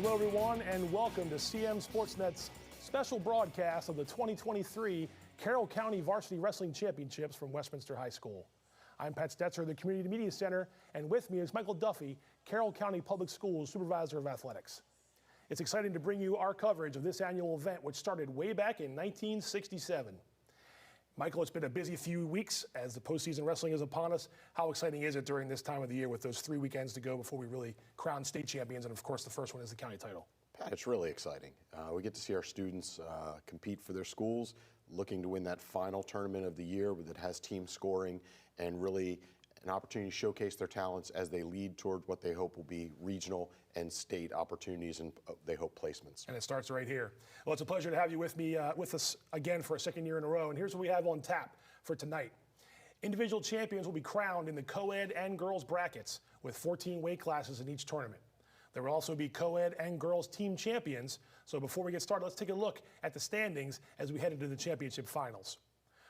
Hello, everyone, and welcome to CMSportsNet's special broadcast of the 2023 Carroll County Varsity Wrestling Championships from Westminster High School. I'm Pat Stoetzer of the Community Media Center, and with me is Michael Duffy, Carroll County Public Schools Supervisor of Athletics. It's exciting to bring you our coverage of this annual event, which started way back in 1967. Michael, it's been a busy few weeks as the postseason wrestling is upon us. How exciting is it during this time of the year with those 3 weekends to go before we really crown state champions? And of course, the first one is the county title. Pat, it's really exciting. We get to see our students compete for their schools, looking to win that final tournament of the year that has team scoring and really an opportunity to showcase their talents as they lead toward what they hope will be regional and state opportunities and they hope placements. And it starts right here. Well, it's a pleasure to have you with us again for a second year in a row. And here's what we have on tap for tonight. Individual champions will be crowned in the co-ed and girls brackets with 14 weight classes in each tournament. There will also be co-ed and girls team champions. So before we get started, let's take a look at the standings as we head into the championship finals.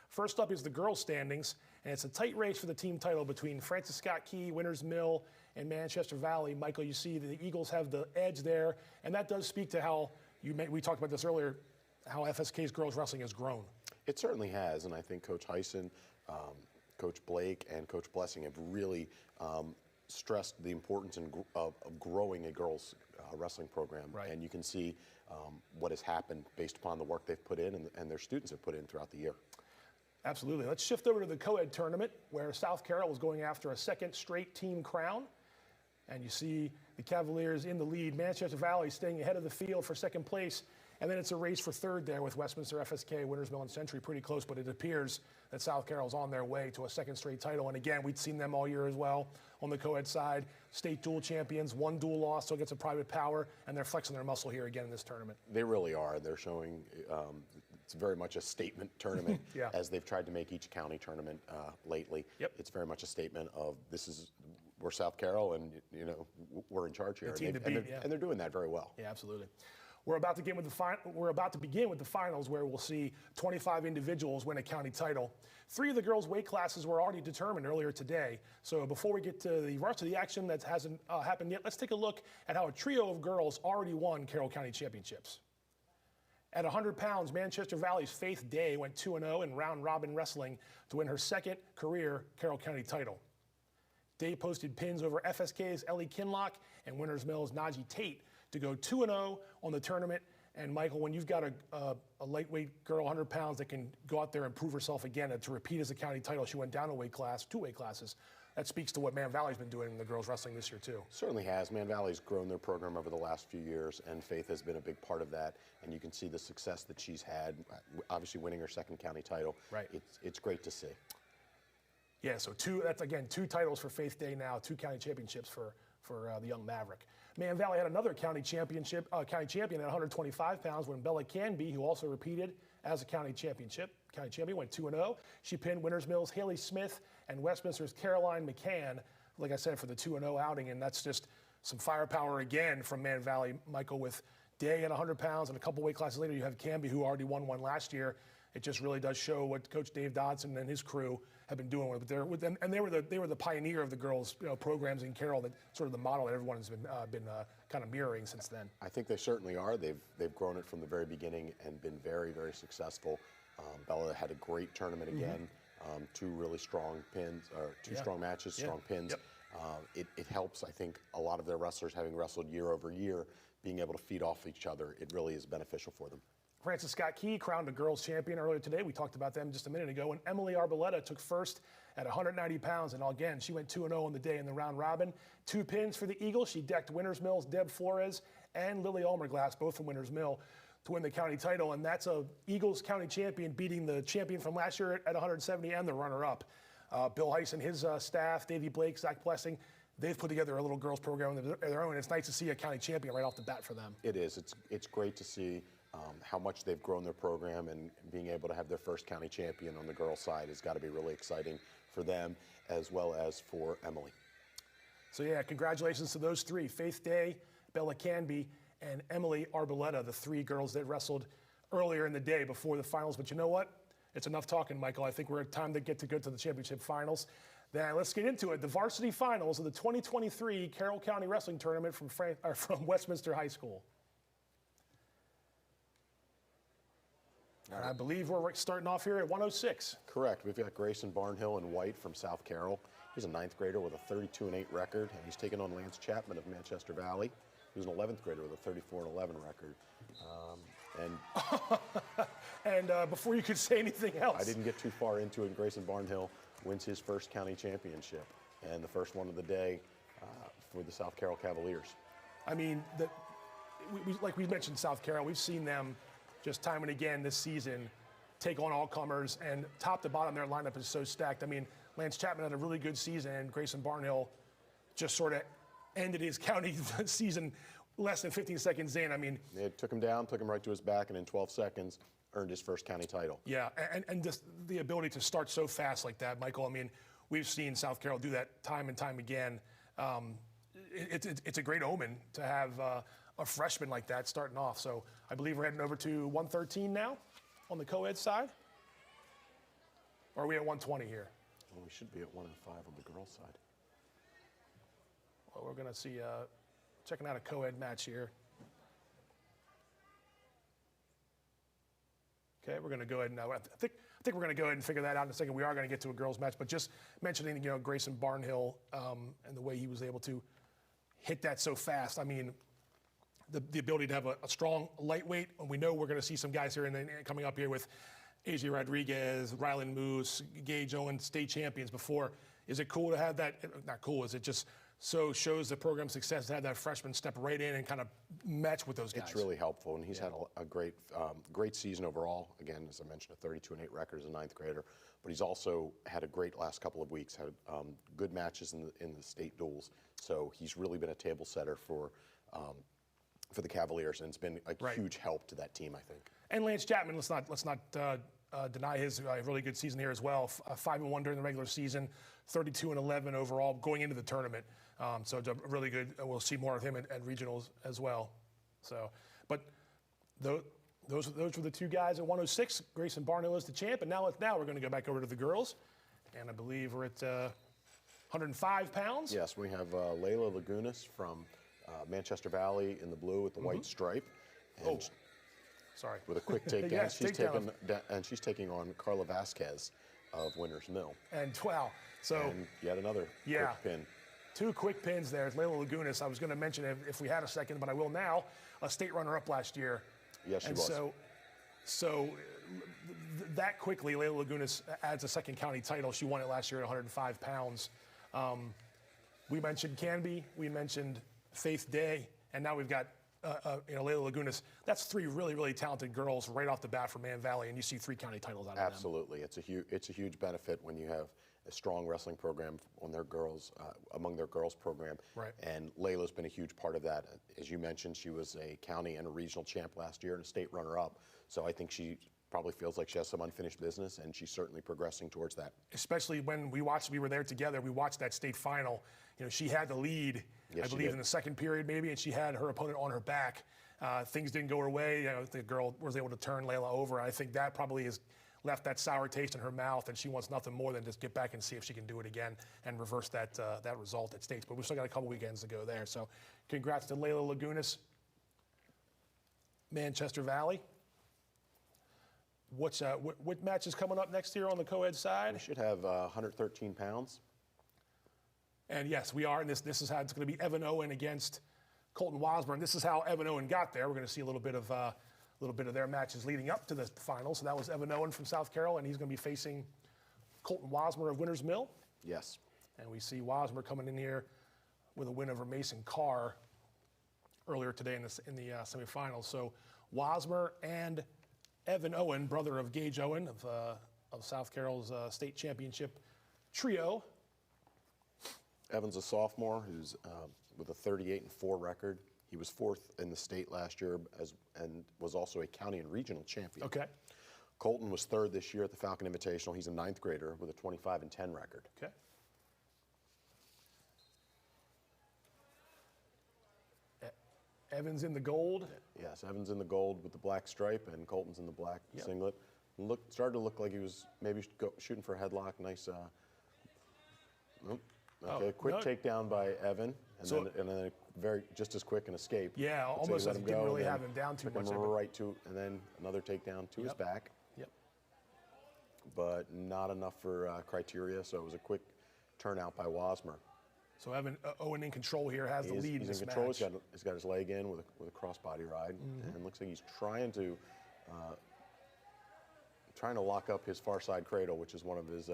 First up is the girls' standings, and it's a tight race for the team title between Francis Scott Key, Winters Mill, and Manchester Valley. Michael, you see the Eagles have the edge there, and that does speak to how we talked about this earlier, how FSK's girls wrestling has grown. It certainly has, and I think Coach Heisen, Coach Blake, and Coach Blessing have really stressed the importance of growing a girls' wrestling program. Right. And you can see what has happened based upon the work they've put in and their students have put in throughout the year. Absolutely. Let's shift over to the co-ed tournament where South Carroll is going after a second straight team crown. And you see the Cavaliers in the lead. Manchester Valley staying ahead of the field for second place. And then it's a race for third there with Westminster, FSK, Winters Mill, and Century pretty close. But it appears that South Carroll's on their way to a second straight title. And again, we'd seen them all year as well on the co-ed side. State dual champions, one dual loss, so it gets a private power. And they're flexing their muscle here again in this tournament. They really are. They're showing it's very much a statement tournament Yeah. as they've tried to make each county tournament lately. Yep. It's very much a statement of we're South Carroll and we're in charge here. And they're doing that very well. Yeah, absolutely. We're about to begin with the finals where we'll see 25 individuals win a county title. 3 of the girls' weight classes were already determined earlier today. So before we get to the varsity action that hasn't happened yet, let's take a look at how a trio of girls already won Carroll County championships. At 100 pounds, Manchester Valley's Faith Day went 2-0 in round-robin wrestling to win her second career Carroll County title. Day posted pins over FSK's Ellie Kinlock and Winters Mill's Najee Tate to go 2-0 on the tournament. And Michael, when you've got a lightweight girl, 100 pounds, that can go out there and prove herself again and to repeat as a county title, she went down a weight class, 2 weight classes. That speaks to what Man Valley's been doing in the girls wrestling this year too. Certainly has. Man Valley's grown their program over the last few years, and Faith has been a big part of that. And you can see the success that she's had, obviously winning her second county title. Right. It's great to see. Yeah, so that's again 2 titles for Faith Day now, 2 county championships for the young Maverick. Man Valley had another county champion at 125 pounds when Bella Canby, who also repeated as a county champion, went 2-0. She pinned Winters Mill's Haley Smith and Westminster's Caroline McCann, like I said, for the 2-0 outing, and that's just some firepower again from Man Valley. Michael, with Day at 100 pounds and a couple weight classes later, you have Canby, who already won one last year. It just really does show what Coach Dave Dodson and his crew have been doing with them, and they were the pioneer of the girls' programs in Carroll, that sort of the model that everyone has been kind of mirroring since then. I think they certainly are. They've grown it from the very beginning and been very, very successful. Bella had a great tournament again. 2 really strong pins, or 2 strong matches, strong pins. Yep. It helps, I think, a lot of their wrestlers, having wrestled year over year, being able to feed off each other. It really is beneficial for them. Francis Scott Key crowned a girls champion earlier today. We talked about them just a minute ago. And Emily Arboleta took first at 190 pounds. And again, she went 2-0 on the day in the round robin. 2 pins for the Eagles. She decked Winters Mill's Deb Flores and Lily Almerglass, both from Winters Mill, to win the county title. And that's a Eagles county champion beating the champion from last year at 170 and the runner-up. Bill Heiss and his staff, Davey Blake, Zach Blessing, they've put together a little girls program of their own. It's nice to see a county champion right off the bat for them. It is. It's great to see how much they've grown their program, and being able to have their first county champion on the girls' side has got to be really exciting for them as well as for Emily. So yeah, congratulations to those 3, Faith Day, Bella Canby, and Emily Arboleta, the 3 girls that wrestled earlier in the day before the finals. But you know what? It's enough talking, Michael. I think we're at time to go to the championship finals. Then let's get into it. The varsity finals of the 2023 Carroll County Wrestling Tournament from Westminster High School. And I believe we're starting off here at 106. Correct. We've got Grayson Barnhill in white from South Carroll. He's a 9th grader with a 32-8 record, and he's taking on Lance Chapman of Manchester Valley, who's an 11th grader with a 34-11 record. And before you could say anything else, I didn't get too far into it. Grayson Barnhill wins his first county championship, and the first one of the day for the South Carroll Cavaliers. I mean, like we mentioned South Carroll, we've seen them just time and again this season take on all comers, and top to bottom, their lineup is so stacked. I mean, Lance Chapman had a really good season, and Grayson Barnhill just sort of ended his county season less than 15 seconds in. I mean, it took him down, took him right to his back, and in 12 seconds, earned his first county title. Yeah, and just the ability to start so fast like that, Michael. I mean, we've seen South Carroll do that time and time again. It's a great omen to have a freshman like that starting off. So I believe we're heading over to 113 now on the co-ed side. Or are we at 120 here? Well, we should be at 105 on the girls' side. Well, we're going to see, checking out a co-ed match here. Okay, we're going to go ahead and I think we're going to go ahead and figure that out in a second. We are going to get to a girls' match, but just mentioning, Grayson Barnhill and the way he was able to hit that so fast. I mean, the ability to have a strong lightweight, and we know we're going to see some guys here coming up here with AJ Rodriguez, Rylan Moose, Gage Owen, state champions before. Is it cool to have that? Not cool. Is it just so shows the program's success to have that freshman step right in and kind of match with those guys? It's really helpful, and he's had a great season overall. Again, as I mentioned, a 32-8 record as a 9th grader, but he's also had a great last couple of weeks, had good matches in the state duels. So he's really been a table setter for the Cavaliers, and it's been a huge help to that team, I think. And Lance Chapman, let's not deny his really good season here as well. 5-1 during the regular season, 32-11 overall going into the tournament. So it's a really good. We'll see more of him at regionals as well. So, but those were the two guys at 106. Grayson Barnhill is the champ, and now we're going to go back over to the girls, and I believe we're at 105 pounds. Yes, we have Layla Lagunas from Manchester Valley in the blue with the white stripe. And sorry. With a quick takedown. Yes, she's taking on Carla Vasquez of Winters Mill. And wow. So and yet another quick pin. 2 quick pins there. Layla Lagunas. I was going to mention if we had a second, but I will now. A state runner-up last year. Yes, she was. So that quickly, Layla Lagunas adds a second county title. She won it last year at 105 pounds. We mentioned Canby. We mentioned Faith Day, and now we've got Layla Lagunas. That's 3 really, really talented girls right off the bat from Man Valley, and you see 3 county titles out of them. Absolutely, it's a huge benefit when you have a strong wrestling program on their girls among their girls program. Right. And Layla's been a huge part of that. As you mentioned, she was a county and a regional champ last year and a state runner-up. So I think she probably feels like she has some unfinished business, and she's certainly progressing towards that. Especially when we were there together. We watched that state final. She had the lead. Yes, I believe in the second period maybe, and she had her opponent on her back. Things didn't go her way. The girl was able to turn Layla over. I think that probably has left that sour taste in her mouth, and she wants nothing more than just get back and see if she can do it again and reverse that result at states. But we've still got a couple weekends to go there. So congrats to Layla Lagunas, Manchester Valley. What match is coming up next here on the co-ed side? We should have 113 pounds. And yes, we are. And this is how it's going to be Evan Owen against Colton Wasburn. This is how Evan Owen got there. We're going to see a little bit of their matches leading up to the final. So that was Evan Owen from South Carroll, and he's going to be facing Colton Wasmer of Winters Mill. Yes. And we see Wasmer coming in here with a win over Mason Carr earlier today in the semifinals. So Wasmer and Evan Owen, brother of Gage Owen of South Carroll's state championship trio. Evan's a sophomore who's with a 38-4 record. He was 4th in the state last year and was also a county and regional champion. Okay. Colton was 3rd this year at the Falcon Invitational. He's a 9th grader with a 25-10 record. Okay. Evan's in the gold. Yes, Evan's in the gold with the black stripe, and Colton's in the black singlet. Started to look like he was maybe shooting for a headlock. Nice Nope. Okay, quick takedown by Evan, and then a just as quick an escape. Yeah, Looks almost like like he didn't really and have him down too took much. him right to, and then another takedown to his back. Yep. But not enough for criteria, so it was a quick turnout by Wasmer. So Owen in control here, has the lead in this He's in control. match. He's got his leg in with a crossbody ride, and looks like he's trying to lock up his far side cradle, which is one of his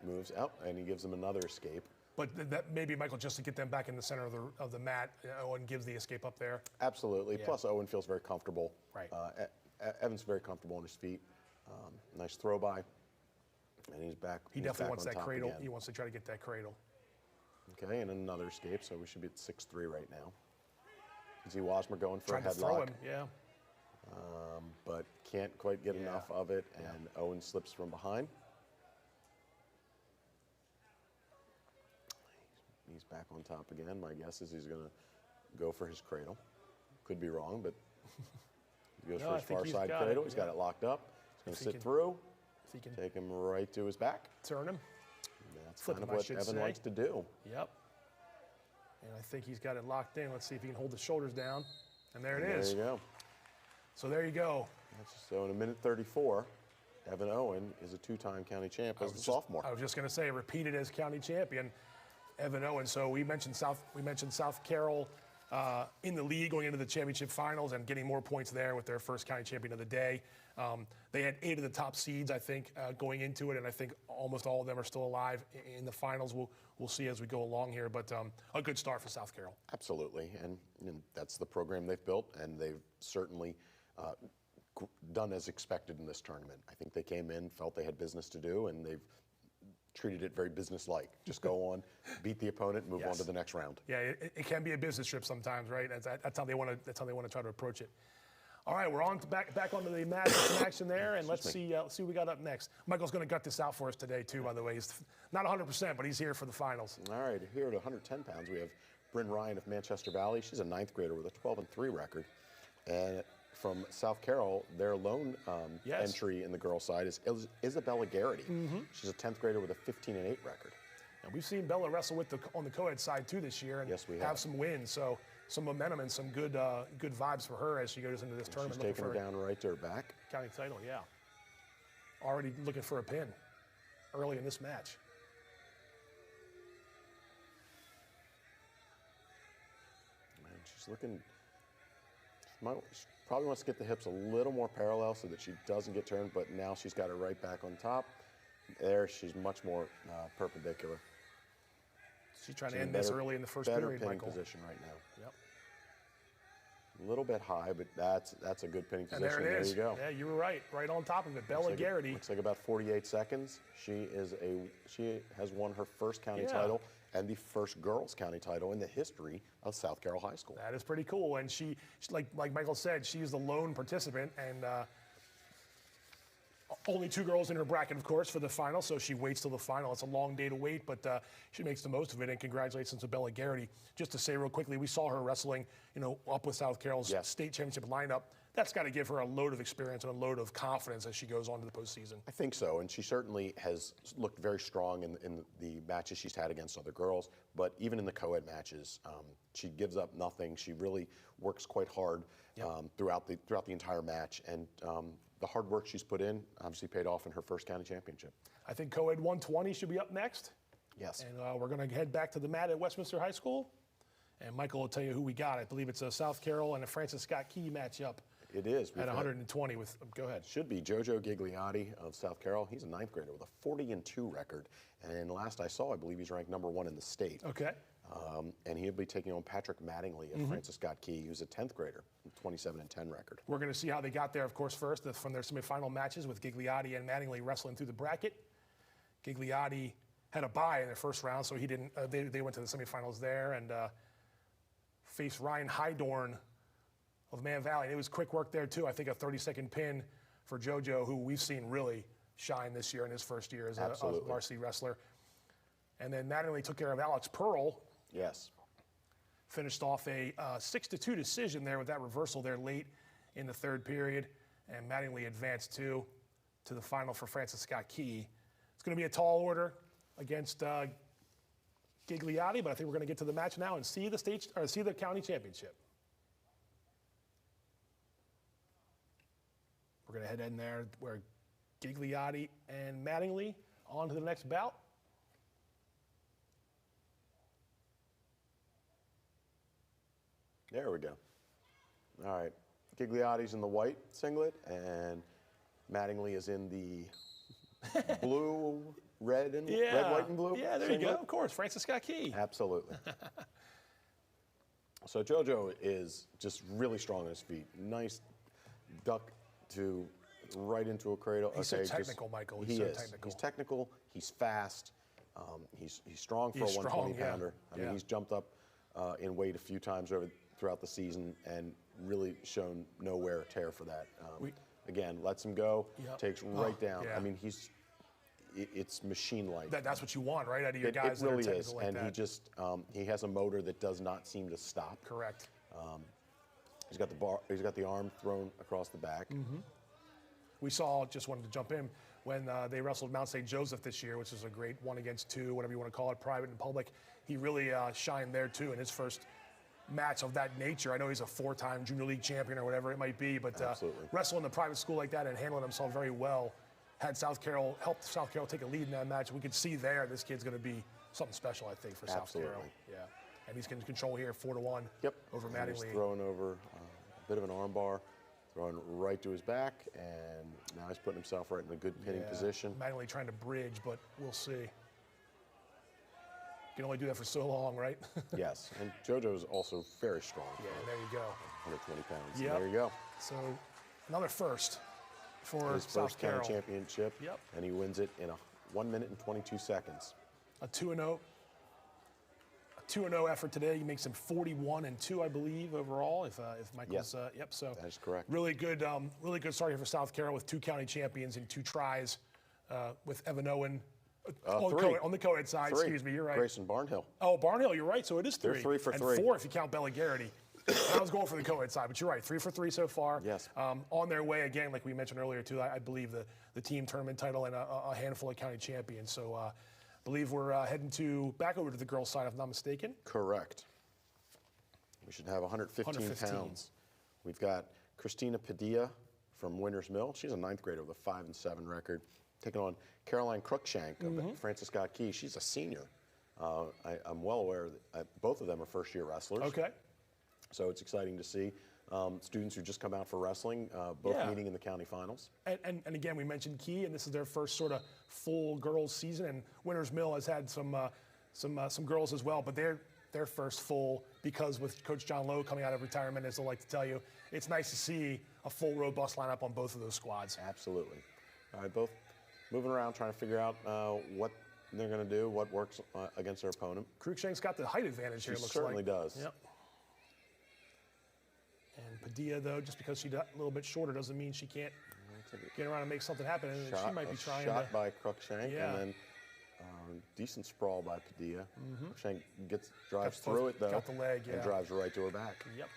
moves. And he gives him another escape. But that maybe, Michael, just to get them back in the center of the mat, Owen gives the escape up there. Absolutely. Yeah. Plus, Owen feels very comfortable. Right. Evan's very comfortable on his feet. Nice throw by, and he's back. He definitely wants that cradle. Again. He wants to try to get that cradle. Okay, and another escape, so we should be at 6-3 right now. You see Wasmer going for Trying a to throw headlock. him, yeah. But can't quite get enough of it, and Owen slips from behind. He's back on top again. My guess is he's going to go for his cradle. Could be wrong, but he goes for his far side cradle. He's got it locked up. He's going to sit through, take him right to his back. Turn him. And that's kind of what Evan likes to do. Yep. And I think he's got it locked in. Let's see if he can hold the shoulders down. And there it is. There you go. So there you go. So in a minute 34, Evan Owen is a two-time county champ as a sophomore. I was just going to say, repeated as county champion, Evan Owen. So we mentioned South Carroll in the league going into the championship finals and getting more points there with their first county champion of the day. They had 8 of the top seeds, I think, going into it, and I think almost all of them are still alive in the finals. We'll see as we go along here, but a good start for South Carroll. Absolutely, and that's the program they've built, and they've certainly done as expected in this tournament. I think they came in, felt they had business to do, and they've treated it very business-like. Just go on, beat the opponent, move on to the next round. Yeah, it can be a business trip sometimes, right? That's how they want to try to approach it. All right, we're on to back onto the match action there, and let's see what we got up next. Michael's going to gut this out for us today too, by the way. He's not 100%, but he's here for the finals. All right, here at 110 pounds, we have Bryn Ryan of Manchester Valley. She's a 9th grader with a 12-3 record, and from South Carroll, their lone entry in the girls' side is Isabella Garrity. She's a 10th grader with a 15-8 record. And we've seen Bella wrestle on the co-ed side too this year, and yes, we have some wins. So some momentum and some good vibes for her as she goes into this tournament. She's taking her down right to her back. County title, yeah. Already looking for a pin early in this match. And she's looking. She probably wants to get the hips a little more parallel so that she doesn't get turned, but now she's got her right back on top. There, she's much more perpendicular. She's trying to end this early in the first period, pinning Michael. Position right now. Yep. A little bit high, but that's a good pinning position. And there it is. There you go. Yeah, you were right on top of it. Bella Garrity. Looks like about 48 seconds. She has won her first county title and the first girls county title in the history of South Carroll High School. That is pretty cool. And she like Michael said, she's the lone participant, and only 2 girls in her bracket, of course, for the final, so she waits till the final. It's a long day to wait, but she makes the most of it, and congratulations to Bella Garrity. Just to say real quickly, we saw her wrestling, up with South Carroll's state championship lineup. That's got to give her a load of experience and a load of confidence as she goes on to the postseason. I think so, and she certainly has looked very strong in the matches she's had against other girls, but even in the co-ed matches, she gives up nothing. She really works quite hard throughout the entire match, and the hard work she's put in obviously paid off in her first county championship. I think co-ed 120 should be up next. Yes. And we're going to head back to the mat at Westminster High School, and Michael will tell you who we got. I believe it's a South Carroll and a Francis Scott Key matchup. It is. At 120 with, go ahead. Should be Jojo Gigliotti of South Carroll. He's a 9th grader with a 40-2 record. And last I saw, I believe he's ranked #1 in the state. Okay. And he'll be taking on Patrick Mattingly of Francis Scott Key, who's a 10th grader, 27-10 record. We're going to see how they got there, of course, first from their semifinal matches with Gigliotti and Mattingly wrestling through the bracket. Gigliotti had a bye in their first round, so he didn't. They went to the semifinals there and faced Ryan Hydorn of Man Valley. And it was quick work there too. I think a 30-second pin for JoJo, who we've seen really shine this year in his first year as a varsity wrestler. And then Mattingly took care of Alex Pearl. Yes. Finished off a 6-2 decision there with that reversal there late in the third period. And Mattingly advanced to the final for Francis Scott Key. It's going to be a tall order. against Gigliotti, but I think we're going to get to the match now and see the county championship. We're going to head in there where Gigliotti and Mattingly on to the next bout. There we go. All right. Gigliotti's in the white singlet, and Mattingly is in the blue, red, white, and blue. Yeah, there singlet. you go. Of course, Francis Scott Key. Absolutely. So JoJo is just really strong on his feet. Nice duck to right into a cradle. He's so technical, Michael. He's so technical. He's technical. He's fast. He's strong for a 120-pounder. Yeah. I mean, he's jumped up in weight a few times throughout the season and really shown no wear or tear for that. Again, lets him go, takes right down. Yeah. I mean, it's machine-like. That's what you want, right, out of your guys it really that are is, technical like and that. he has a motor that does not seem to stop. Correct. He's got the arm thrown across the back. Mm-hmm. We saw, just wanted to jump in, when they wrestled Mount St. Joseph this year, which is a great 1-against-2, whatever you want to call it, private and public. He really shined there too in his first match of that nature. I know he's a 4-time junior league champion or whatever it might be, but wrestling in a private school like that and handling himself very well helped South Carroll take a lead in that match. We could see there this kid's going to be something special, I think, for South Carroll. Yeah, and he's going to control here 4-1 over Mattingly. He's throwing over a bit of an arm bar, throwing right to his back, and now he's putting himself right in a good pinning position. Mattingly trying to bridge, but we'll see. You can only do that for so long, right? Yes, and JoJo is also very strong. Yeah, there you go. 120 pounds. Yep. There you go. So another first for his South first county Carroll. championship, and he wins it in 1 minute and 22 seconds. A 2-0 effort today. He makes him 41-2, I believe, overall. If Michael's, So that is correct. Really good start here for South Carroll with 2 county champions in 2 tries, with Evan Owen on the co-ed side. 3. Excuse me, you're right. Grayson Barnhill. Oh, Barnhill, you're right. So it is 3. They're 3 for and 3. 4 if you count Bella Garrity. I was going for the co-ed side, but you're right. 3 for 3 so far. Yes. On their way again, like we mentioned earlier too. I believe the team tournament title and a handful of county champions. So I believe we're heading back over to the girls' side, if I'm not mistaken. Correct. We should have 115 pounds. We've got Christina Padilla from Winters Mill. She's a 9th grader with a 5-7 record, taking on Caroline Cruikshank of Francis Scott Key. She's a senior. I'm well aware that both of them are first-year wrestlers. Okay. So it's exciting to see students who just come out for wrestling, both meeting in the county finals. And again, we mentioned Key, and this is their first sort of full girls season. And Winters Mill has had some girls as well, but their first full, because with Coach John Lowe coming out of retirement, as I like to tell you, it's nice to see a full, robust lineup on both of those squads. Absolutely. All right, both moving around, trying to figure out what they're going to do, what works against their opponent. Cruikshank's got the height advantage here, it looks like. Certainly does. Yep. And Padilla, though, just because she's a little bit shorter doesn't mean she can't get around and make something happen. And she might be trying shot by Cruikshank, and then decent sprawl by Padilla. Cruikshank drives through it, though, got the leg, and drives right to her back. Yep.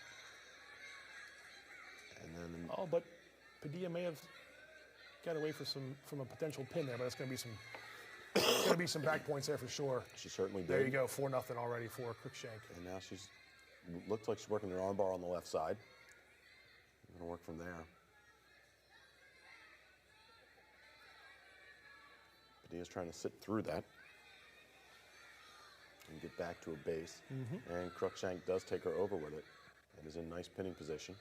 And then, but Padilla may have got away from a potential pin there, but it's going to be some back points there for sure. She certainly did. There you go, 4-0 already for Cruikshank. And now looks like she's working her armbar on the left side. I'm going to work from there. Padilla's trying to sit through that and get back to a base. And Cruikshank does take her over with it and is in nice pinning position.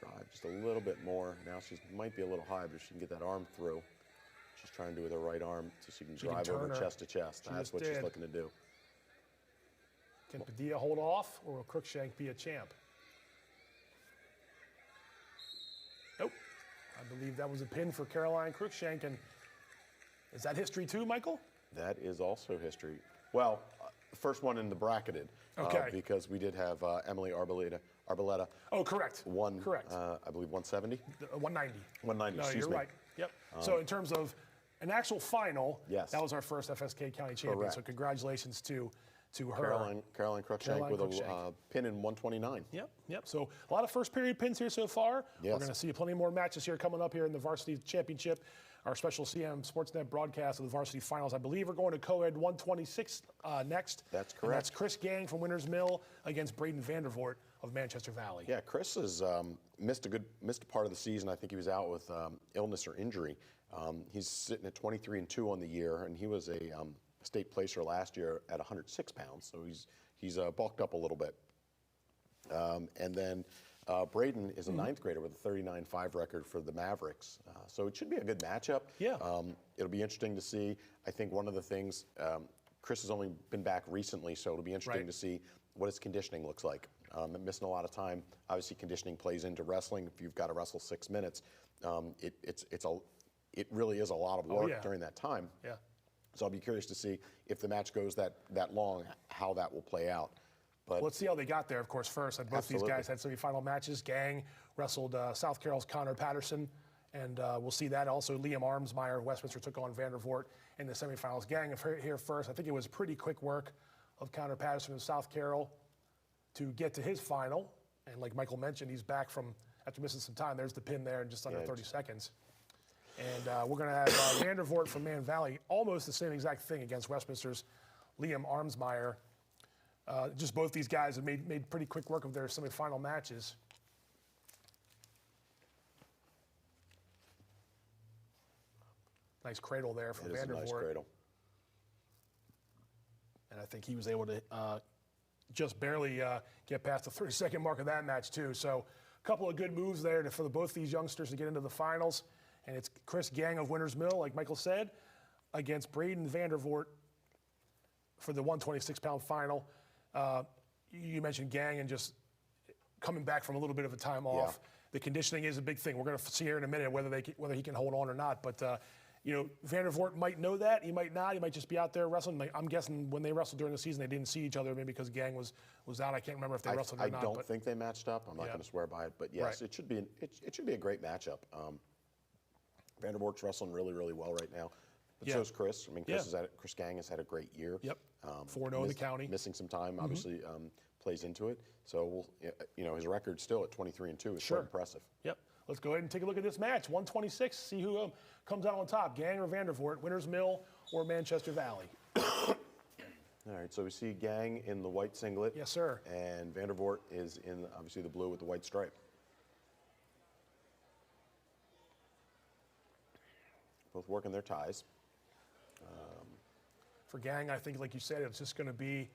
Try just a little bit more. Now she might be a little high, but she can get that arm through. She's trying to do with her right arm so she can drive over chest to chest. That's what she's looking to do. Can Padilla hold off, or will Cruikshank be a champ? Nope. I believe that was a pin for Caroline Cruikshank. And is that history too, Michael? That is also history. Well, the first one in the bracketed. Okay. Because we did have Emily Arboleta. Oh, correct. Correct. I believe 170? 190. 190, no, excuse you're me. right. Yep. So in terms of an actual final, yes, that was our first FSK County champion. Correct. So congratulations to to her. Caroline Cruikshank with a pin in 129. Yep. So a lot of first period pins here so far. Yes. We're going to see plenty more matches here coming up here in the Varsity Championship. Our special CMSportsNet broadcast of the Varsity Finals, I believe, we're going to co-ed 126 next. That's correct. And that's Chris Gang from Winters Mill against Braden Vandervoort of Manchester Valley. Yeah, Chris has missed a part of the season. I think he was out with illness or injury. He's sitting at 23-2 on the year, and he was a state placer last year at 106 pounds. So he's bulked up a little bit. And then Braden is a ninth grader with a 39-5 record for the Mavericks. So it should be a good matchup. Yeah. It'll be interesting to see. I think one of the things, Chris has only been back recently, so it'll be interesting to see what his conditioning looks like. Missing a lot of time. Obviously, conditioning plays into wrestling. If you've got to wrestle 6 minutes, it really is a lot of work during that time. Yeah. So I'll be curious to see if the match goes that long, how that will play out. But let's see how they got there, of course, first. Both these guys had semifinal matches. Gang wrestled South Carroll's Connor Patterson, and we'll see that. Also, Liam Armsmeyer, Westminster, took on Vandervoort in the semifinals. Gang here first. I think it was pretty quick work of Connor Patterson in South Carroll to get to his final. And like Michael mentioned, he's back from, after missing some time, there's the pin there in just under 30 seconds. And we're going to have Vandervoort from Man Valley, almost the same exact thing against Westminster's Liam Armsmeyer. Just both these guys have made pretty quick work of their semifinal matches. Nice cradle there from Vandervoort. It is a nice cradle. And I think he was able to just barely get past the 30-second mark of that match, too. So a couple of good moves there for both these youngsters to get into the finals. And it's Chris Gang of Winters Mill, like Michael said, against Braden Vandervoort for the 126-pound final. You mentioned Gang and just coming back from a little bit of a time off. The conditioning is a big thing. We're going to see here in a minute whether he can hold on or not. But Vandervoort might know that. He might not. He might just be out there wrestling. I'm guessing when they wrestled during the season, they didn't see each other, maybe because Gang was out. I can't remember if they wrestled or not. I don't think they matched up. I'm not going to swear by it, but yes, it should be a great matchup. Vandervoort's wrestling really, really well right now. But so is Chris. I mean, Chris Gang has had a great year. Yep. 4-0 in the county. Missing some time, obviously, plays into it. So, his record still at 23-2 is so impressive. Yep. Let's go ahead and take a look at this match. 126, see who comes out on top, Gang or Vandervoort, Winters Mill or Manchester Valley. All right, so we see Gang in the white singlet. Yes, sir. And Vandervoort is in, obviously, the blue with the white stripe. Both working their ties. For Gang, I think, like you said, it's just going to be,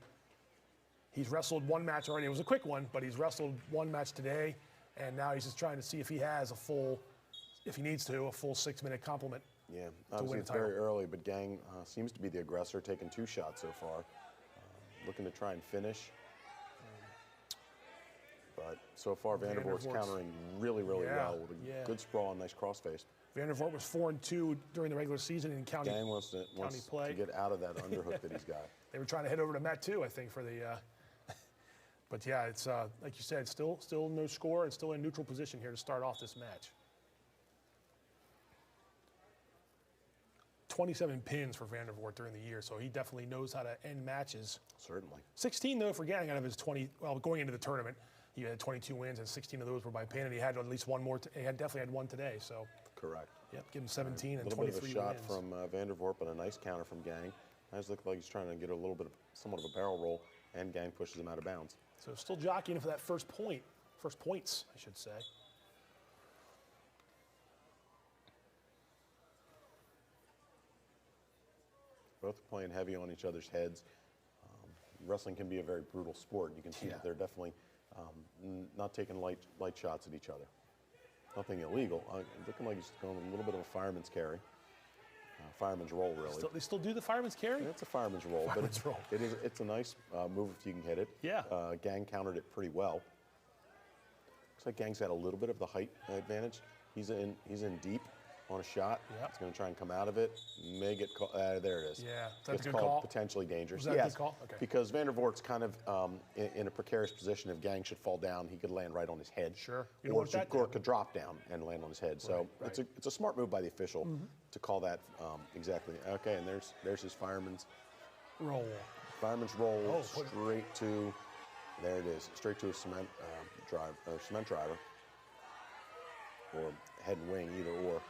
he's wrestled one match already. It was a quick one, but he's wrestled one match today, and now he's just trying to see if he has if he needs to, a full 6-minute complement. Yeah, obviously it's very early, but Gang seems to be the aggressor, taking 2 shots so far. Looking to try and finish. But so far, Vandervoort's countering really, really well with a good sprawl and nice crossface. Vandervoort was 4-2 during the regular season in county Gang wants to get out of that underhook that he's got. They were trying to head over to Matt too, I think, for the. But yeah, it's like you said, still no score and still in neutral position here to start off this match. 27 pins for Vandervoort during the year, so he definitely knows how to end matches. Certainly. 16 though for Gang out of his 20. Well, going into the tournament, he had 22 wins and 16 of those were by pin, and he had at least one more. He definitely had one today. So. Correct. Yep, give him 17 and 23 wins. A little bit of a shot from Vandervoort, but a nice counter from Gang. Nice look like he's trying to get a little bit of somewhat of a barrel roll, and Gang pushes him out of bounds. So still jockeying for that first points, I should say. Both playing heavy on each other's heads. Wrestling can be a very brutal sport. You can see that they're definitely not taking light shots at each other. Nothing illegal. Looking like he's going a little bit of a fireman's carry. Fireman's roll, really. They still do the fireman's carry? Yeah, it's a fireman's roll, it's a nice move if you can hit it. Yeah. Gang countered it pretty well. Looks like Gang's got a little bit of the height advantage. He's in deep on a shot. Yep. He's going to try and come out of it. May get caught. There it is. Yeah. That's it's a good called call. Potentially dangerous. Was that a good call? Okay. Because Vandervoort's kind of in a precarious position. If Gang should fall down, he could land right on his head. Sure. Or could drop down and land on his head. So it's a smart move by the official to call that exactly. Okay, and there's his fireman's roll. Fireman's roll Oh, straight to, there it is, straight to a cement driver, or head and wing, either or.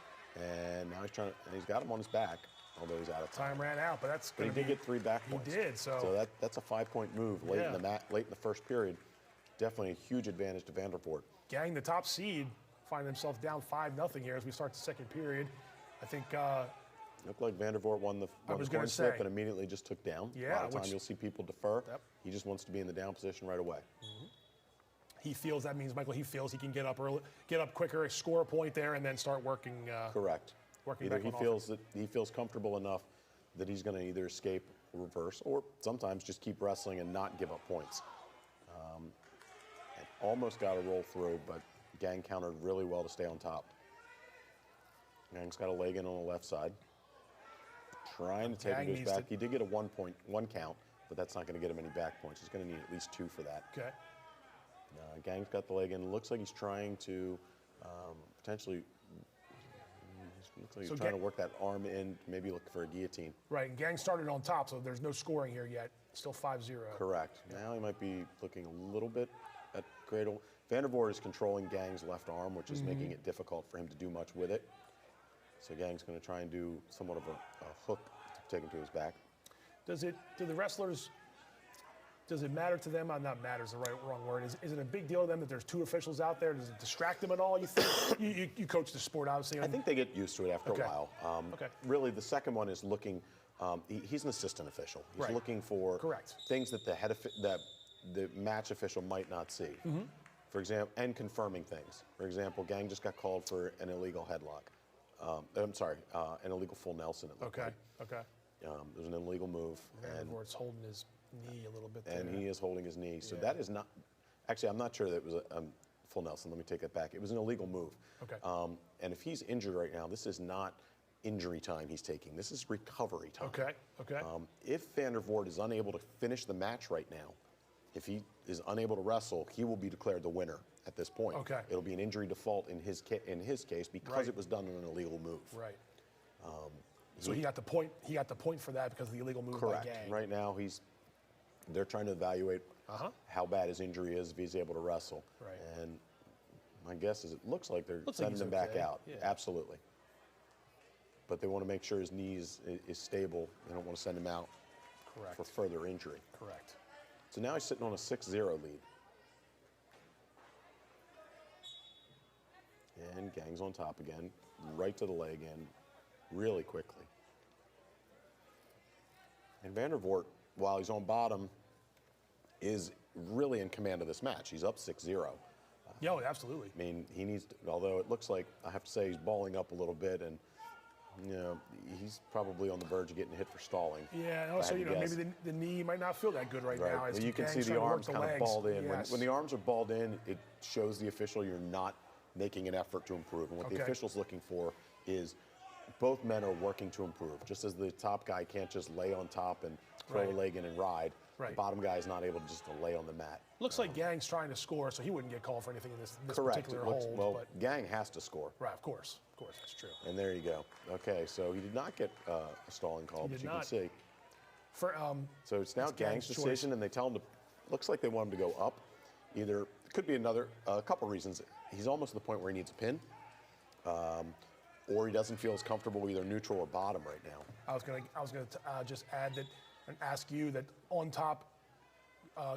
And now he's got him on his back, although he's out of time. Time ran out, but that's But going he to be. did get 3 back points. He did, so that's a 5-point move late in the first period. Definitely a huge advantage to Vandervoort. Gang, the top seed, find themselves down 5-0 here as we start the second period. I think. Looked like Vandervoort won the coin flip and immediately just took down. Yeah, a lot of time you'll see people defer. Yep. He just wants to be in the down position right away. He feels that means Michael. He feels he can get up early, get up quicker, score a point there, and then start working. Correct. Working Either back he on feels that he feels comfortable enough that he's going to either escape or reverse, or sometimes just keep wrestling and not give up points. It almost got a roll through, but Gang countered really well to stay on top. Gang's got a leg in on the left side. Trying to take him to his back. He did get a 1 count, but that's not going to get him any back points. He's going to need at least 2 for that. Okay. Gang's got the leg in. Looks like he's trying to potentially. Looks like he's trying to work that arm in, maybe look for a guillotine. Right, and Gang started on top, so there's no scoring here yet. Still 5-0. Correct. Now he might be looking a little bit at Gradle. Vandervoort is controlling Gang's left arm, which is making it difficult for him to do much with it. So Gang's going to try and do somewhat of a hook to take him to his back. Do the wrestlers, does it matter to them? Not matter is the wrong word. Is it a big deal to them that there's 2 officials out there? Does it distract them at all, you think? you coach the sport, obviously. I think they get used to it after a while. Okay. Really, the second one is looking, he's an assistant official. He's looking for things that the match official might not see. For example, and confirming things. For example, Gang just got called for an illegal headlock. I'm sorry, an illegal full Nelson. It looked like. Okay. There's an illegal move. Vandervoort's holding his knee a little bit there. And he is holding his knee. So that is not, actually, I'm not sure that it was a full Nelson. Let me take that back. It was an illegal move. Okay. And if he's injured right now, this is not injury time he's taking. This is recovery time. Okay. If Vandervoort is unable to finish the match right now, if he is unable to wrestle, he will be declared the winner at this point. Okay. It'll be an injury default in his case because it was done in an illegal move. Right. So he got the point. He got the point for that because of the illegal move by Gang. Right now, they're trying to evaluate how bad his injury is if he's able to wrestle. Right. And my guess is it looks like they're sending him back out. Yeah. Absolutely. But they want to make sure his knee is stable. They don't want to send him out for further injury. Correct. So now he's sitting on a 6-0 lead. And Gang's on top again, right to the leg in, really quickly. And Vandervoort, while he's on bottom, is really in command of this match. He's up 6-0. Yeah, absolutely. I mean, he needs to, although it looks like, I have to say, he's balling up a little bit, and he's probably on the verge of getting hit for stalling. Yeah, and also, maybe the knee might not feel that good right now. Well, you can see the arms kind of balled in. Yes. When the arms are balled in, it shows the official you're not making an effort to improve. And what the official's looking for is both men are working to improve. Just as the top guy can't just lay on top and throw a leg in and ride, the bottom guy is not able to just lay on the mat. Looks like Gang's trying to score, so he wouldn't get called for anything in this particular hold. Well, Gang has to score. Right, of course, that's true. And there you go. Okay, so he did not get a stalling call, but you can see. So it's now Gang's decision, and they tell him looks like they want him to go up. Either, it could be a couple reasons. He's almost to the point where he needs a pin, or he doesn't feel as comfortable either neutral or bottom right now. I was gonna just add that and ask you that on top,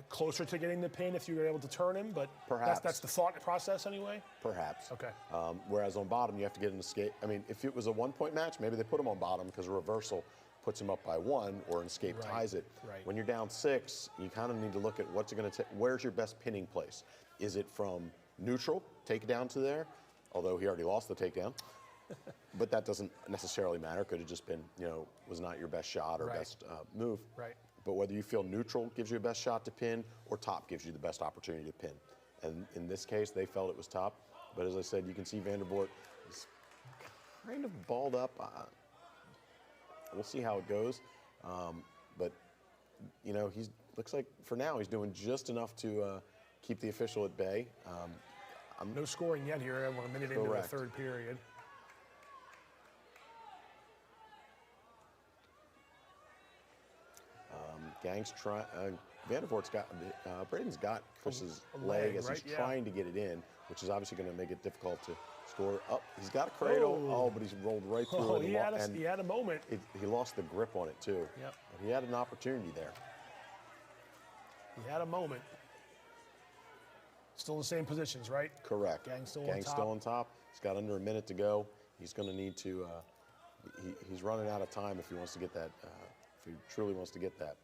closer to getting the pin if you were able to turn him, but perhaps that's the thought process anyway. Perhaps. Okay. Whereas on bottom, you have to get an escape. I mean, if it was a 1-point match, maybe they put him on bottom because a reversal puts him up by 1, or an escape ties it. Right. When you're down 6, you kind of need to look at what's it going to take. Where's your best pinning place? Is it from neutral, takedown to there? Although he already lost the takedown. But that doesn't necessarily matter. Could have just been, was not your best shot or best move. Right. But whether you feel neutral gives you a best shot to pin, or top gives you the best opportunity to pin. And in this case, they felt it was top. But as I said, you can see Vandervoort is kind of balled up. We'll see how it goes. But, he looks like for now he's doing just enough to keep the official at bay. No scoring yet here. We're a minute into the third period. Gang's trying. Vandervoort's got Braden's got Chris's leg as right? he's trying to get it in, which is obviously going to make it difficult to score. Up, he's got a cradle. Oh, but he's rolled right through it. He had a moment. He lost the grip on it too. Yep. But he had an opportunity there. He had a moment. Still in the same positions, right? Correct. Gang's still on top. He's got under a minute to go. He's going to need to. He's running out of time if he wants to get that. If he truly wants to get that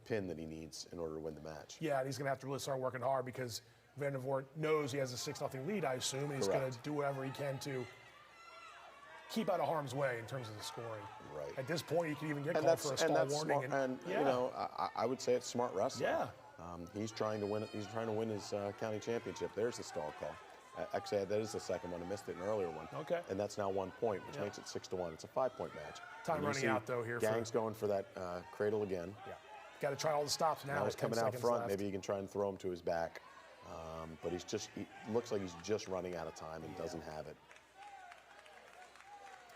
pin that he needs in order to win the match. Yeah, and he's going to have to really start working hard because Vandervoort knows he has a 6-0 lead, I assume, and he's going to do whatever he can to keep out of harm's way in terms of the scoring. Right. At this point, he can even get called for a stall warning. You know, I would say it's smart wrestling. Yeah. He's trying to win. He's trying to win his county championship. There's the stall call. Actually, that is the second one. I missed it in an earlier one. Okay. And that's now 1 point, which makes it 6-1. It's a 5-point match. Time running out though here. Gang's going for that cradle again. Yeah. Got to try all the stops now. He's coming out front. Left. Maybe you can try and throw him to his back. But he looks like he's just running out of time and doesn't have it.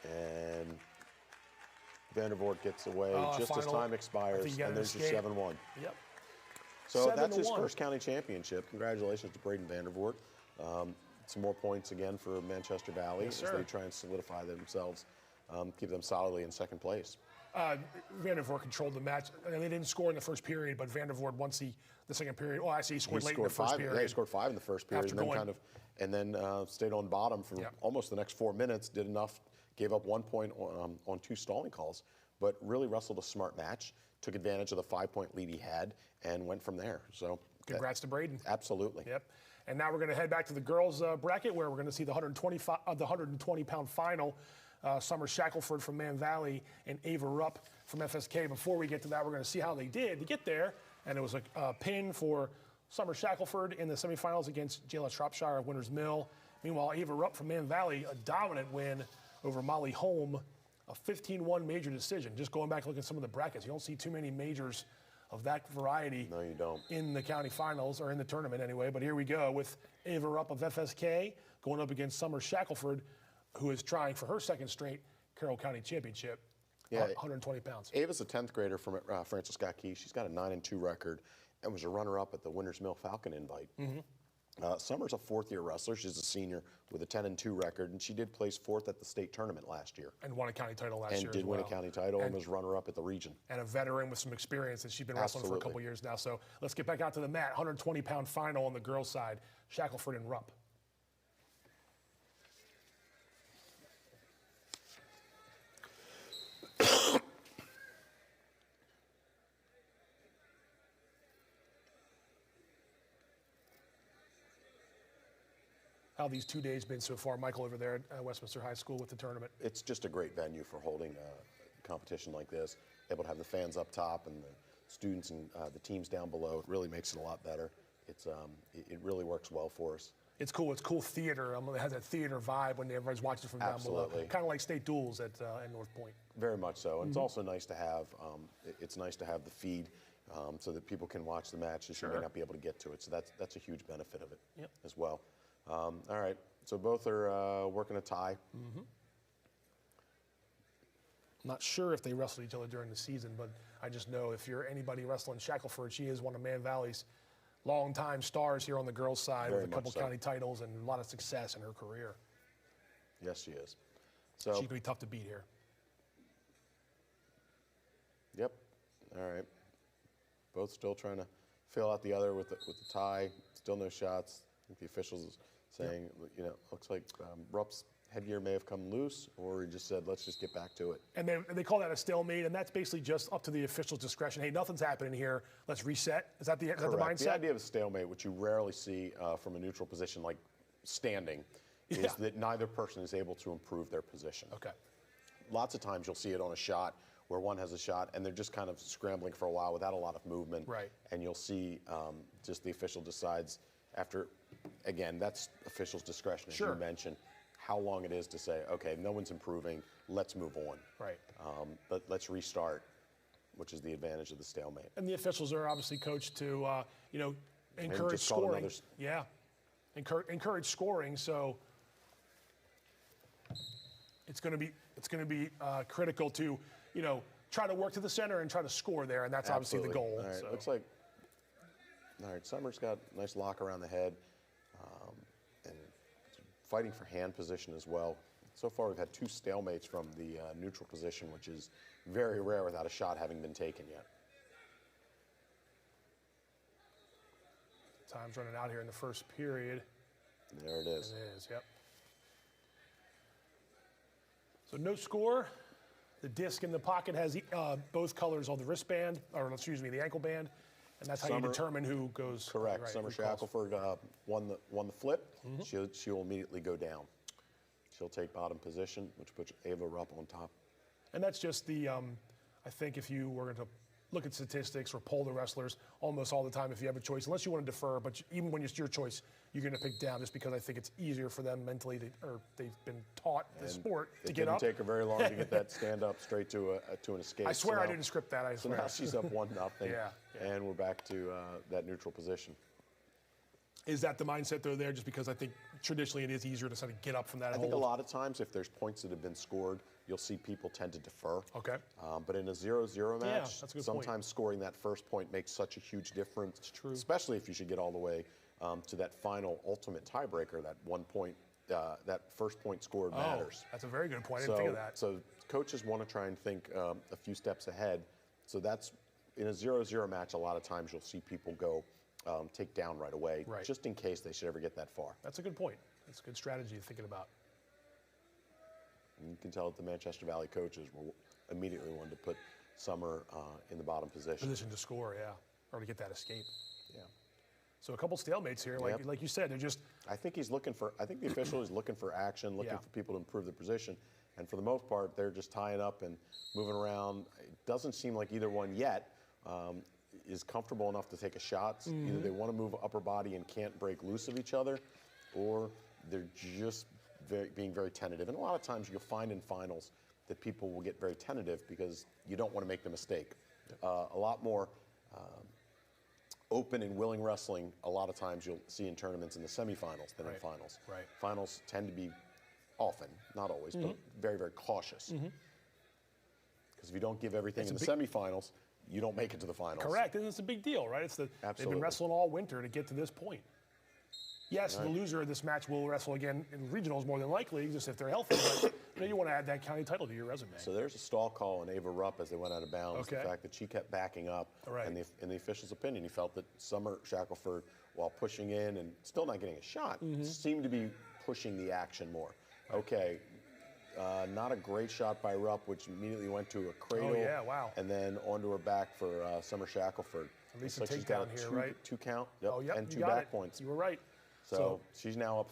And Vandervoort gets away just as time expires, and there's your 7-1. Yep. So that's his first county championship. Congratulations to Braden Vandervoort. Some more points again for Manchester Valley as they try and solidify themselves, keep them solidly in second place. Vandervoort controlled the match. And they didn't score in the first period, but Vandervoort once the second period. Oh, I see. He scored late in the first period. Yeah, he scored 5 in the first period, and then stayed on bottom for almost the next 4 minutes. Did enough, gave up 1 point on 2 stalling calls, but really wrestled a smart match. Took advantage of the 5-point lead he had and went from there. So congrats to Braden. Absolutely. Yep. And now we're going to head back to the girls' bracket where we're going to see the 120-pound final. Summer Shackelford from Man Valley and Ava Rupp from FSK. Before we get to that, we're going to see how they did to get there. And it was a pin for Summer Shackelford in the semifinals against Jayla Shropshire of Winters Mill. Meanwhile, Ava Rupp from Man Valley, a dominant win over Molly Holm, a 15-1 major decision. Just going back and looking at some of the brackets, you don't see too many majors of that variety. No, you don't. In the county finals, or in the tournament anyway. But here we go with Ava Rupp of FSK going up against Summer Shackelford, who is trying for her second straight Carroll County championship, 120 pounds. Ava's a 10th grader from Francis Scott Key. She's got a 9-2 record and was a runner-up at the Winters Mill Falcon Invite. Summer's a 4th-year wrestler. She's a senior with a 10-2 record, and she did place 4th at the state tournament last year. And won a county title last year And did win a county title and was runner-up at the region. And a veteran with some experience that she's been wrestling for a couple years now. So let's get back out to the mat. 120-pound final on the girls' side, Shackelford and Rupp. How these 2 days been so far, Michael, over there at Westminster High School with the tournament? It's just a great venue for holding a competition like this. Able to have the fans up top and the students and the teams down below. It really makes it a lot better. It really works well for us. It's cool. It's cool theater. It has that theater vibe when everybody's watching from down below. Kind of like state duels at North Point. Very much so. And it's also nice to have. It's nice to have the feed so that people can watch the matches who may not be able to get to it. So that's a huge benefit of it as well. All right. So both are working a tie. Not sure if they wrestled each other during the season, but I just know if you're anybody wrestling Shackelford, she is one of Man Valley's longtime stars here on the girls' side with a couple county titles and a lot of success in her career. Yes, she is. So she could be tough to beat here. Yep. All right. Both still trying to fill out the other with the tie. Still no shots. I think the officials is saying, looks like Rupp's headgear may have come loose, or he just said, let's just get back to it. And they call that a stalemate, and that's basically just up to the official's discretion. Hey, nothing's happening here. Let's reset. Is that the mindset? The idea of a stalemate, which you rarely see from a neutral position like standing, is that neither person is able to improve their position. Okay. Lots of times you'll see it on a shot where one has a shot and they're just kind of scrambling for a while without a lot of movement. Right. And you'll see just the official decides after, again, that's official's discretion, as you mentioned, how long it is to say, okay, no one's improving, let's move on. Right. But let's restart, which is the advantage of the stalemate. And the officials are obviously coached to, encourage scoring. Encourage scoring. So it's going to be critical to, try to work to the center and try to score there, and that's Absolutely. obviously the goal. All right, So. looks like, all right, Summer's got a nice lock around the head and fighting for hand position as well. So far, we've had 2 stalemates from the neutral position, which is very rare without a shot having been taken yet. Time's running out here in the first period. There it is. It is, yep. So no score. The disc in the pocket has both colors on the wristband, or excuse me, the ankle band, and that's how you determine who goes. Correct. Right, Summer who calls. Shackelford won the flip. She'll immediately go down. She'll take bottom position, which puts Ava Rupp on top. And that's just the, I think if you were to look at statistics or poll the wrestlers almost all the time if you have a choice, unless you want to defer, but even when it's your choice, you're going to pick down just because I think it's easier for them mentally, or they've been taught the sport to get up. It didn't take her very long to get that stand up straight to an escape. I swear So I now- didn't script that, I So swear. now she's up 1-0, Yeah. and we're back to that neutral position. Is that the mindset though there, just because I think traditionally it is easier to sort of get up from that I hold? think a lot of times if there's points that have been scored, you'll see people tend to defer. Okay. But in a 0-0 match, that's a good point. sometimes scoring that first point makes such a huge difference. It's true. Especially if you should get all the way to that final ultimate tiebreaker, that 1 point, that first point scored matters. That's a very good point. I didn't think of that. So coaches want to try and think a few steps ahead. So that's, in a 0-0 match, a lot of times you'll see people go take down right away, Right. just in case they should ever get that far. That's a good point. That's a good strategy you're thinking about. And you can tell that the Manchester Valley coaches were immediately wanted to put Summer in the bottom position. Position to score, yeah, or to get that escape. Yeah. So a couple stalemates here, Yep. like you said, they're just I think he's looking for. I think the official is looking for action, looking Yeah. for people to improve the position, and for the most part, they're just tying up and moving around. It doesn't seem like either one yet is comfortable enough to take a shot. Mm-hmm. Either they want to move upper body and can't break loose of each other, or they're just being very tentative. And a lot of times you'll find in finals that people will get very tentative because you don't want to make the mistake. A lot more open and willing wrestling, a lot of times you'll see in tournaments in the semifinals than in Right. finals. Right. Finals tend to be often, not always, but very, very cautious. Because if you don't give everything in the semifinals, you don't make it to the finals. correct, and it's a big deal, right? They've Absolutely. been wrestling all winter to get to this point. Yes, the loser of this match will wrestle again in regionals more than likely, just if they're healthy. But you want to add that county title to your resume. So there's a stall call on Ava Rupp as they went out of bounds. Okay. The fact that she kept backing up, Right. and in the official's opinion, he felt that Summer Shackelford, while pushing in and still not getting a shot, seemed to be pushing the action more. Okay, not a great shot by Rupp, which immediately went to a cradle. Oh, yeah, wow. And then onto her back for Summer Shackelford. At least Looks a like she's got takedown a here, two, right? two count, yep, Oh, yep, and you 2 got back it. points. You were right. So she's now up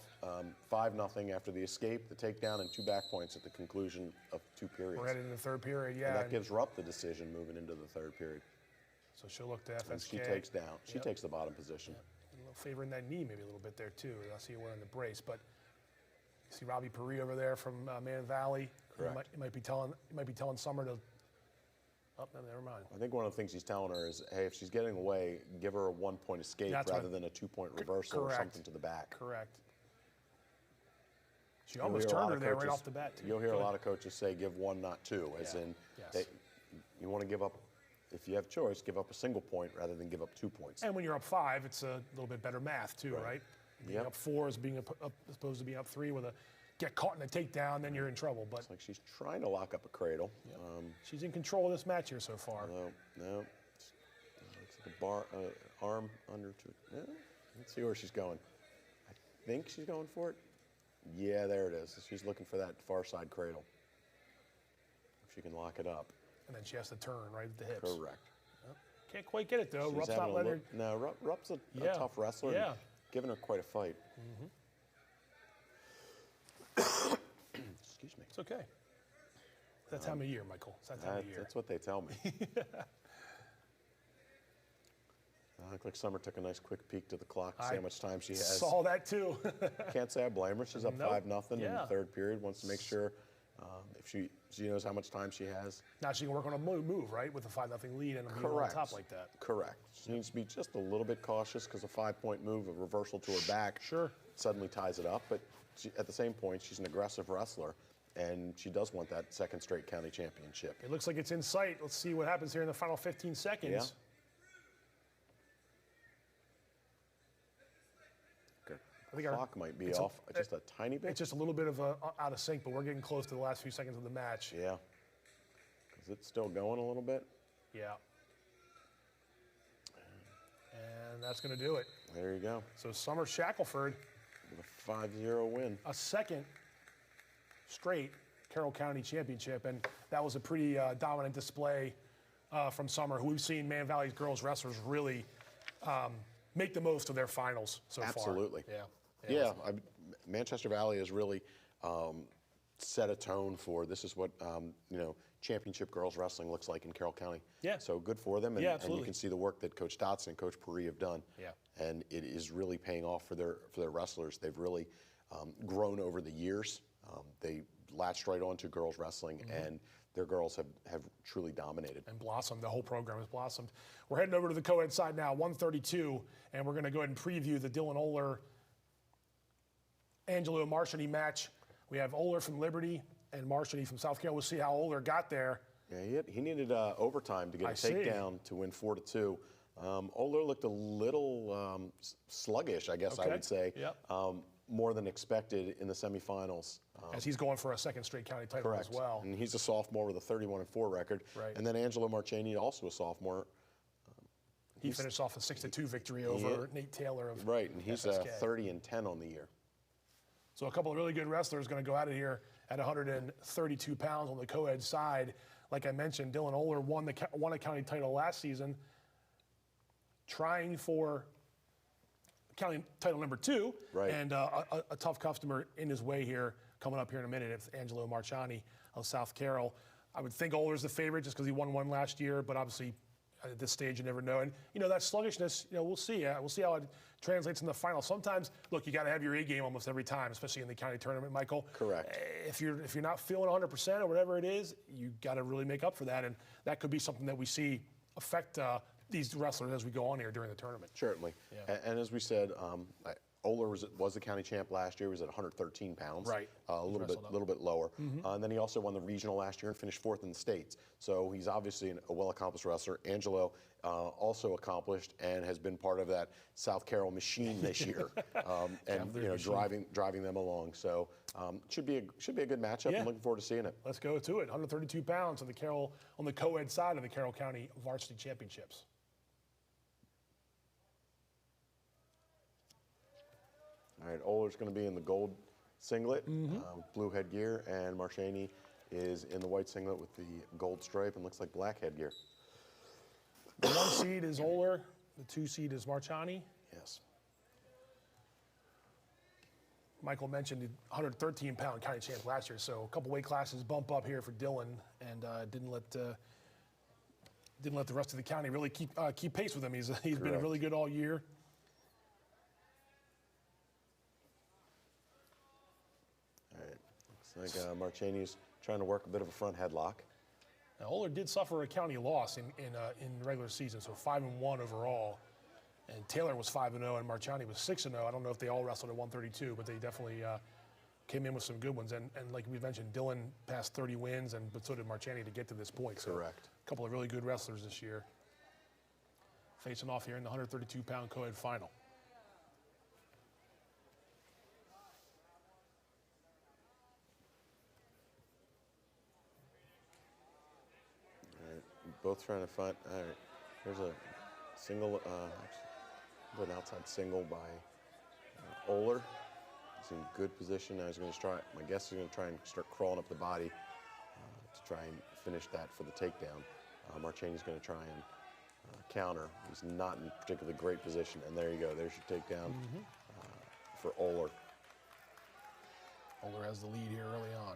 5-0 after the escape, the takedown, and 2 back points at the conclusion of 2 periods. We're headed into the third period, yeah. And that and gives Rupp the decision moving into the third period. so she'll look to And FSK. she takes down. She Yep. takes the bottom position. A little favoring that knee maybe a little bit there too. I see her wearing the brace, but you see Robbie Perry over there from Man Valley. Correct. You might be telling Summer to. Oh, no, never mind. I think one of the things he's telling her is, hey, if she's getting away, give her a 1-point escape That's rather what- than a 2-point reversal or correct. something to the back. Correct. She You'll almost hear a lot turned her of there right coaches- off the bat. Too. You'll hear Go a ahead. lot of coaches say give 1, not 2, as Yeah. in Yes. you want to give up, if you have choice, give up a single point rather than give up 2 points. And when you're up 5, it's a little bit better math too, right? Being Yep. up 4 is being up, as opposed to being up 3 with a get caught in a takedown, then you're in trouble. But It's like she's trying to lock up a cradle. she's in control of this match here so far. No. Looks like a bar, arm under to. Yeah, let's see where she's going. I think she's going for it. Yeah, there it is. She's looking for that far side cradle. If she can lock it up. And then she has to turn right at the hips. Correct. Can't quite get it though. She's Rupp's having not a letting her. look. No, Rupp's a Yeah. tough wrestler. Yeah. And giving her quite a fight. Excuse me. It's okay. It's that time of year, Michael. It's that time of year. That's what they tell me. Looked like Summer took a nice quick peek to the clock to see how much time she has. Saw that too. Can't say I blame her. She's up Nope. 5-0 in Yeah. the third period. Wants to make sure if she knows how much time she has. Now she can work on a move, right? With a 5-0 lead and a move on Correct. top like that. Correct. She needs to be just a little bit cautious because a 5-point move, a reversal to her back, Sure. suddenly ties it up. But at the same point, she's an aggressive wrestler, and she does want that second straight county championship. It looks like it's in sight. Let's see what happens here in the final 15 seconds. Yeah. I think Clock might be off just a tiny bit. It's just a little bit of out of sync, but we're getting close to the last few seconds of the match. Yeah. Is it still going a little bit? Yeah. And that's going to do it. There you go. So Summer Shackelford With a 5-0 win. a second straight Carroll County championship, and that was a pretty dominant display from Summer, who we've seen Man Valley's girls wrestlers really make the most of their finals so Absolutely. far. Yeah, Manchester Valley has really set a tone for this is what championship girls wrestling looks like in Carroll County. Yeah. So good for them, and, Yeah, and absolutely. you can see the work that Coach Dotson and Coach Puri have done. Yeah. And it is really paying off for their wrestlers. They've really grown over the years. They latched right onto girls wrestling, and their girls have truly dominated. And blossomed. The whole program has blossomed. We're heading over to the co-ed side now, 132, and we're going to go ahead and preview the Dylan Oler Angelo Marchini match. We have Oler from Liberty and Marchini from South Carolina. We'll see how Oler got there. Yeah, he needed overtime to get a see. takedown to win 4-2. Oler looked a little sluggish, I guess I Okay. would say, Yep. more than expected in the semifinals. As he's going for a second straight county title Correct. as well. And he's a sophomore with a 31-4 record. Right. And then Angelo Marchini, also a sophomore. He finished off a 6-2 victory over Nate Taylor of Right, and he's FSK. 30-10 on the year. So a couple of really good wrestlers going to go at it here at 132 pounds on the co-ed side. Like I mentioned, Dylan Oler won a county title last season, trying for county title number 2. Right. And a tough customer in his way here, coming up here in a minute. It's Angelo Marchani of South Carroll. I would think Oler's the favorite just because he won one last year, but obviously at this stage you never know. And that sluggishness, we'll see. We'll see how it translates in the final. Sometimes, look, you got to have your A game almost every time, especially in the county tournament, Michael. Correct. If you're not feeling 100% or whatever it is, you got to really make up for that, and that could be something that we see affect these wrestlers as we go on here during the tournament. Certainly. Yeah. And as we said, Oler was the county champ last year. He was at 113 pounds. Right. A little bit lower. And then he also won the regional last year and finished 4th in the states. So he's obviously a well-accomplished wrestler. Angelo also accomplished and has been part of that South Carroll machine this year, and driving them along. So should be a good matchup. Yeah. I'm looking forward to seeing it. Let's go to it. 132 pounds on the co-ed side of the Carroll County Varsity Championships. All right, Oler's going to be in the gold singlet, blue headgear, and Marchini is in the white singlet with the gold stripe and looks like black headgear. The 1 seed is Oler. The 2 seed is Marchani. Yes. Michael mentioned the 113-pound county champ last year, so a couple weight classes bump up here for Dylan, and didn't let the rest of the county really keep pace with him. He's been really good all year. All right. Looks like Marchini's trying to work a bit of a front headlock. Now, Oler did suffer a county loss in the regular season, so 5-1 overall. And Taylor was 5-0, and Marchani was 6-0. I don't know if they all wrestled at 132, but they definitely came in with some good ones. And like we mentioned, Dylan passed 30 wins, but so did Marchani to get to this point. So Correct. A couple of really good wrestlers this year facing off here in the 132-pound co-ed final. All right. Both trying to find. All right. There's a single, an outside single by Oler. He's in good position. Now he's going to try. My guess is going to try and start crawling up the body to try and finish that for the takedown. Marchini's going to try and counter. He's not in particularly great position. And there you go. There's your takedown for Oler. Oler has the lead here early on.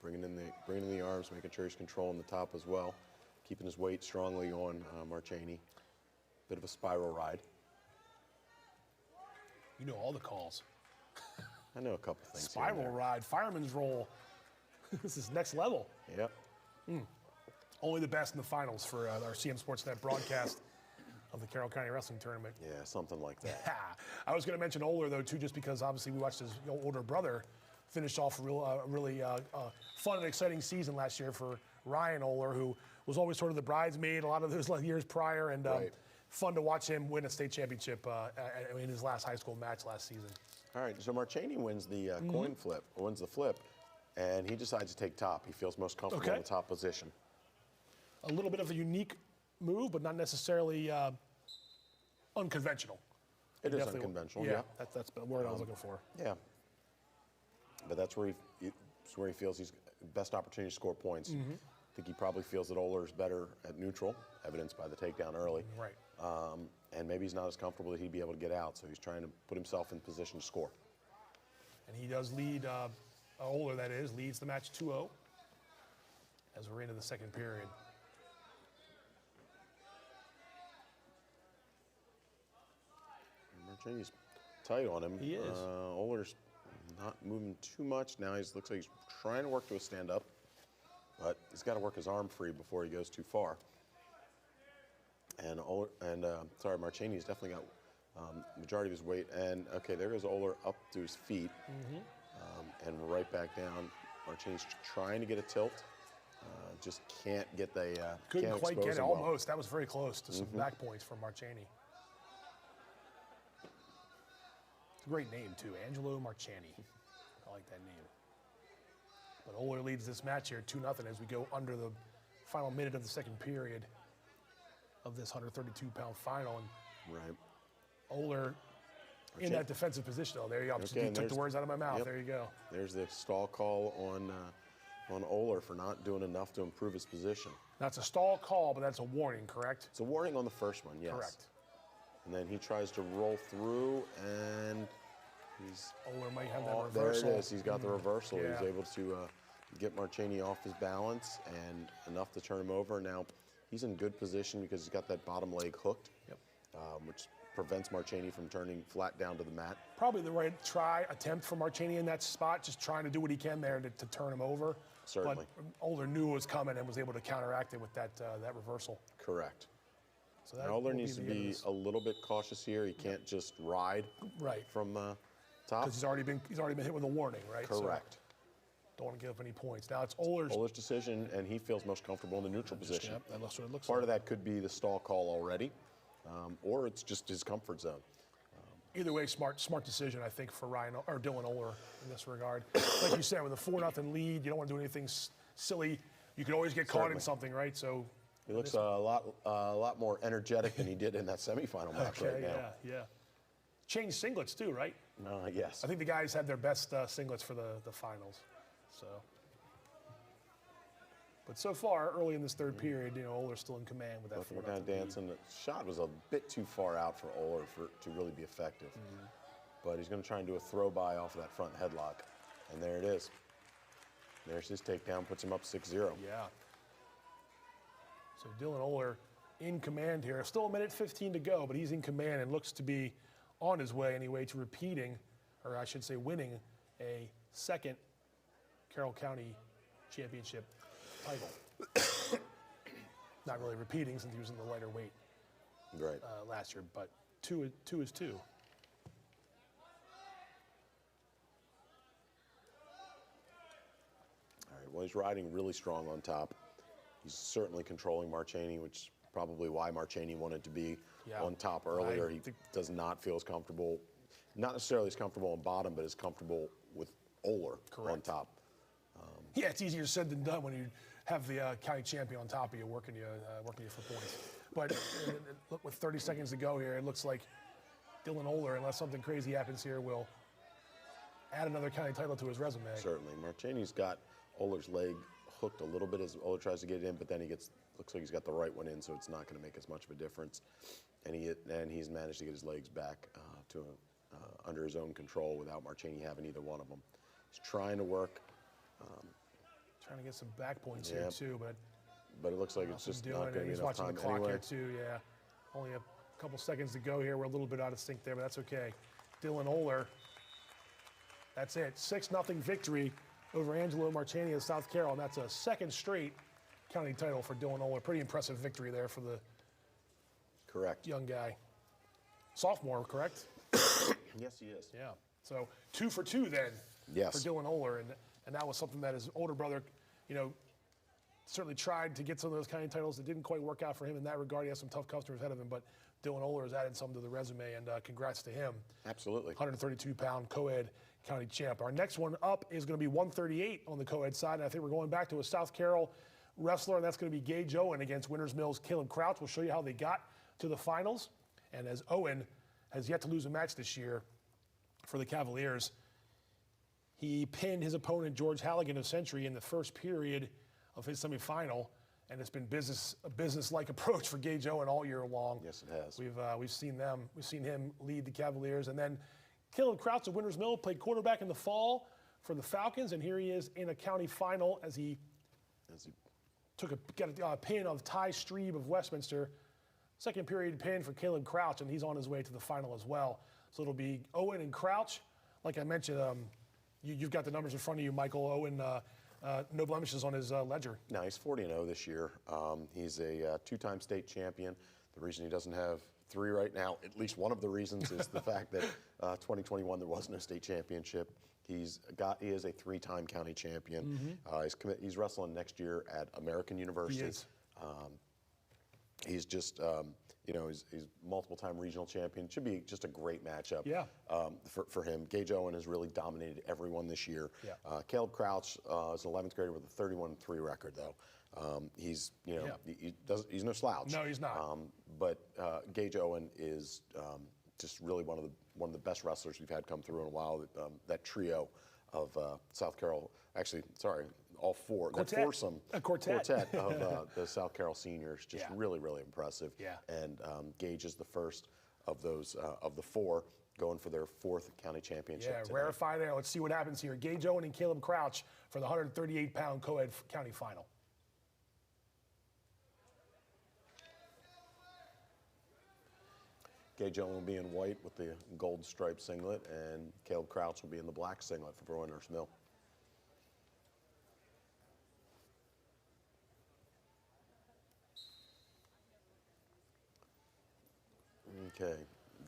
Bringing in the arms, making sure he's controlling the top as well, keeping his weight strongly on Marchini. Bit of a spiral ride. You know all the calls. I know a couple things. Spiral ride, fireman's roll. This is next level. Yep. Only the best in the finals for our CMSportsNet broadcast of the Carroll County Wrestling Tournament. Yeah, something like that. I was going to mention Oler, though, too, just because obviously we watched his older brother finish off a really fun and exciting season last year for Ryan Oler, who was always sort of the bridesmaid a lot of those years prior, and fun to watch him win a state championship in his last high school match last season. All right, so Marchani wins the coin flip, wins the flip, and he decides to take top. He feels most comfortable in the top position. A little bit of a unique move, but not necessarily unconventional. It is unconventional, yeah. That's the word I was looking for. Yeah. But that's where he feels he's best opportunity to score points. I think he probably feels that Oler's better at neutral, evidenced by the takedown early. Right. And maybe he's not as comfortable that he'd be able to get out, so he's trying to put himself in position to score. And he does lead, Oler that is, leads the match 2-0 as we're into the second period. Marchani's tight on him. He is. Oler's not moving too much. Now he looks like he's trying to work to a stand-up, but he's got to work his arm free before he goes too far. And Marchani's definitely got majority of his weight. And okay, there goes Oler up to his feet, and right back down. Marchani's trying to get a tilt, just can't get the. Couldn't quite get it. Well. Almost. That was very close to some back points from Marchani. It's a great name too, Angelo Marchani. I like that name. But Oler leads this match here 2-0 as we go under the final minute of the second period of this 132-pound final. And Right. Oler in that defensive position. Oh, there you go. Okay, you took the words out of my mouth. Yep. There you go. There's the stall call on Oler for not doing enough to improve his position. That's a stall call, but that's a warning, correct? It's a warning on the first one, yes. Correct. And then he tries to roll through, and he's... Oler might have that reversal. There it is. He's got the reversal. Yeah. He's able to get Marchani off his balance and enough to turn him over. Now, he's in good position because he's got that bottom leg hooked, which prevents Marchani from turning flat down to the mat. Probably the right attempt for Marchani in that spot, just trying to do what he can there to turn him over. Certainly. But Oler knew it was coming and was able to counteract it with that reversal. Correct. So that Oler needs to be a little bit cautious here. He can't just ride from top. Because he's already been hit with a warning, right? Correct. So don't want to give up any points. Now it's Oler's decision, and he feels most comfortable in the neutral position. Yep, that's what it looks Part like. of that could be the stall call already, or it's just his comfort zone. Either way, smart decision, I think, for Dylan Oler in this regard. Like you said, with a 4-0 lead, you don't want to do anything silly. You can always get caught in something, right? So he looks a lot more energetic than he did in that semifinal match right now. Yeah. Changed singlets too, right? Yes. I think the guys had their best singlets for the finals. So, but so far, early in this third period, Oler's still in command with that 4-0 We're kind of dancing. The shot was a bit too far out for Oler to really be effective. But he's going to try and do a throw by off of that front headlock. And there it is. There's his takedown, puts him up 6-0. Yeah. So Dylan Oler in command here. Still a minute 15 to go, but he's in command and looks to be on his way anyway to repeating, or I should say winning, a second Carroll County championship title. Not really repeating since he was in the lighter weight last year, but two is two. All right, well, he's riding really strong on top. He's certainly controlling Marchani, which is probably why Marchani wanted to be on top earlier. He does not feel as comfortable, not necessarily as comfortable on bottom, but as comfortable with Oler on top. Yeah, it's easier said than done when you have the county champion on top of you working you for points. But look, with 30 seconds to go here, it looks like Dylan Oler, unless something crazy happens here, will add another county title to his resume. Certainly. Marchani's got Oler's leg hooked a little bit as Oler tries to get it in, but then looks like he's got the right one in, so it's not going to make as much of a difference. And he's managed to get his legs back under his own control without Marchani having either one of them. He's trying to work. Trying to get some back points here too, but it looks like it's just not going to be He's enough watching time the clock anyway. here too, yeah. Only a couple seconds to go here. We're a little bit out of sync there, but that's okay. Dylan Oler, that's it. 6-0 victory over Angelo Marchani of South Carroll, and that's a second straight county title for Dylan Oler. Pretty impressive victory there for the Correct. young guy. Sophomore, correct? Yes, he is. Yeah. So 2 for 2 then Yes. for Dylan Oler. And that was something that his older brother, certainly tried to get some of those county titles. It didn't quite work out for him in that regard. He has some tough customers ahead of him, but Dylan Oler has added some to the resume, and congrats to him. Absolutely. 132-pound co-ed county champ. Our next one up is going to be 138 on the co-ed side, and I think we're going back to a South Carroll wrestler, and that's going to be Gage Owen against Winters Mills' Caleb Crouch. We'll show you how they got to the finals, and as Owen has yet to lose a match this year for the Cavaliers, he pinned his opponent George Halligan of Century in the first period of his semifinal, and it's been a business-like approach for Gage Owen all year long. Yes, it has. We've seen him lead the Cavaliers, and then Caleb Crouch of Winters Mill played quarterback in the fall for the Falcons, and here he is in a county final as he got a pin of Ty Strebe of Westminster. Second period pin for Caleb Crouch, and he's on his way to the final as well. So it'll be Owen and Crouch. Like I mentioned, you've got the numbers in front of you, Michael. Owen, no blemishes on his ledger. No, he's 40-0 this year. He's a two-time state champion. The reason he doesn't have 3 right now, at least one of the reasons, is the fact that 2021 there was no state championship. He is a 3-time county champion. He's wrestling next year at American University. He is. He's just, he's multiple-time regional champion. Should be just a great matchup for him. Gage Owen has really dominated everyone this year. Yeah. Caleb Crouch is an 11th grader with a 31-3 record, though. He's no slouch. No, he's not. But Gage Owen is just really one of the best wrestlers we've had come through in a while. That trio of South Carroll, all four, Quartet. that foursome Quartet of the South Carroll seniors, just really, really impressive. Yeah. And Gage is the first of those of the 4 going for their 4th county championship. Yeah, tonight. rarefied air. Let's see what happens here. Gage Owen and Caleb Crouch for the 138-pound co-ed county final. Gage Owen will be in white with the gold striped singlet, and Caleb Crouch will be in the black singlet for Winters Mill. Okay,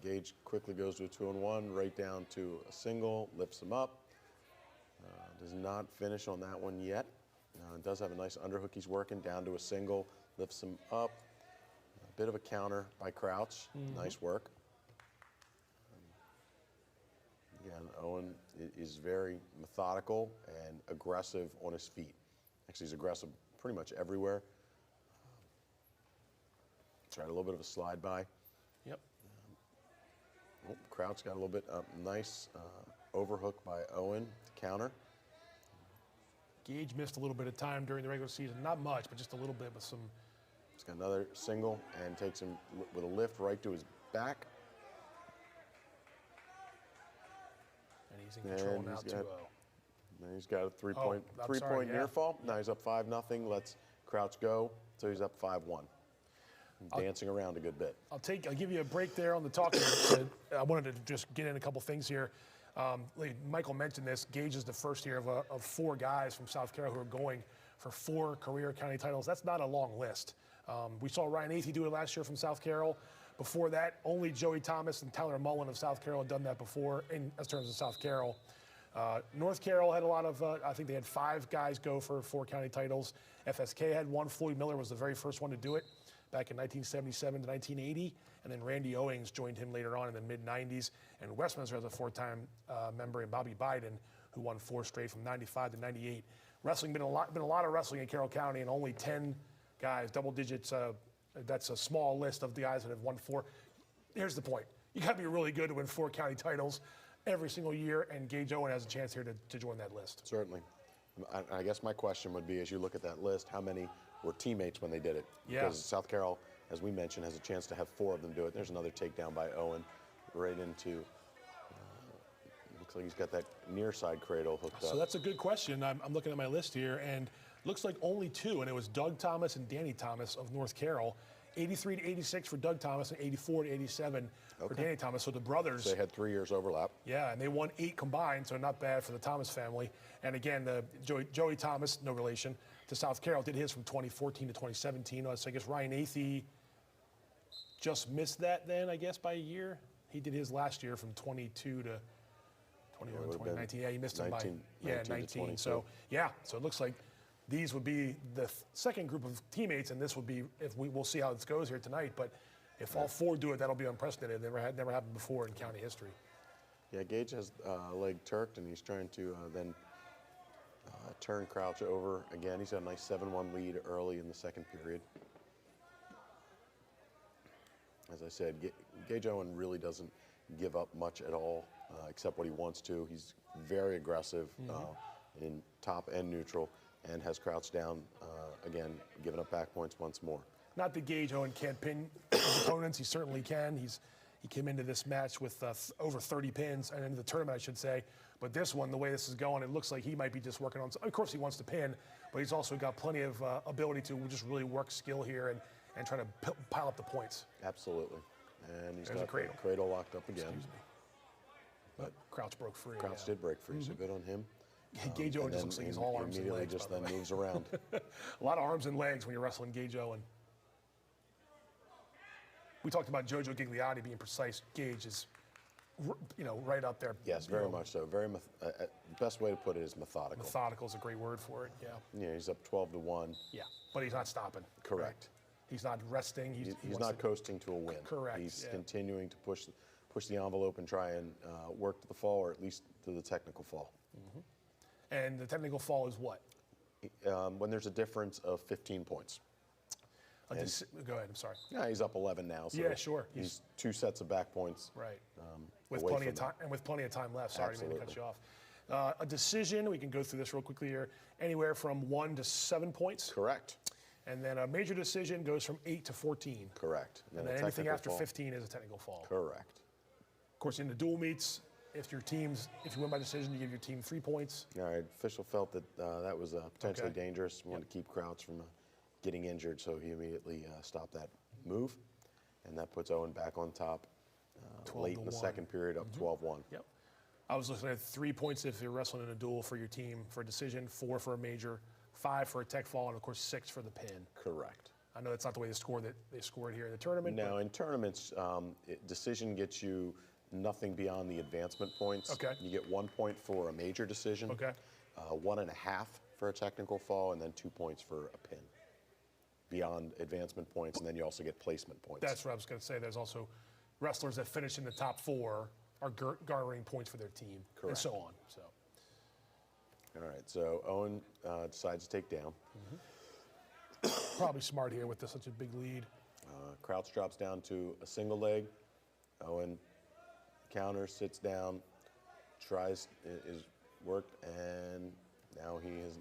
Gage quickly goes to a 2-on-1, right down to a single, lifts him up. Does not finish on that one yet. Does have a nice underhook he's working, down to a single, lifts him up. A bit of a counter by Crouch, nice work. Again, Owen is very methodical and aggressive on his feet. Actually, he's aggressive pretty much everywhere. Tried a little bit of a slide by. Yep. Crouch got a little bit nice overhook by Owen to counter. Gage missed a little bit of time during the regular season. Not much, but just a little bit with some. He's got another single and takes him with a lift right to his back. And he's in control now, 2-0. He's got a three-point near fall. Now he's up 5-0. Lets Crouch go, so he's up 5-1. Dancing around a good bit. I'll give you a break there on the talking. I wanted to just get in a couple things here. Michael mentioned this. Gage is the first here of 4 guys from South Carroll who are going for 4 career county titles. That's not a long list. We saw Ryan Athey do it last year from South Carroll. Before that, only Joey Thomas and Tyler Mullen of South Carroll had done that before in terms of South Carroll. North Carroll had a lot of, I think they had 5 guys go for 4 county titles. FSK had 1. Floyd Miller was the very first one to do it back in 1977 to 1980. And then Randy Owings joined him later on in the mid-90s. And Westminster has a 4-time member in Bobby Biden, who won 4 straight from 95 to 98. Wrestling, been a lot of wrestling in Carroll County, and only 10 guys, double digits. That's a small list of the guys that have won 4. Here's the point. You got to be really good to win 4 county titles every single year, and Gage Owen has a chance here to join that list. Certainly. I guess my question would be, as you look at that list, how many were teammates when they did it? Yeah. Because South Carroll, as we mentioned, has a chance to have 4 of them do it. There's another takedown by Owen right into, looks like he's got that near side cradle hooked up. So that's a good question. I'm looking at my list here, and looks like only 2, and it was Doug Thomas and Danny Thomas of North Carroll. 83 to 86 for Doug Thomas and 84 to 87 for Danny Thomas. So the brothers. So they had 3 years overlap. Yeah, and they won 8 combined, so not bad for the Thomas family. And again, Joey Thomas, no relation to South Carroll, did his from 2014 to 2017. So I guess Ryan Athey just missed that then, I guess, by a year. He did his last year from 22 to 21, 2019. Yeah, he missed him by 19. So, yeah, so it looks like these would be the second group of teammates, and this would be, we'll see how this goes here tonight, but if all four do it, that'll be unprecedented. Never happened before in county history. Yeah, Gage has leg turked, and he's trying to then turn Crouch over again. He's got a nice 7-1 lead early in the second period. As I said, Gage Owen really doesn't give up much at all, except what he wants to. He's very aggressive in top and neutral, and has Crouch down again, giving up back points once more. Not that Gage Owen can't pin his opponents. He certainly can. He came into this match with over 30 pins, and into the tournament, I should say. But this one, the way this is going, it looks like he might be just working on. Of course, he wants to pin, but he's also got plenty of ability to just really work skill here and try to pile up the points. Absolutely. And he's There's got the cradle locked up again. Excuse me. But Crouch broke free. Crouch did break free, so good on him. Gage Owen just looks like he's all arms and legs. Just then moves around. A lot of arms and legs when you're wrestling Gage Owen. We talked about JoJo Gigliotti being precise. Gage is, right up there. Yes, very much so. Best way to put it is methodical. Methodical is a great word for it. Yeah. Yeah, he's up 12-1. Yeah, but he's not stopping. Correct. Right? He's not resting. He's not coasting to a win. Correct. He's continuing to push the envelope and try and work to the fall, or at least to the technical fall. And the technical fall is what? When there's a difference of 15 points. Go ahead. I'm sorry. Yeah, he's up 11 now. So yeah, sure. He's 2 sets of back points. Right. With plenty of time and with plenty of time left. Sorry, I didn't cut you off. A decision. We can go through this real quickly here. Anywhere from 1 to 7 points. Correct. And then a major decision goes from 8 to 14. Correct. And then anything after 15 is a technical fall. Correct. Of course, in the dual meets, if you win by decision, you give your team 3 points. All right. Official felt that that was potentially dangerous. Wanted to keep Crouch from getting injured, so he immediately stopped that move, and that puts Owen back on top late in the second period, up 12-1. Yep. I was looking at 3 points if you're wrestling in a duel for your team for a decision, 4 for a major, 5 for a tech fall, and of course 6 for the pin. Correct. I know that's not the way they scored here in the tournament. No, in tournaments, decision gets you nothing beyond the advancement points. Okay. You get 1 point for a major decision. Okay. 1.5 for a technical fall, and then 2 points for a pin. Beyond advancement points, and then you also get placement points. That's what I was going to say. There's also wrestlers that finish in the top 4 are garnering points for their team, and so on. So. All right, so Owen decides to take down. Probably smart here with such a big lead. Crouch drops down to a single leg. Owen counters, sits down, tries is worked, and now he has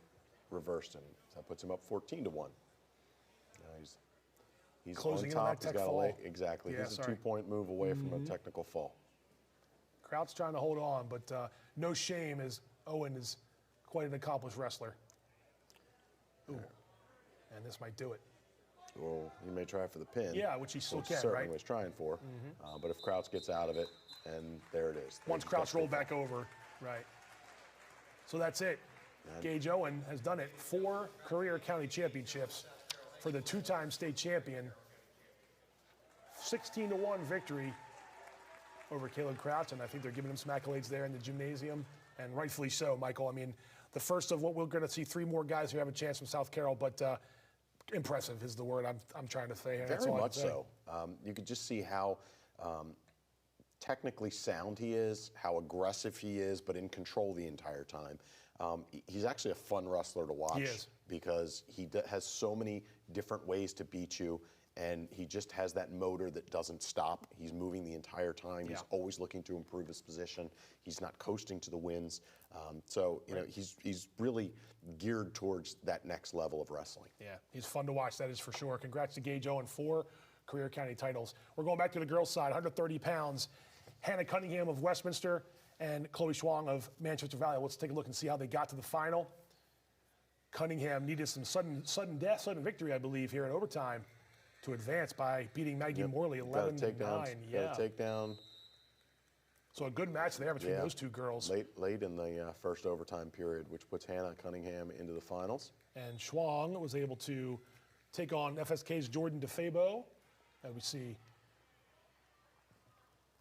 reversed him. So that puts him up 14-1. He's closing on top. In on that tech fall. Exactly. Yeah, he's a 2-point move away from a technical fall. Crouch trying to hold on, but no shame, as Owen is quite an accomplished wrestler. Ooh. And this might do it. Well, he may try for the pin. Yeah, which he still can, certainly right? was trying for. But if Crouch gets out of it, and there it is. Once Crouch rolled back over, right. So that's it. Gage Owen has done it. 4 career county championships for the 2-time state champion. 16-1 victory over Caleb Crouch, and I think they're giving him some accolades there in the gymnasium, and rightfully so, Michael. I mean, the first of what we're going to see 3 more guys who have a chance from South Carroll, but impressive is the word I'm trying to say. Very much so. You could just see how technically sound he is, how aggressive he is, but in control the entire time. He's actually a fun wrestler to watch. He is. Because he has so many different ways to beat you, and he just has that motor that doesn't stop. He's moving the entire time. Yeah. He's always looking to improve his position. He's not coasting to the wins. So he's really geared towards that next level of wrestling. Yeah, he's fun to watch, that is for sure. Congrats to Gage Owen, 4 career county titles. We're going back to the girls' side, 130 pounds. Hannah Cunningham of Westminster and Chloe Schwang of Manchester Valley. Let's take a look and see how they got to the final. Cunningham needed some sudden victory, I believe, here in overtime to advance by beating Maggie Morley 11-9. Yeah. Take down. So a good match there between those two girls. Late in the first overtime period, which puts Hannah Cunningham into the finals. And Schwang was able to take on FSK's Jordan DeFabo as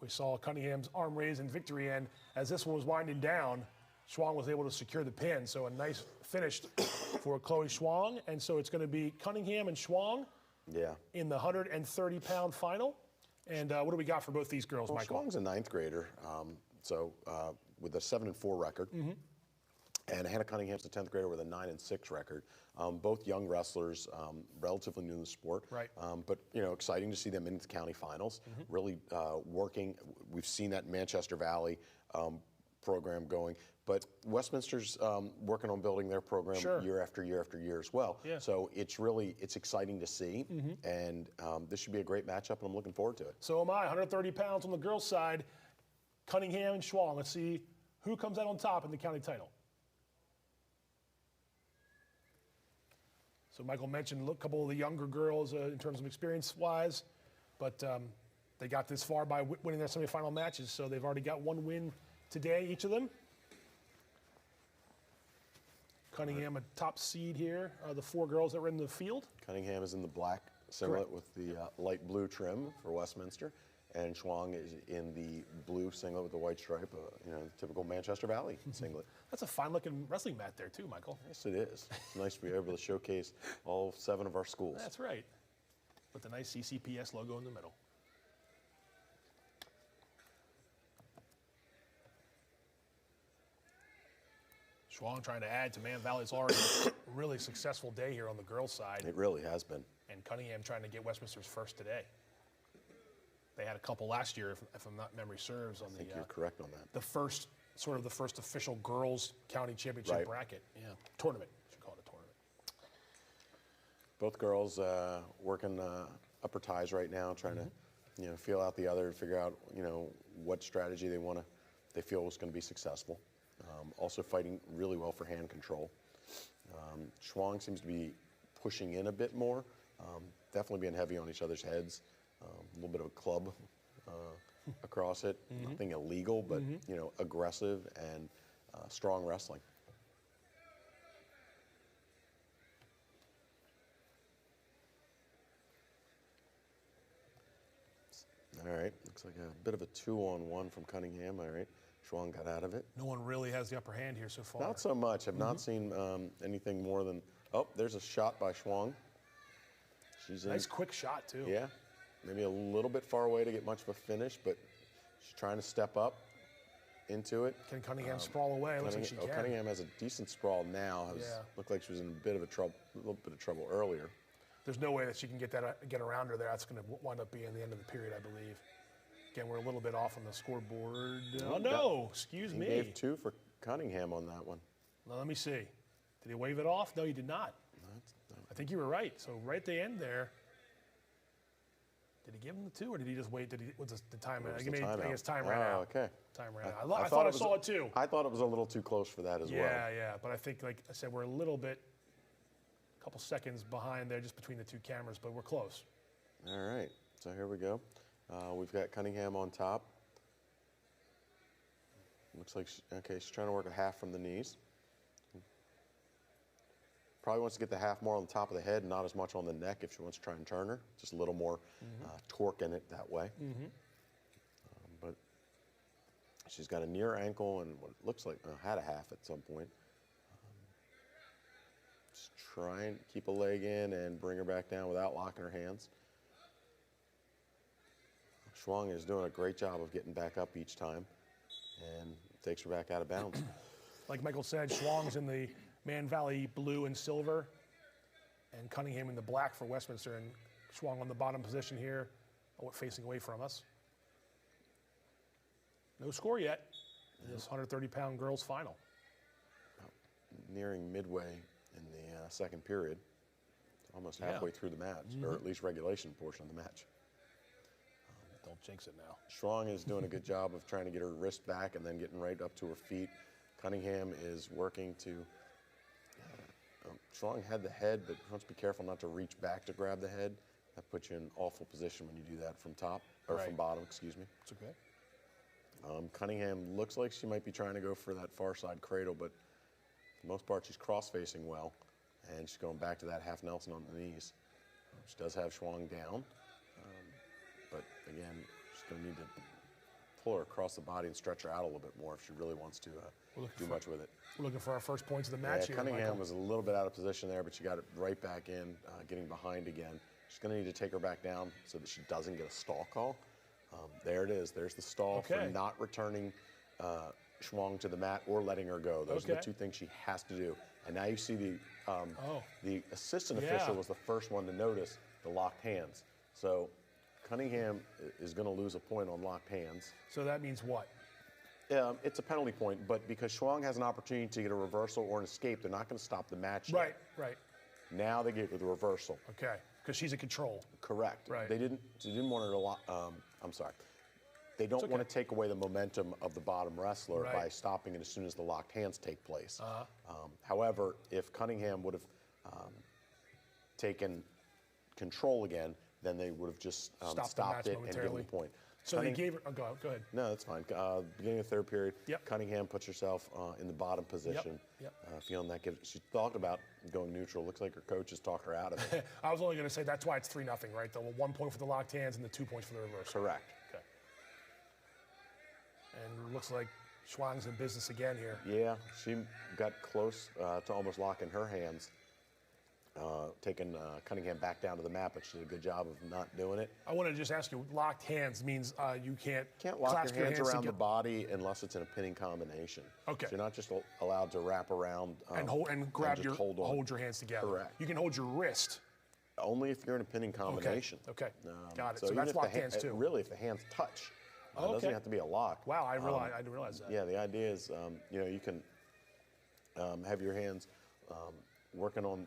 we saw Cunningham's arm raise in victory, and as this one was winding down, Schwang was able to secure the pin. So a nice finish for Chloe Schwang, and so it's going to be Cunningham and Schwang in the 130-pound final. And what do we got for both these girls, Michael? Schwang's a 9th grader, with a 7-4 record. And Hannah Cunningham's a 10th grader with a 9-6 record. Both young wrestlers, relatively new in the sport. Right. But exciting to see them in the county finals. Really working. We've seen that Manchester Valley program going, but Westminster's working on building their program year after year after year as well. Yeah. So it's exciting to see, and this should be a great matchup, and I'm looking forward to it. So am I. 130 pounds on the girls' side, Cunningham and Schwang. Let's see who comes out on top in the county title. So Michael mentioned a couple of the younger girls in terms of experience-wise, but they got this far by winning their semifinal matches, so they've already got one win today, each of them. Cunningham, a top seed here, are the 4 girls that were in the field. Cunningham is in the black singlet with the light blue trim for Westminster, and Schwang is in the blue singlet with the white stripe, typical Manchester Valley singlet. That's a fine-looking wrestling mat there too, Michael. Yes, it is. It's nice to be able to showcase all 7 of our schools. That's right. With the nice CCPS logo in the middle. Schwang trying to add to Man Valley's already really successful day here on the girls' side. It really has been. And Cunningham trying to get Westminster's first today. They had a couple last year, if I'm not memory serves, on I think you're correct on that. the first official girls county championship bracket. Yeah, tournament. You should call it a tournament. Both girls working upper ties right now, trying to feel out the other, figure out what strategy they feel was going to be successful. Also fighting really well for hand control. Schwang seems to be pushing in a bit more, definitely being heavy on each other's heads. A little bit of a club across it. Nothing illegal, but aggressive and strong wrestling. All right, looks like a bit of a 2-on-1 from Cunningham. All right, Schwang got out of it. No one really has the upper hand here so far. Not so much. I've not seen anything more than, there's a shot by Schwang. She's in. Nice quick shot too. Yeah, maybe a little bit far away to get much of a finish, but she's trying to step up into it. Can Cunningham sprawl away? Looks like she can. Cunningham has a decent sprawl now. Looked like she was in a little bit of trouble earlier. There's no way that she can get around her there. That's going to wind up being the end of the period, I believe. Again, we're a little bit off on the scoreboard. Oh, no, excuse me. He gave 2 for Cunningham on that one. Now, let me see. Did he wave it off? No, he did not. I think you were right. So right at the end there, did he give him the 2, or did he just wait? Was the time? I guess time ran out. Okay. Time ran out. I thought I saw it too. I thought it was a little too close for that as well. Yeah. But I think, like I said, we're a couple seconds behind there, just between the 2 cameras, but we're close. All right. So here we go. We've got Cunningham on top. Looks like she's trying to work a half from the knees. Probably wants to get the half more on the top of the head, not as much on the neck if she wants to try and turn her. Just a little more torque in it that way. But she's got a near ankle and what looks like had a half at some point. Just try and keep a leg in and bring her back down without locking her hands. Schwang is doing a great job of getting back up each time and takes her back out of bounds. Like Michael said, Schwang's in the Man Valley blue and silver, and Cunningham in the black for Westminster, and Schwang on the bottom position here, facing away from us. No score yet in this 130-pound girls final. Nearing midway in the second period, almost halfway through the match, or at least regulation portion of the match. Don't jinx it now. Schwang is doing a good job of trying to get her wrist back and then getting right up to her feet. Cunningham is working to. Schwang had the head, but you have to be careful not to reach back to grab the head. That puts you in an awful position when you do that from top, or from bottom, excuse me. It's okay. Cunningham looks like she might be trying to go for that far side cradle, but for the most part she's cross-facing well, and she's going back to that half Nelson on the knees. She does have Schwang down. But again, she's going to need to pull her across the body and stretch her out a little bit more if she really wants to do much with it. We're looking for our first points of the match here, Cunningham Michael. was a little bit out of position there, but she got it right back in, getting behind again. She's going to need to take her back down so that she doesn't get a stall call. There it is. There's the stall for not returning Schwang to the mat or letting her go. Those are the two things she has to do. And now you see the assistant official was the first one to notice the locked hands. So Cunningham is going to lose a point on locked hands. So that means what? It's a penalty point, but because Schwang has an opportunity to get a reversal or an escape, they're not going to stop the match yet. Right. Now they get the reversal. Okay, because she's in control. Correct. Right. They didn't want her to lock. I'm sorry. They don't want to take away the momentum of the bottom wrestler by stopping it as soon as the locked hands take place. However, if Cunningham would have taken control again, then they would have just stopped it and given the point. So they gave her. Oh, go ahead. No, that's fine. Beginning of the third period, Cunningham puts herself in the bottom position, feeling that she thought about going neutral. Looks like her coach has talked her out of it. I was only going to say that's why it's 3-0, right? The 1 point for the locked hands and the 2 points for the reversal. Correct. Okay. And looks like Schwang's in business again here. Yeah, she got close to almost locking her hands, taking Cunningham back down to the mat, but she did a good job of not doing it. I want to just ask you, locked hands means you can't lock your hands around the body unless it's in a pinning combination. Okay. So you're not just allowed to wrap around and hold your hands together. Correct. You can hold your wrist. Only if you're in a pinning combination. Okay. Got it. So that's locked hands too. Really, if the hands touch, it doesn't have to be a lock. Wow, I didn't realize that. Yeah, the idea is, you can have your hands working on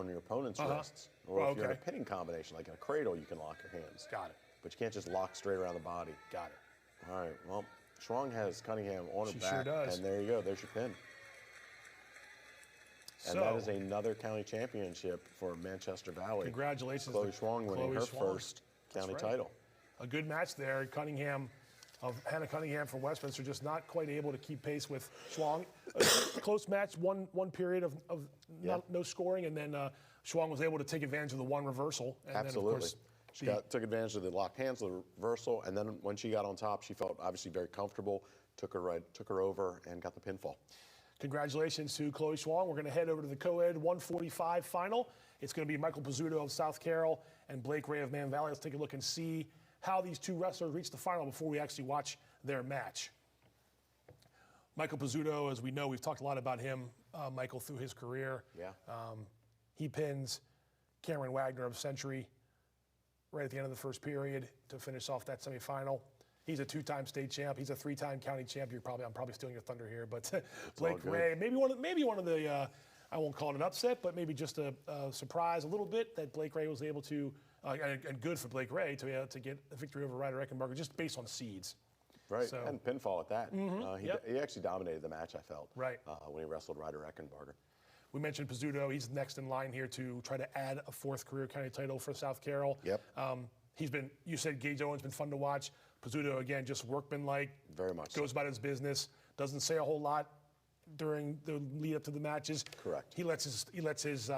your opponent's wrists, or if you're in a pinning combination, like in a cradle, you can lock your hands. Got it. But you can't just lock straight around the body. Got it. All right. Well, Schwang has Cunningham on her back, sure does. and there you go. There's your pin. And that is another county championship for Manchester Valley. Congratulations, Chloe Schwang winning her first county title. A good match there. Hannah Cunningham from Westminster just not quite able to keep pace with Schwang. A close match, one period of no scoring, and then Schwang was able to take advantage of the one reversal. And Absolutely. Then, of course, she took advantage of the locked hands, the reversal, and then when she got on top, she felt obviously very comfortable, took her over, and got the pinfall. Congratulations to Chloe Schwang. We're going to head over to the co-ed 145 final. It's going to be Michael Pizzuto of South Carroll and Blake Ray of Man Valley. Let's take a look and see how these two wrestlers reached the final before we actually watch their match. Michael Pizzuto, as we know, we've talked a lot about him, Michael, through his career. Yeah. He pins Cameron Wagner of Century right at the end of the first period to finish off that semifinal. He's a two-time state champ. He's a three-time county champ. I'm probably stealing your thunder here, but Blake Ray, maybe one of the I won't call it an upset, but maybe just a surprise a little bit that Blake Ray was able to, and good for Blake Ray to get a victory over Ryder Eckenberger just based on seeds. Right, So, and pinfall at that. He actually dominated the match, I felt, when he wrestled Ryder Eckenberger. We mentioned Pizzuto. He's next in line here to try to add a fourth career county title for South Carroll. Yep. You said Gage Owen's been fun to watch. Pizzuto, again, just workmanlike. Very much Goes about his business. Doesn't say a whole lot during the lead up to the matches. Correct. He lets his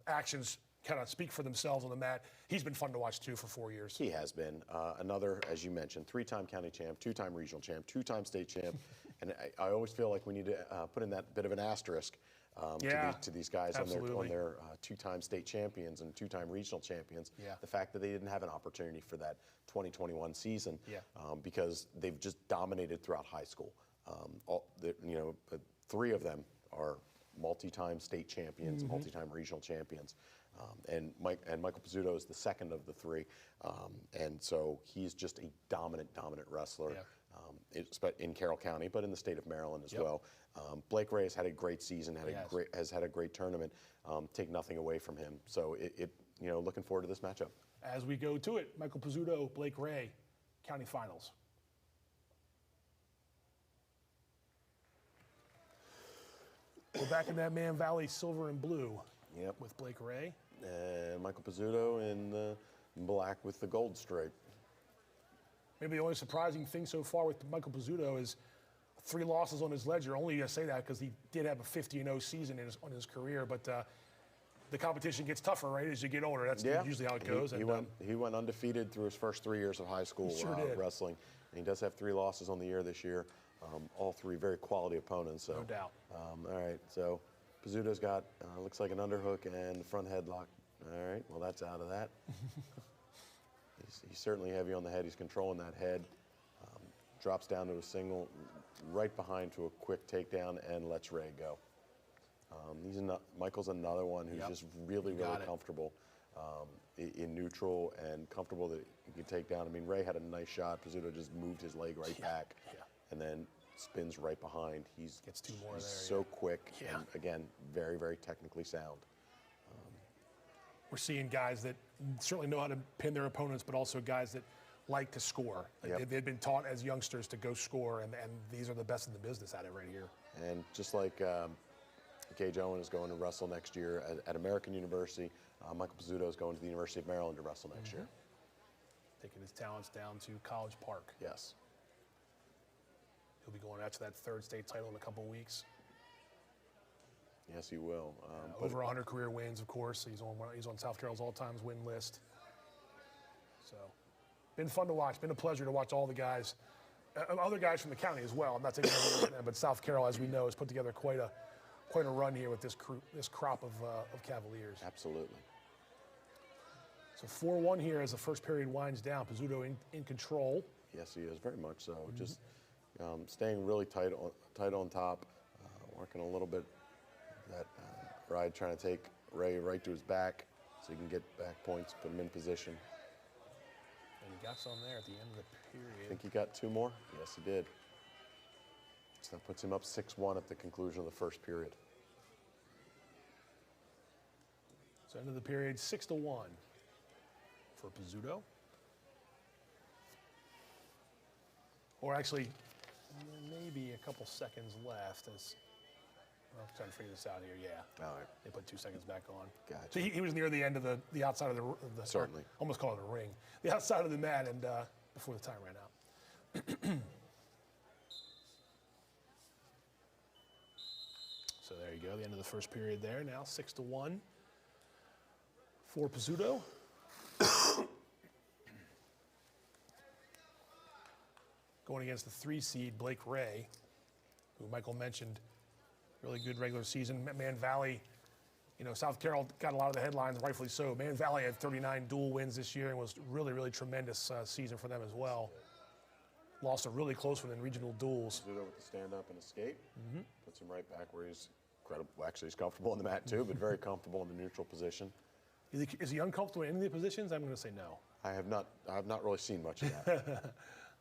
actions kind of speak for themselves on the mat. He's been fun to watch too for 4 years. He has been. Another, as you mentioned, three-time county champ, two-time regional champ, two-time state champ. And I always feel like we need to put in that bit of an asterisk to these guys on their two-time state champions and two-time regional champions. Yeah. The fact that they didn't have an opportunity for that 2021 season because they've just dominated throughout high school. Three of them are multi-time state champions, multi-time regional champions. And Michael Pizzuto is the second of the three. And so he's just a dominant wrestler. Yeah. In Carroll County, but in the state of Maryland as well. Blake Ray has had a great season, has had a great tournament. Take nothing away from him. So looking forward to this matchup. As we go to it, Michael Pizzuto, Blake Ray, county finals. We're back in that Man Valley silver and blue. Yep. With Blake Ray. And Michael Pizzuto in black with the gold stripe. Maybe the only surprising thing so far with Michael Pizzuto is 3 losses on his ledger. Only I say that because he did have a 50-0 season on his career, but the competition gets tougher, right, as you get older. That's usually how it goes. He went undefeated through his first 3 years of high school wrestling. And he does have 3 losses on the year this year. All 3 very quality opponents. So. No doubt. All right, so Pizzuto's got, looks like an underhook and front headlock. All right, well, that's out of that. He's certainly heavy on the head. He's controlling that head. Drops down to a single, right behind to a quick takedown, and lets Ray go. Michael's another one who's just really comfortable in neutral and comfortable that he can take down. I mean, Ray had a nice shot. Pizzuto just moved his leg right back and then spins right behind. Gets 2 more there. So quick and, again, very, very technically sound. We're seeing guys that certainly know how to pin their opponents, but also guys that like to score. They've been taught as youngsters to go score, and these are the best in the business at it right here. And just like Gage Owen is going to wrestle next year at American University, Michael Pizzuto is going to the University of Maryland to wrestle next year. Taking his talents down to College Park. Yes. He'll be going after that 3rd state title in a couple weeks. Yes, he will. Over 100 career wins, of course. He's on South Carroll's all-time win list. So, been fun to watch. Been a pleasure to watch all the guys, other guys from the county as well. I'm not taking anything, but South Carroll, as we know, has put together quite a run here with this crop of Cavaliers. Absolutely. So 4-1 here as the first period winds down. Pizzuto in control. Yes, he is, very much so. Just staying really tight on top, working a little bit that ride, trying to take Ray right to his back so he can get back points, put him in position. And he got some there at the end of the period. I think he got 2 more. Yes, he did. So that puts him up 6-1 at the conclusion of the first period. So end of the period, 6-1 for Pizzuto. Or actually, maybe a couple seconds left. I'm trying to figure this out here. Yeah. All right. They put 2 seconds back on. Gotcha. So he was near the end of the outside of the Certainly. Almost call it a ring. The outside of the mat, and before the time ran out. So there you go. The end of the first period there. Now 6-1 for Pizzuto. Going against the 3 seed Blake Ray, who Michael mentioned. Really good regular season. Man Valley, South Carroll got a lot of the headlines, rightfully so. Man Valley had 39 dual wins this year and was really, really tremendous season for them as well. Lost a really close one in regional duels. Pizzuto with the stand up and escape. Puts him right back where he's incredible. Actually, he's comfortable on the mat too, but very comfortable in the neutral position. Is he uncomfortable in any of the positions? I'm going to say no. I have not really seen much of that.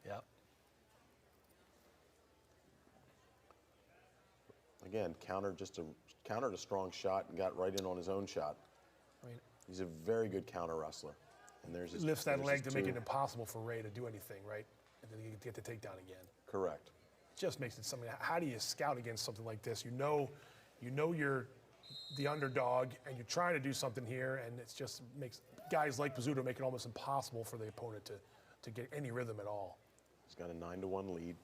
Yeah. Again, countered a strong shot and got right in on his own shot. I mean, he's a very good counter wrestler. And there's his, lifts that leg to make it 2. impossible for Ray to do anything, right? And then you get the takedown again. Correct. Just makes it something. How do you scout against something like this? You know you're the underdog, and you're trying to do something here, and it just makes guys like Pizzuto make it almost impossible for the opponent to get any rhythm at all. He's got a 9-1 lead.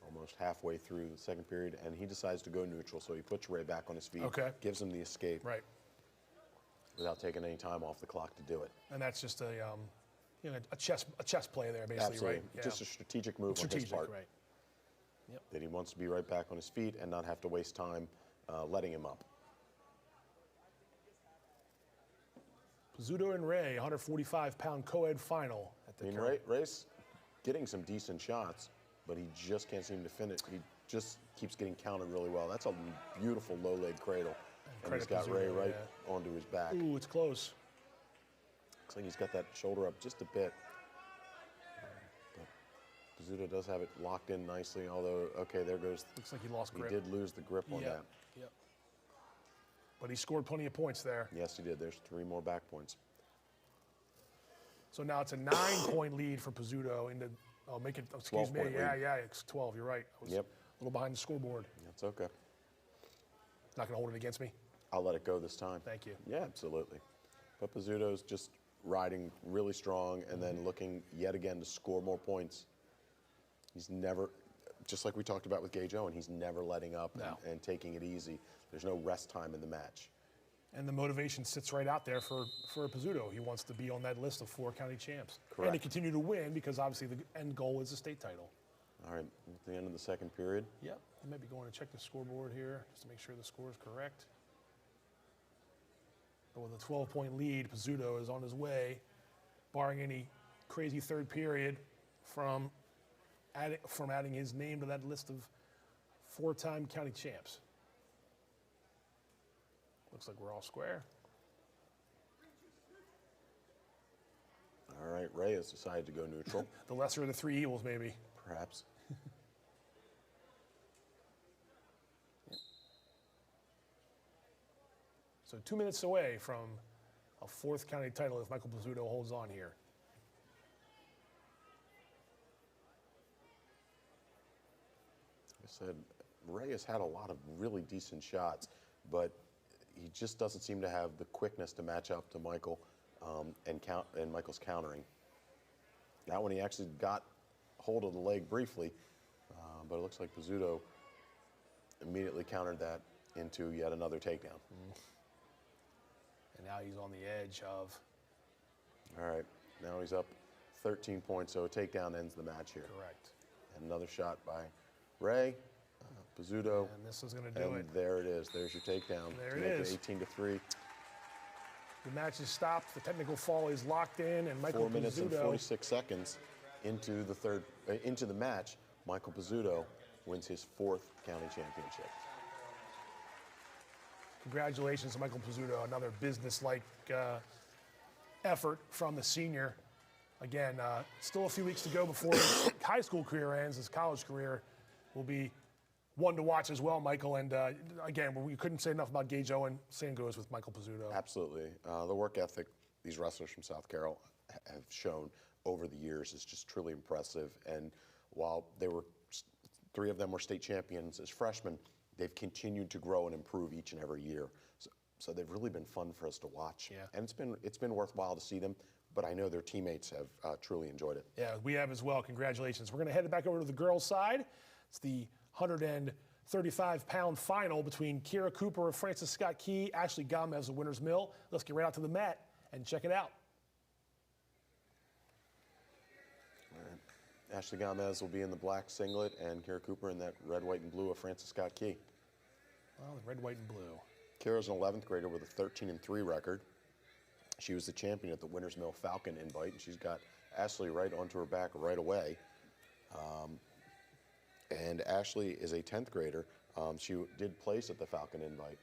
Almost halfway through the second period, and he decides to go neutral, so he puts Ray back on his feet, gives him the escape, right, without taking any time off the clock to do it. And that's just a chess play there, basically, Absolutely. right? Yeah. Just a strategic move on his part. Right. Yep. That he wants to be right back on his feet and not have to waste time letting him up. Pizzuto and Ray, 145-pound co-ed final at the Ray's getting some decent shots, but he just can't seem to finish. He just keeps getting countered really well. That's a beautiful low leg cradle. And he's got Ray right onto his back. Ooh, it's close. Looks like he's got that shoulder up just a bit. But Pizzuto does have it locked in nicely, although, okay, there goes. Looks like he lost grip. He did lose the grip on that. Yep. But he scored plenty of points there. Yes, he did. There's 3 more back points. So now it's a 9-point lead for Pizzuto into. Oh, make it, excuse me, yeah, it's 12, you're right. I was a little behind the scoreboard. That's okay. Not going to hold it against me? I'll let it go this time. Thank you. Yeah, absolutely. But Pizzuto's just riding really strong and then looking yet again to score more points. He's never, just like we talked about with Gage Owen, he's never letting up and taking it easy. There's no rest time in the match. And the motivation sits right out there for Pizzuto. He wants to be on that list of 4 county champs. Correct. And to continue to win, because obviously the end goal is a state title. All right, at the end of the second period. Yep. You might be going to check the scoreboard here just to make sure the score is correct. But with a 12-point lead, Pizzuto is on his way, barring any crazy third period, from adding his name to that list of 4-time county champs. Looks like we're all square. All right, Ray has decided to go neutral. The lesser of the 3 evils, maybe. Perhaps. So 2 minutes away from a 4th county title if Michael Pizzuto holds on here. Like I said, Ray has had a lot of really decent shots, but he just doesn't seem to have the quickness to match up to Michael and Michael's countering. Now when he actually got hold of the leg briefly, but it looks like Pizzuto immediately countered that into yet another takedown. And now he's on the edge of. All right, now he's up 13 points, so a takedown ends the match here. Correct. And another shot by Ray, Pizzuto. And this is going to do it. There it is. There's your takedown. There to it make is. 18-3. The match is stopped. The technical fall is locked in, and Michael 4 minutes and Pizzuto 46 seconds into the match. Michael Pizzuto wins his 4th county championship. Congratulations to Michael Pizzuto, another business-like effort from the senior. Again, still a few weeks to go before his high school career ends. His college career will be one to watch as well, Michael. And again, we couldn't say enough about Gage Owen. Same goes with Michael Pizzuto. Absolutely. The work ethic these wrestlers from South Carroll have shown over the years is just truly impressive. And while 3 of them were state champions as freshmen, they've continued to grow and improve each and every year. So they've really been fun for us to watch. Yeah. And it's been worthwhile to see them, but I know their teammates have truly enjoyed it. Yeah, we have as well. Congratulations. We're going to head back over to the girls' side. It's the 135-pound final between Kira Cooper of Francis Scott Key, Ashley Gomez of Winners Mill. Let's get right out to the mat and check it out. Ashley Gomez will be in the black singlet, and Kira Cooper in that red, white, and blue of Francis Scott Key. Well, the red, white, and blue. Kira's an 11th grader with a 13-3 record. She was the champion at the Winners Mill Falcon invite, and she's got Ashley right onto her back right away. And Ashley is a 10th grader. She did place at the Falcon invite.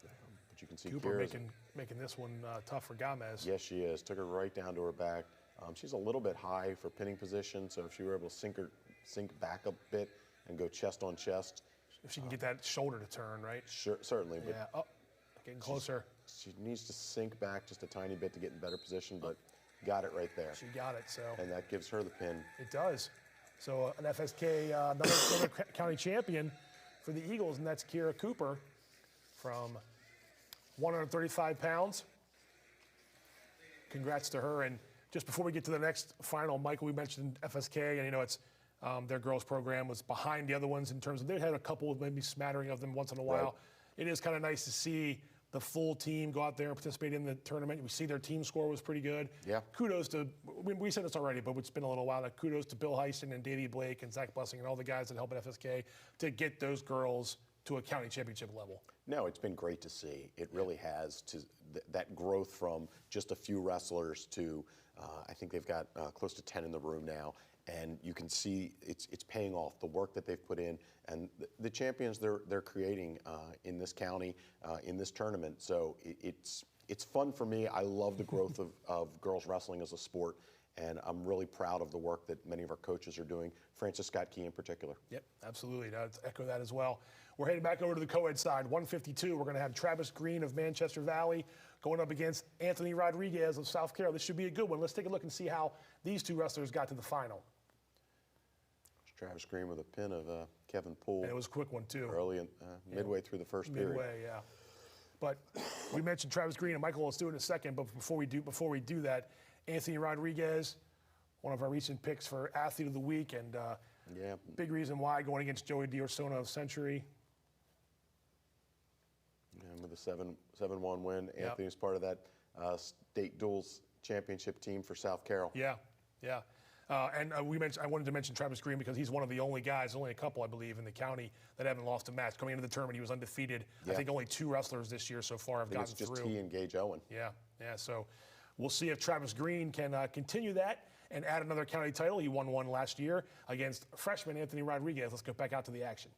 But you can see Cooper Kira's making this one tough for Gomez. Yes, she is. Took her right down to her back. She's a little bit high for pinning position, so if she were able to sink back a bit and go chest on chest. If she can get that shoulder to turn, right? Sure, certainly. But Yeah. Oh, getting closer. she needs to sink back just a tiny bit to get in better position, but got it right there. She got it, so. And that gives her the pin. It does. So an FSK, another county champion for the Eagles, and that's Kira Cooper from 135 pounds. Congrats to her. And just before we get to the next final, Michael, we mentioned FSK, and it's their girls program was behind the other ones in terms of they had a couple of maybe smattering of them once in a while. Right. It is kind of nice to see the full team go out there and participate in the tournament. We see their team score was pretty good. Yeah. Kudos to, we said this already, but it's been a little while. Kudos to Bill Heisen and Davey Blake and Zach Blessing and all the guys that help at FSK to get those girls to a county championship level. No, it's been great to see. It really has, that growth from just a few wrestlers to, I think they've got close to 10 in the room now. And you can see it's paying off, the work that they've put in and the champions they're creating in this county, in this tournament. So it's fun for me. I love the growth of girls wrestling as a sport, and I'm really proud of the work that many of our coaches are doing, Francis Scott Key in particular. Yep, absolutely. I'd echo that as well. We're heading back over to the co-ed side, 152. We're going to have Travis Green of Manchester Valley going up against Anthony Rodriguez of South Carroll. This should be a good one. Let's take a look and see how these two wrestlers got to the final. Travis Green with a pin of Kevin Poole. And it was a quick one, too. Early, midway through the first period. Midway, yeah. But we mentioned Travis Green, and Michael, let's do it in a second. But before we do that, Anthony Rodriguez, one of our recent picks for Athlete of the Week, and big reason why going against Joey D'Orsona of Century. And with a 7-1 win, Anthony was part of that state duels championship team for South Carroll. Yeah, yeah. And I wanted to mention Travis Green because he's one of the only guys, only a couple, I believe, in the county that haven't lost a match. Coming into the tournament, he was undefeated. Yeah. I think only 2 wrestlers this year so far have gotten through. It's just he and Gage Owen. Yeah, yeah. So we'll see if Travis Green can continue that and add another county title. He won one last year against freshman Anthony Rodriguez. Let's go back out to the action.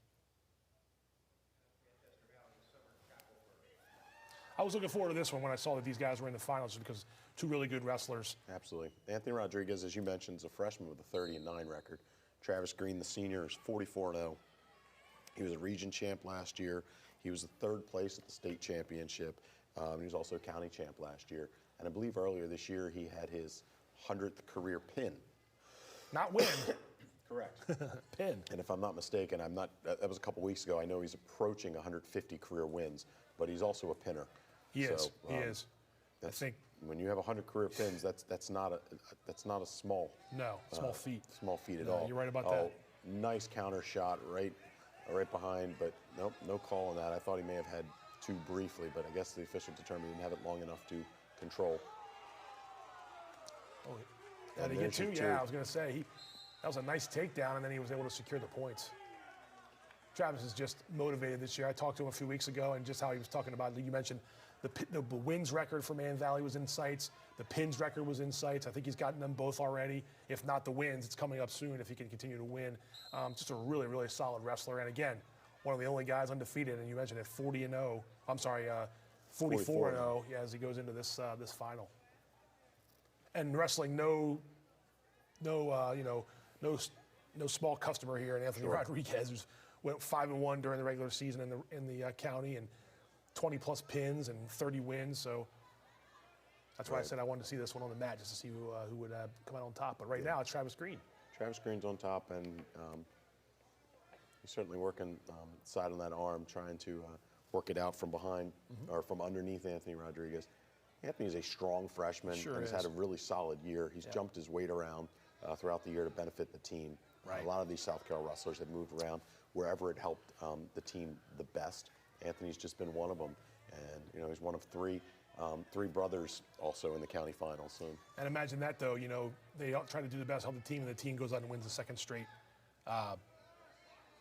I was looking forward to this one when I saw that these guys were in the finals because 2 really good wrestlers. Absolutely. Anthony Rodriguez, as you mentioned, is a freshman with a 30-9 record. Travis Green, the senior, is 44-0. He was a region champ last year. He was the 3rd place at the state championship. He was also a county champ last year. And I believe earlier this year he had his 100th career pin. Not win. Correct. Pin. And if I'm not mistaken, that was a couple weeks ago. I know he's approaching 150 career wins, but he's also a pinner. He is. I think when you have 100 career pins, that's not a small. No, small feat. Small feat at No, all. you're right about that. Nice counter shot right behind, but nope, no call on that. I thought he may have had 2 briefly, but I guess the official determined he didn't have it long enough to control. Oh, did he get 2? Yeah, I was going to say that was a nice takedown, and then he was able to secure the points. Travis is just motivated this year. I talked to him a few weeks ago, and just how he was talking about. You mentioned the wins record for Man Valley was in sights. The pins record was in sights. I think he's gotten them both already. If not the wins, it's coming up soon if he can continue to win. Just a really, really solid wrestler. And again, one of the only guys undefeated. And you mentioned it, 40-0. I'm sorry, 44-0. Yeah, as he goes into this this final. And wrestling, no small customer here in Anthony Rodriguez, who's went 5-1 during the regular season in the county and 20+ pins and 30 wins. So that's why I said I wanted to see this one on the mat just to see who would come out on top. But right now it's Travis Green. Travis Green's on top, and he's certainly working side on that arm, trying to work it out from behind or from underneath Anthony Rodriguez. Anthony's a strong freshman and has had a really solid year. He's jumped his weight around throughout the year to benefit the team. A lot of these South Carroll wrestlers have moved around wherever it helped the team the best. Anthony's just been one of them, and he's one of 3 brothers also in the county finals. So. And imagine that though, they try to do the best, help the team, and the team goes out and wins the 2nd straight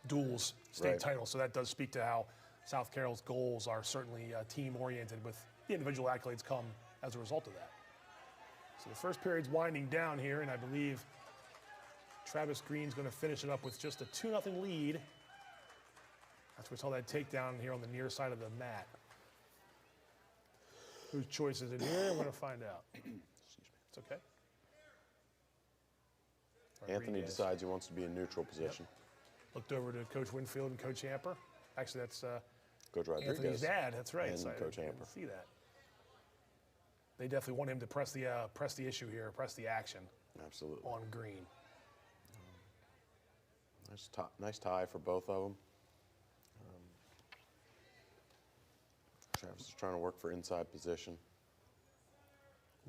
duels state title. So that does speak to how South Carroll's goals are certainly team-oriented, with the individual accolades come as a result of that. So the first period's winding down here, and I believe Travis Green's going to finish it up with just a 2-0 lead. That's where we saw that takedown here on the near side of the mat. Whose choice is it here? We're going to find out. It's okay. Anthony decides he wants to be in neutral position. Looked over to Coach Winfield and Coach Hamper. Actually, that's Coach Rodriguez. Anthony's dad. That's right. And so Coach Hamper. I see that. They definitely want him to press the issue here, press the action. Absolutely. On Green. Nice tie for both of them. Travis is trying to work for inside position.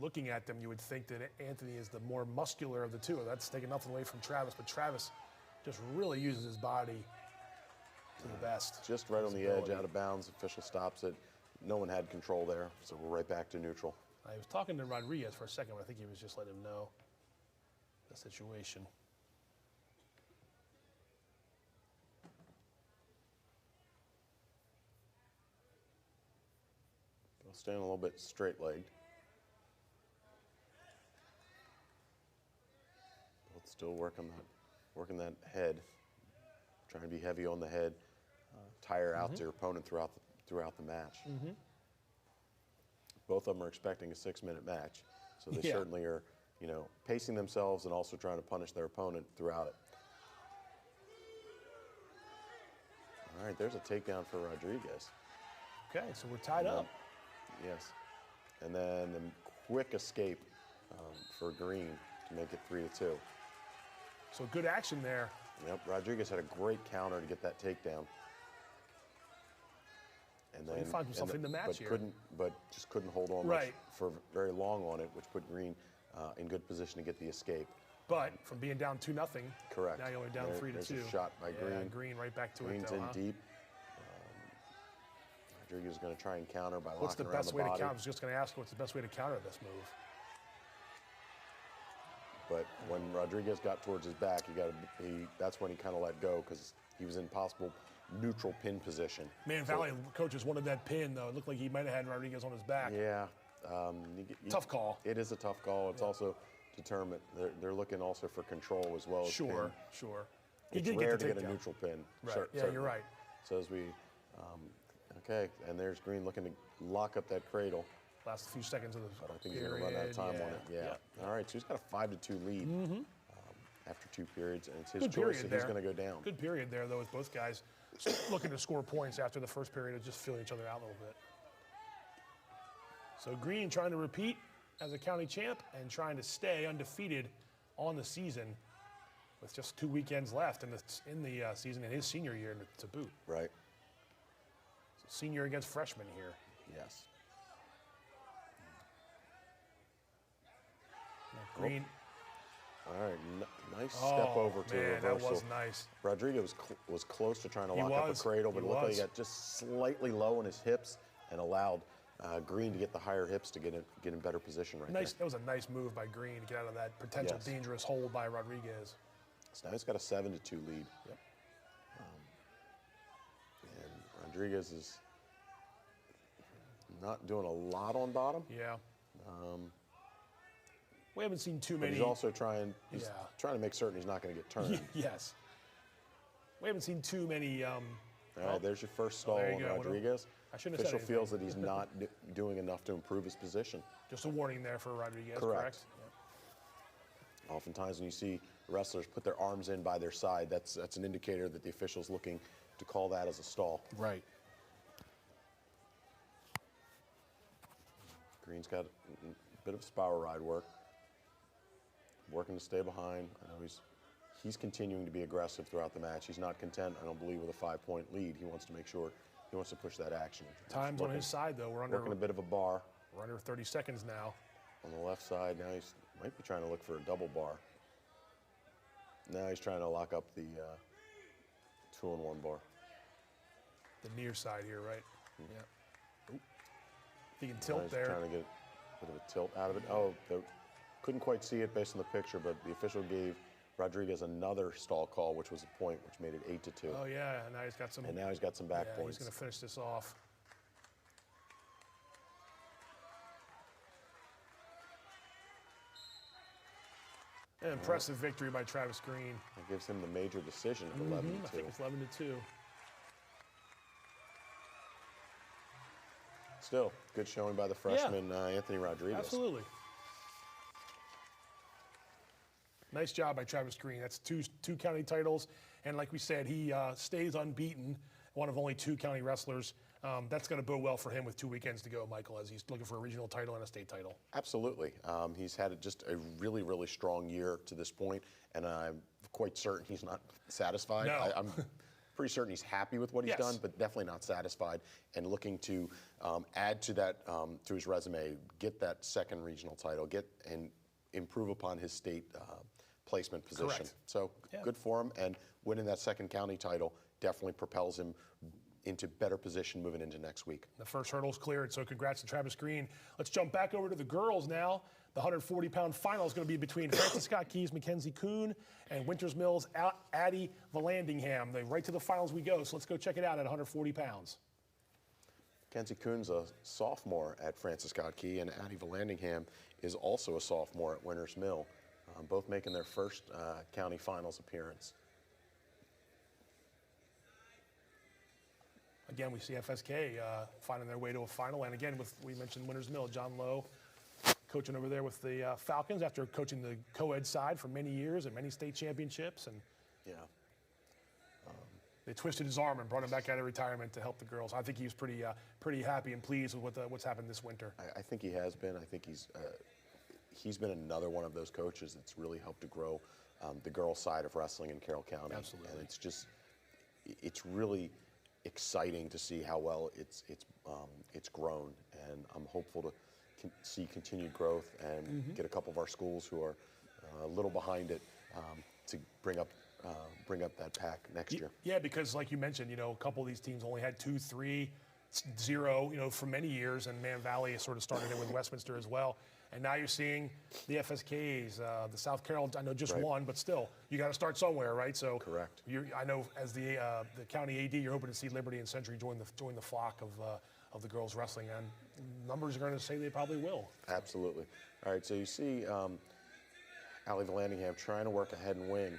Looking at them, you would think that Anthony is the more muscular of the 2. That's taking nothing away from Travis, but Travis just really uses his body to the best. Just right on the edge, out of bounds. Official stops it. No one had control there, so we're right back to neutral. I was talking to Rodriguez for a second, but I think he was just letting him know the situation. Staying a little bit straight-legged. Both still working that head, trying to be heavy on the head, tire out their opponent throughout the match. Both of them are expecting a 6-minute match, so they certainly are, pacing themselves and also trying to punish their opponent throughout it. All right, there's a takedown for Rodriguez. Okay, so we're tied up. Yes, and then a quick escape for Green to make it 3-2. So good action there. Yep, Rodriguez had a great counter to get that takedown. And then he finds himself in the match here. But just couldn't hold on much for very long on it, which put Green in good position to get the escape. But from being down 2-0, correct. Now you're only down 3-2. There's a shot by Green. Green right back to Green's it. in deep. Rodriguez is going to try and counter by What's the locking around best the way to body. counter? I was just going to ask, what's the best way to counter this move? But when Rodriguez got towards his back, that's when he kind of let go because he was in possible neutral pin position. Man, Valley coaches wanted that pin, though. It looked like he might have had Rodriguez on his back. Yeah. Tough call. It is a tough call. It's also determined. They're looking also for control as well as Sure, pin. sure. He It's did rare get to the get a takedown. neutral pin. Right. Yeah, Certainly. you're right. So as we, okay, and there's Green looking to lock up that cradle. Last few seconds of the But I think he's going to run out of time on it. Yeah. All right, so he's got a 5-2 lead after 2 periods, and it's his choice that he's going to go down. Good period there, though, with both guys looking to score points after the first period of just feeling each other out a little bit. So Green trying to repeat as a county champ and trying to stay undefeated on the season with just 2 weekends left in the season in his senior year to boot. Right. So senior against freshman here. Yes. Green. All right, nice step over to man, reversal. that was nice. Rodriguez was close to trying to lock up a cradle, but it looked like he got just slightly low in his hips and allowed Green to get the higher hips to get in better position right there. That was a nice move by Green to get out of that potential dangerous hold by Rodriguez. So now he's got a 7-2 lead. Yep. And Rodriguez is not doing a lot on bottom. Yeah. We haven't seen too But many. he's also trying to make certain he's not going to get turned. Yes. We haven't seen too many. All right, there's your first stall there you on go. Rodriguez. I shouldn't have said Official feels that he's not doing enough to improve his position. Just a warning there for Rodriguez, Correct. Yep. Oftentimes when you see wrestlers put their arms in by their side, that's an indicator that the official's looking to call that as a stall. Right. Green's got a bit of spiral ride work. Working to stay behind. I know he's continuing to be aggressive throughout the match. He's not content, I don't believe, with a 5-point lead. He wants to make sure he wants to push that action. Time's on his side, though. Working a bit of a bar. We're under 30 seconds now. On the left side, now he might be trying to look for a double bar. Now he's trying to lock up the 2-on-1 bar. The near side here, right? Yeah. Oop. He can Now tilt he's there. trying to get a bit of a tilt out of it. Oh, couldn't quite see it based on the picture, but the official gave Rodriguez another stall call, which was a point, which made it 8-2. Oh, yeah. Now he's got some. And now he's got some back points. He's going to finish this off. An impressive victory by Travis Green. That gives him the major decision of 11-2. I think it's 11-2. Still, good showing by the freshman, Anthony Rodriguez. Absolutely. Nice job by Travis Green. That's two county titles. And like we said, he stays unbeaten, one of only 2 county wrestlers. That's going to bode well for him with 2 weekends to go, Michael, as he's looking for a regional title and a state title. Absolutely. He's had just a really, really strong year to this point, and I'm quite certain he's not satisfied. No. I'm pretty certain he's happy with what he's done, but definitely not satisfied, and looking to add to that, to his resume, get that 2nd regional title, and improve upon his state placement position. Correct. So good for him, and winning that 2nd county title definitely propels him into better position moving into next week. The first hurdle's cleared, so congrats to Travis Green. Let's jump back over to the girls now. The 140-pound final is going to be between Francis Scott Key's Mackenzie Kuhn and Winters Mills' Addie Vallandingham. Right to the finals we go, so let's go check it out at 140 pounds. Mackenzie Kuhn's a sophomore at Francis Scott Key, and Addie Vallandingham is also a sophomore at Winters Mill, both making their first county finals appearance. Again, we see FSK finding their way to a final. And again, we mentioned Winters Mill, John Lowe coaching over there with the Falcons after coaching the co-ed side for many years and many state championships. And they twisted his arm and brought him back out of retirement to help the girls. I think he was pretty happy and pleased with what's happened this winter. I think he has been. I think he's been another one of those coaches that's really helped to grow the girls' side of wrestling in Carroll County. Absolutely. And it's really exciting to see how well it's grown, and I'm hopeful to see continued growth and get a couple of our schools who are a little behind it to bring up that pack next year. Yeah, because like you mentioned, a couple of these teams only had 2, 3 0, for many years, and Man Valley sort of started it with Westminster as well. And now you're seeing the FSKs, the South Carroll, I know just one, but still, you got to start somewhere, right? So correct. I know as the county AD, you're hoping to see Liberty and Century join the flock of the girls wrestling, and numbers are going to say they probably will. Absolutely. All right, so you see Allie Vallandigham trying to work ahead and wing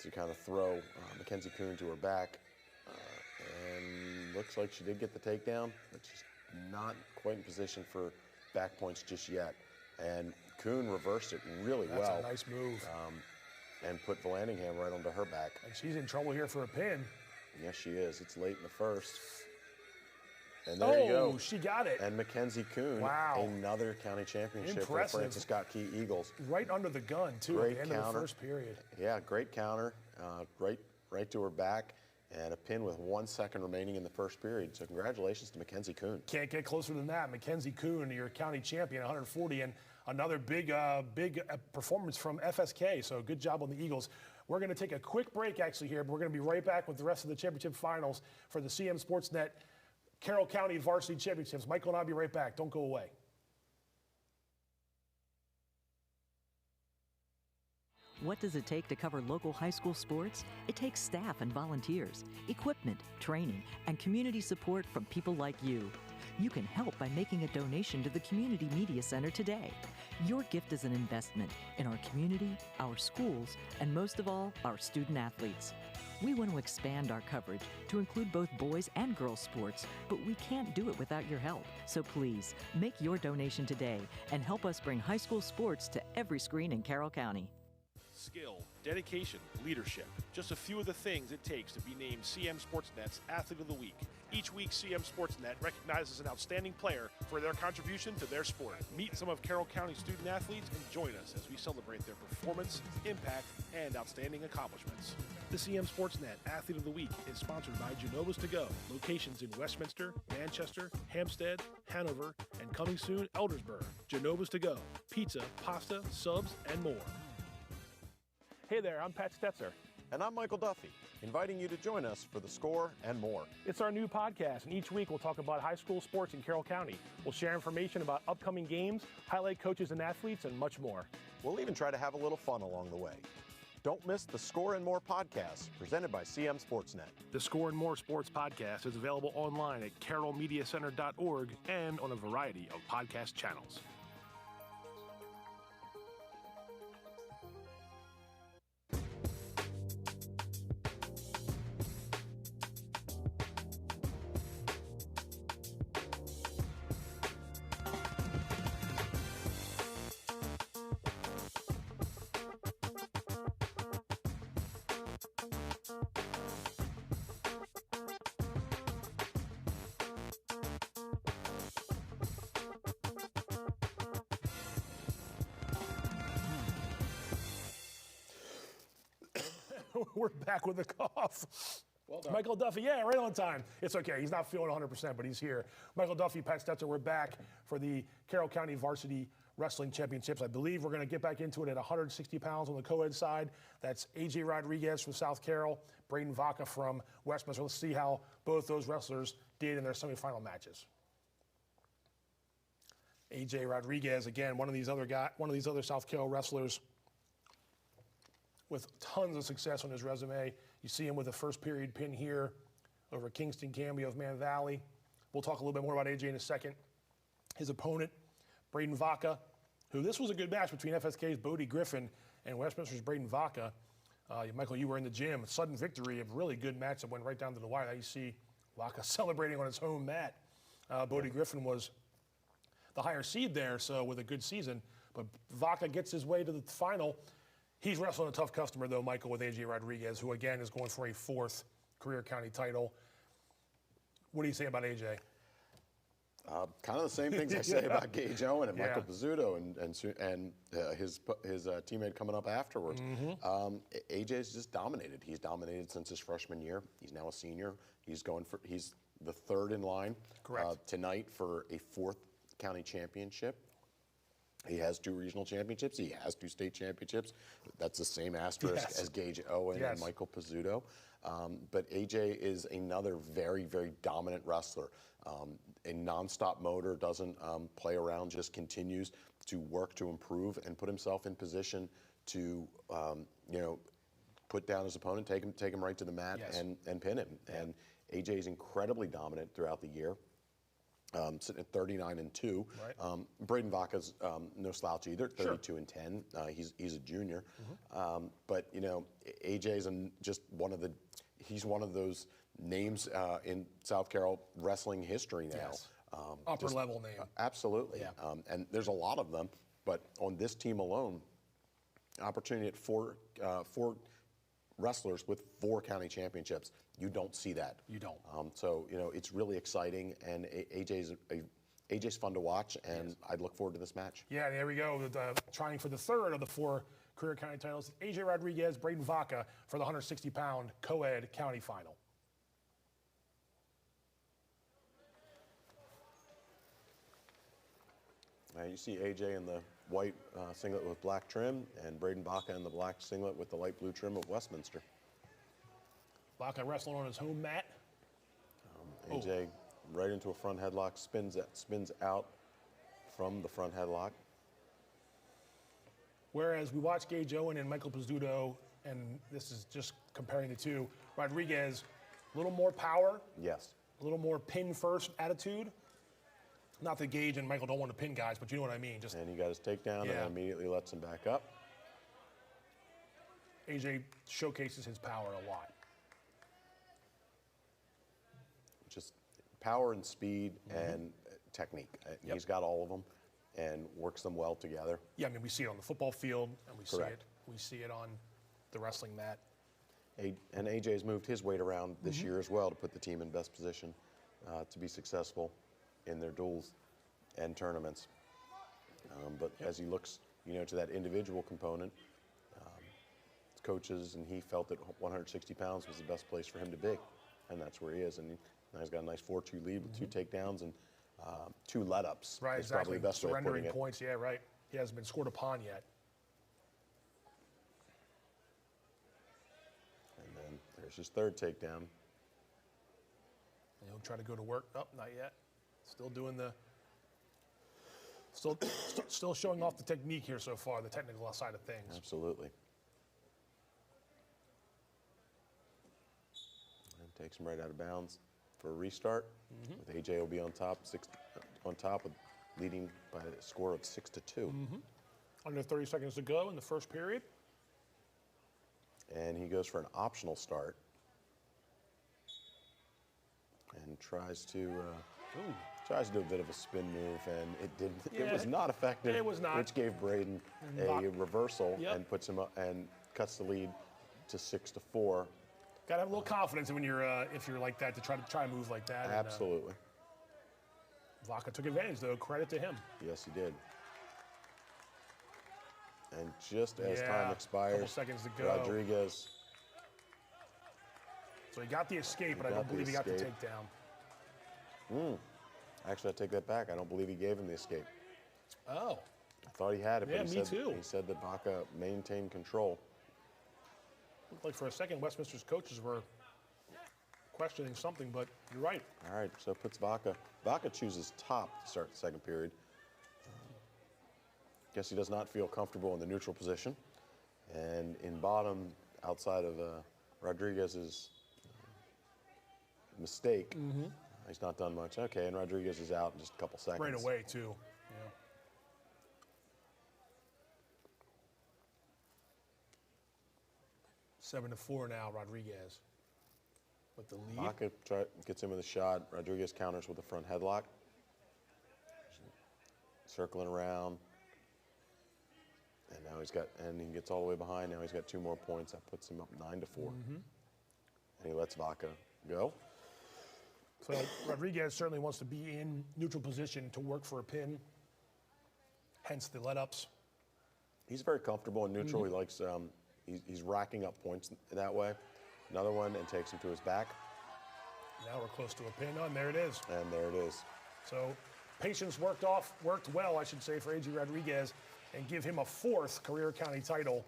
to kind of throw Mackenzie Kuhn to her back, and looks like she did get the takedown, but she's not quite in position for back points just yet. And Kuhn reversed it really well. That's a nice move. And put Vallandigham right onto her back. And she's in trouble here for a pin. Yes, she is. It's late in the first. And there you go. She got it. And Mackenzie Kuhn, another county championship for the Francis Scott Key Eagles. Right under the gun, too, Great at the end counter. of the first period. Yeah, great counter, right to her back, and a pin with 1 second remaining in the first period. So congratulations to Mackenzie Kuhn. Can't get closer than that. Mackenzie Kuhn, your county champion, 140, and another big performance from FSK. So good job on the Eagles. We're going to take a quick break, actually, here, but we're going to be right back with the rest of the championship finals for the CMSportsNet Carroll County Varsity Championships. Michael and I'll be right back. Don't go away. What does it take to cover local high school sports? It takes staff and volunteers, equipment, training, and community support from people like you. You can help by making a donation to the Community Media Center today. Your gift is an investment in our community, our schools, and most of all, our student athletes. We want to expand our coverage to include both boys and girls sports, but we can't do it without your help. So please, make your donation today and help us bring high school sports to every screen in Carroll County. Skill, dedication, leadership. Just a few of the things it takes to be named CMSportsNet's Athlete of the Week. Each week, CMSportsNet recognizes an outstanding player for their contribution to their sport. Meet some of Carroll County student athletes and join us as we celebrate their performance, impact, and outstanding accomplishments. The CMSportsNet Athlete of the Week is sponsored by Genova's To Go, locations in Westminster, Manchester, Hampstead, Hanover, and coming soon, Eldersburg. Genova's To Go, pizza, pasta, subs, and more. Hey there, I'm Pat Stoetzer. And I'm Michael Duffy, inviting you to join us for The Score and more. It's our new podcast, and each week we'll talk about high school sports in Carroll County. We'll share information about upcoming games, highlight coaches and athletes, and much more. We'll even try to have a little fun along the way. Don't miss The Score and More podcast, presented by CMSportsNet. The Score and More Sports podcast is available online at carrollmediacenter.org and on a variety of podcast channels. We're back with a cough. Well done. Michael Duffy, yeah, right on time. It's okay. He's not feeling 100%, but he's here. Michael Duffy, Pat Stoetzer, we're back for the Carroll County Varsity Wrestling Championships. I believe we're going to get back into it at 160 pounds on the co-ed side. That's AJ Rodriguez from South Carroll, Braden Vaca from Westminster. Let's see how both those wrestlers did in their semifinal matches. AJ Rodriguez, again, one of these other South Carroll wrestlers with tons of success on his resume. You see him with a first period pin here over Kingston Cambio of Man Valley. We'll talk a little bit more about AJ in a second. His opponent, Braden Vaca, who this was a good match between FSK's Bodie Griffin and Westminster's Braden Vaca. Michael, you were in the gym. A sudden victory, a really good match that went right down to the wire. Now you see Vaca celebrating on his home mat. Bodie Griffin was the higher seed there, so with a good season. But Vaca gets his way to the final. He's wrestling a tough customer, though, Michael, with AJ Rodriguez, who, again, is going for a 4th career county title. What do you say about AJ? Kind of the same things I say about Gage Owen and Michael Pizzuto and his teammate coming up afterwards. AJ's just dominated. He's dominated since his freshman year. He's now a senior. He's the 3rd in line tonight for a 4th county championship. He has 2 regional championships. He has 2 state championships. That's the same asterisk as Gage Owen and Michael Pizzuto. But AJ is another very, very dominant wrestler. A nonstop motor, doesn't play around, just continues to work to improve and put himself in position to, put down his opponent, take him right to the mat, and pin him. And AJ is incredibly dominant throughout the year. Sitting at 39-2. Right. Braden Vaca's no slouch either, 32-10. He's a junior, but AJ's just he's one of those names in South Carroll wrestling history now. Yes. Upper level name. Absolutely. Yeah. And there's a lot of them, but on this team alone, opportunity at four wrestlers with 4 county championships. You don't see that. You don't. So it's really exciting, and AJ's fun to watch, and I'd look forward to this match. Yeah, there we go. Trying for the third of the 4 career county titles. AJ Rodriguez, Braden Vaca for the 160-pound co-ed county final. You see AJ in the white singlet with black trim, and Braden Vaca in the black singlet with the light blue trim of Westminster. Vaca wrestling on his home mat. AJ right into a front headlock, spins out from the front headlock. Whereas we watched Gage Owen and Michael Pizzuto, and this is just comparing the two. Rodriguez, a little more power. Yes. A little more pin-first attitude. Not that Gage and Michael don't want to pin guys, but you know what I mean. And he got his takedown and immediately lets him back up. AJ showcases his power a lot. Just power and speed and technique. He's got all of them and works them well together. Yeah, I mean, we see it on the football field, and we Correct. see it on the wrestling mat. And AJ's moved his weight around this year as well to put the team in best position to be successful in their duels and tournaments. But as he looks, to that individual component, coaches and he felt that 160 pounds was the best place for him to be, and that's where he is. And now he's got a nice 4-2 lead with 2 takedowns and 2 let-ups. Right, That's exactly. probably the best way of putting Surrendering it. points, yeah, right. He hasn't been scored upon yet. And then there's his 3rd takedown. And he'll try to go to work. Oh, not yet. Still doing the, still showing off the technique here so far, the technical side of things. Absolutely. And takes him right out of bounds for a restart. With AJ will be on top, with leading by a score of 6-2. Under 30 seconds to go in the first period. And he goes for an optional start and tries to do a bit of a spin move, and it didn't. Yeah, it was not effective. it was not. Which gave Braden a reversal and puts him up and cuts the lead to 6-4. Got to have a little confidence when you're if you're like that to try a move like that. Absolutely. And, Vaca took advantage, though. Credit to him. Yes, he did. And just as time expires, couple seconds to go. Rodriguez. So he got the escape, but I don't believe he got the takedown. Actually, I take that back. I don't believe he gave him the escape. Oh. I thought he had it, Yeah, but me too. He said that Vaca maintained control. Looked like for a second Westminster's coaches were questioning something, but you're right. All right, so it puts Vaca. Vaca chooses top to start the 2nd period. Guess he does not feel comfortable in the neutral position. And in bottom, outside of Rodriguez's mistake, he's not done much. Okay, and Rodriguez is out in just a couple seconds. Right away, too. Yeah. Seven to 4 now, Rodriguez with the lead. Vaca gets him with a shot. Rodriguez counters with a front headlock. Circling around. And now he gets all the way behind. Now he's got 2 more points. That puts him up 9-4. And he lets Vaca go. So Rodriguez certainly wants to be in neutral position to work for a pin, hence the let-ups. He's very comfortable in neutral. He likes, he's racking up points that way. Another one and takes him to his back. Now we're close to a pin. Oh, and there it is. And there it is. So patience worked well, I should say, for AJ Rodriguez, and give him a 4th career county title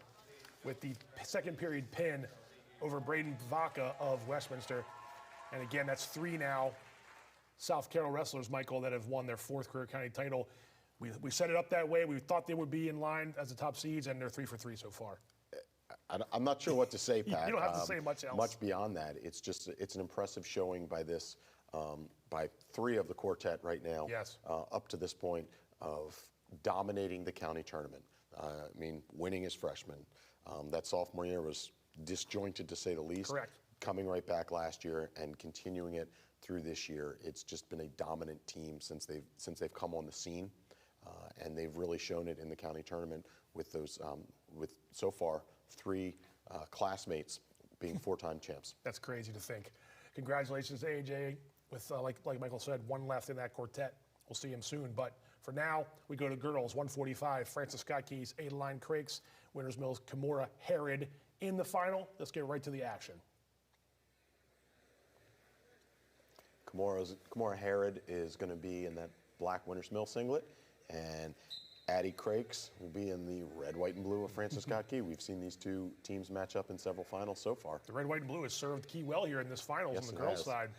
with the 2nd period pin over Braden Vaca of Westminster. And again, that's 3 now South Carroll wrestlers, Michael, that have won their 4th career county title. We set it up that way. We thought they would be in line as the top seeds, and they're 3 for 3 so far. I'm not sure what to say, Pat. You don't have to say much else. Much beyond that. It's an impressive showing by by 3 of the quartet right now. Yes. Up to this point of dominating the county tournament. Winning as freshmen. That sophomore year was disjointed to say the least. Correct. Coming right back last year and continuing it through this year. It's just been a dominant team since they've come on the scene, and they've really shown it in the county tournament with those with so far 3 classmates being 4-time champs. That's crazy to think. Congratulations to AJ with, like Michael said, 1 left in that quartet. We'll see him soon. But for now, we go to girls, 145. Francis Scott Keys, Adeline Crakes, Winters Mills, Kimora Herod in the final. Let's get right to the action. Kimora Herod is going to be in that black Winters Mill singlet, and Addie Crakes will be in the red, white, and blue of Francis Scott Key. We've seen these 2 teams match up in several finals so far. The red, white, and blue has served Key well here in this finals Yes, on the it girls' has. side.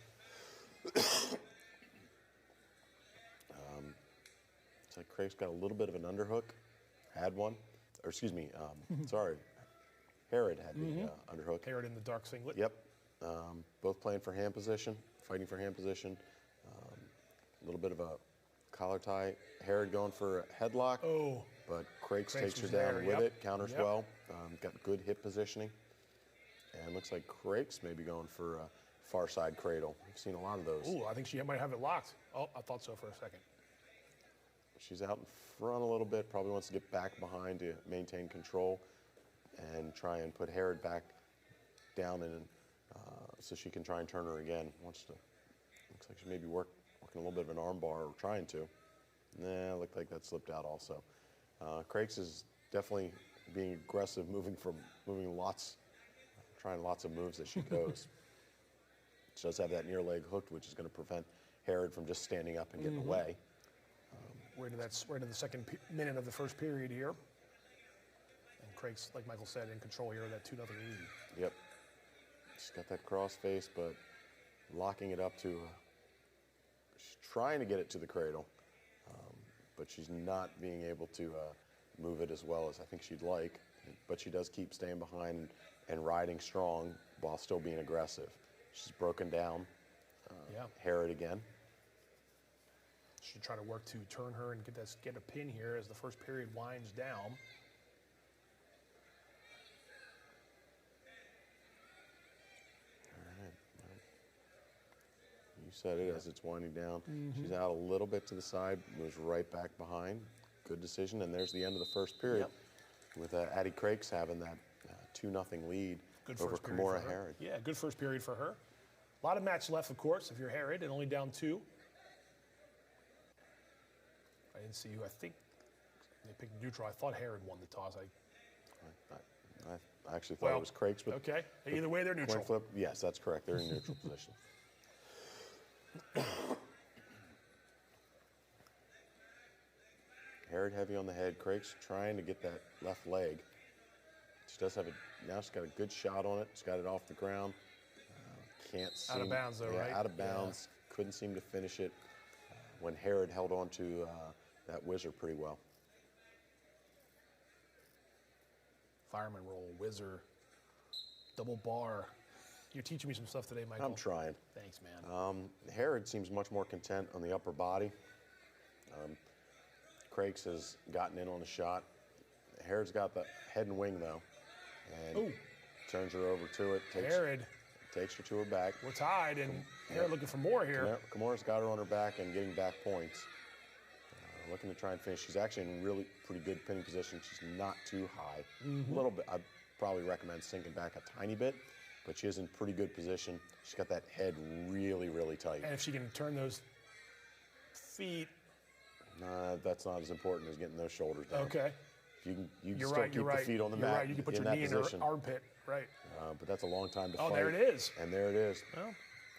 It's like Crakes got a little bit of an underhook, had one, or excuse me, sorry, Herod had the underhook. Herod in the dark singlet. Yep, both playing for hand position, fighting for hand position. A little bit of a collar tie. Herod going for a headlock, but Crakes takes her was down there, with yep. it, counters Yep. well, got good hip positioning. And looks like Crakes may be going for a far side cradle. We've seen a lot of those. Ooh, I think she might have it locked. Oh, I thought so for a second. She's out in front a little bit, probably wants to get back behind to maintain control and try and put Herod back down so she can try and turn her again. Looks like she may be working a little bit of an arm bar, or trying to. Nah, looked like that slipped out also. Crakes is definitely being aggressive, trying lots of moves as she goes. She does have that near leg hooked, which is going to prevent Herod from just standing up and getting away. We're into the second minute of the first period here. And Craig's, like Michael said, in control here of that 2-0 lead. Yep. She's got that cross face, but locking it up to, she's trying to get it to the cradle, but she's not being able to move it as well as I think she'd like. But she does keep staying behind and riding strong while still being aggressive. She's broken down. Herod again. Should try to work to turn her and get a pin here as the first period winds down. All right. You said it as it's winding down. She's out a little bit to the side, moves right back behind. Good decision, and there's the end of the first period with Addie Crakes having that 2-0 lead over Kimora Herod. Yeah, good first period for her. A lot of match left, of course, if you're Herod, and only down 2. I didn't see who. I think they picked neutral. I thought Herod won the toss. I actually thought it was Crakes. But okay. Either way, they're neutral. Coin flip. Yes, that's correct. They're in neutral position. Herod heavy on the head. Crakes trying to get that left leg. She does have now she's got a good shot on it. She's got it off the ground. Can't seem. Out of bounds, though, right? Out of bounds. Yeah. Couldn't seem to finish it when Herod held on to that whizzer pretty well. Fireman roll, whizzer, double bar. You're teaching me some stuff today, Michael. I'm trying. Thanks, man. Herod seems much more content on the upper body. Crakes has gotten in on the shot. Herod's got the head and wing, though. And turns her over to it. Takes her to her back. We're tied, and Herod looking for more here. Kimora's got her on her back and getting back points. Looking to try and finish. She's actually in really pretty good pinning position. She's not too high. A little bit. I'd probably recommend sinking back a tiny bit, but she is in pretty good position. She's got that head really, really tight. And if she can turn those feet. That's not as important as getting those shoulders down. Okay. You can still keep the feet on the mat. Right. You can put in your that knee position. in her armpit. Right. But that's a long time to fight. Oh, there it is. And there it is. Well,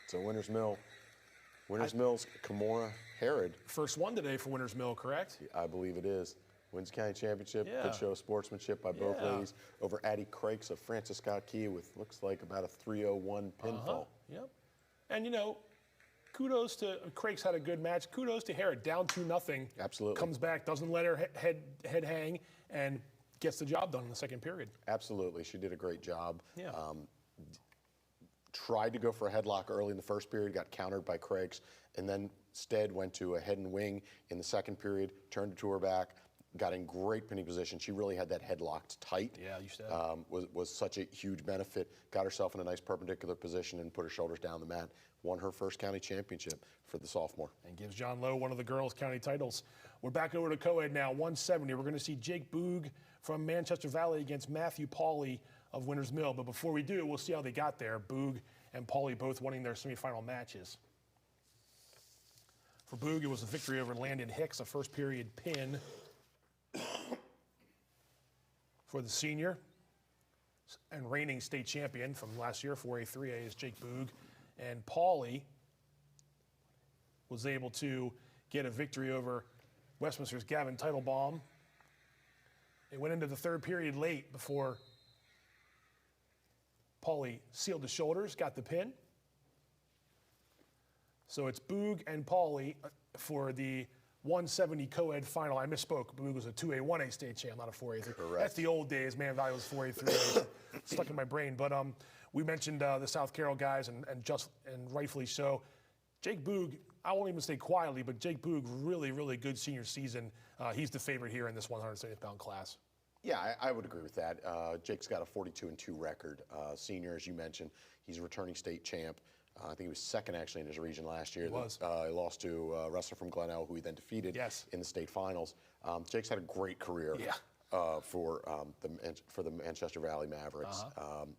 So Winters Mill's Kimora Herod. First one today for Winters Mill, correct? I believe it is. Wins county championship. Yeah. Good show of sportsmanship by both Yeah. ladies over Addie Crakes of Francis Scott Key with looks like about a 301 pinfall. Yep. And kudos to Craig's had a good match. Kudos to Harrod, down 2-0. Absolutely. Comes back, doesn't let her head hang, and gets the job done in the second period. Absolutely, she did a great job. Yeah. Tried to go for a headlock early in the first period, got countered by Craig's, and then instead went to a head and wing in the second period, turned it to her back, got in great pinning position. She really had that head locked tight. Yeah, you said. Was such a huge benefit. Got herself in a nice perpendicular position and put her shoulders down the mat. Won her first county championship for the sophomore. And gives John Lowe one of the girls' county titles. We're back over to co-ed now, 170. We're going to see Jake Boog from Manchester Valley against Matthew Pauley of Winters Mill. But before we do, we'll see how they got there. Boog and Pauley both winning their semifinal matches. For Boog, it was a victory over Landon Hicks, a first period pin. For the senior and reigning state champion from last year, 4A, 3A, is Jake Boog. And Pauley was able to get a victory over Westminster's Gavin Teitelbaum. It went into the third period late before Pauley sealed the shoulders, got the pin. So it's Boog and Pauley for the 170 co-ed final. I misspoke. Boog was a 2A, 1A state champ, not a 4A. 3A. Correct. That's the old days. Man Valley was 4A, 3A. Stuck in my brain. But we mentioned the South Carroll guys, and rightfully so. Jake Boog, I won't even say quietly, but Jake Boog, really, really good senior season. He's the favorite here in this 170-pound class. Yeah, I would agree with that. Jake's got a 42-2 record. Senior, as you mentioned, he's a returning state champ. I think he was second actually in his region last year. He was. He lost to a wrestler from Glenelg, who he then defeated in the state finals. Jake's had a great career for the Manchester Valley Mavericks,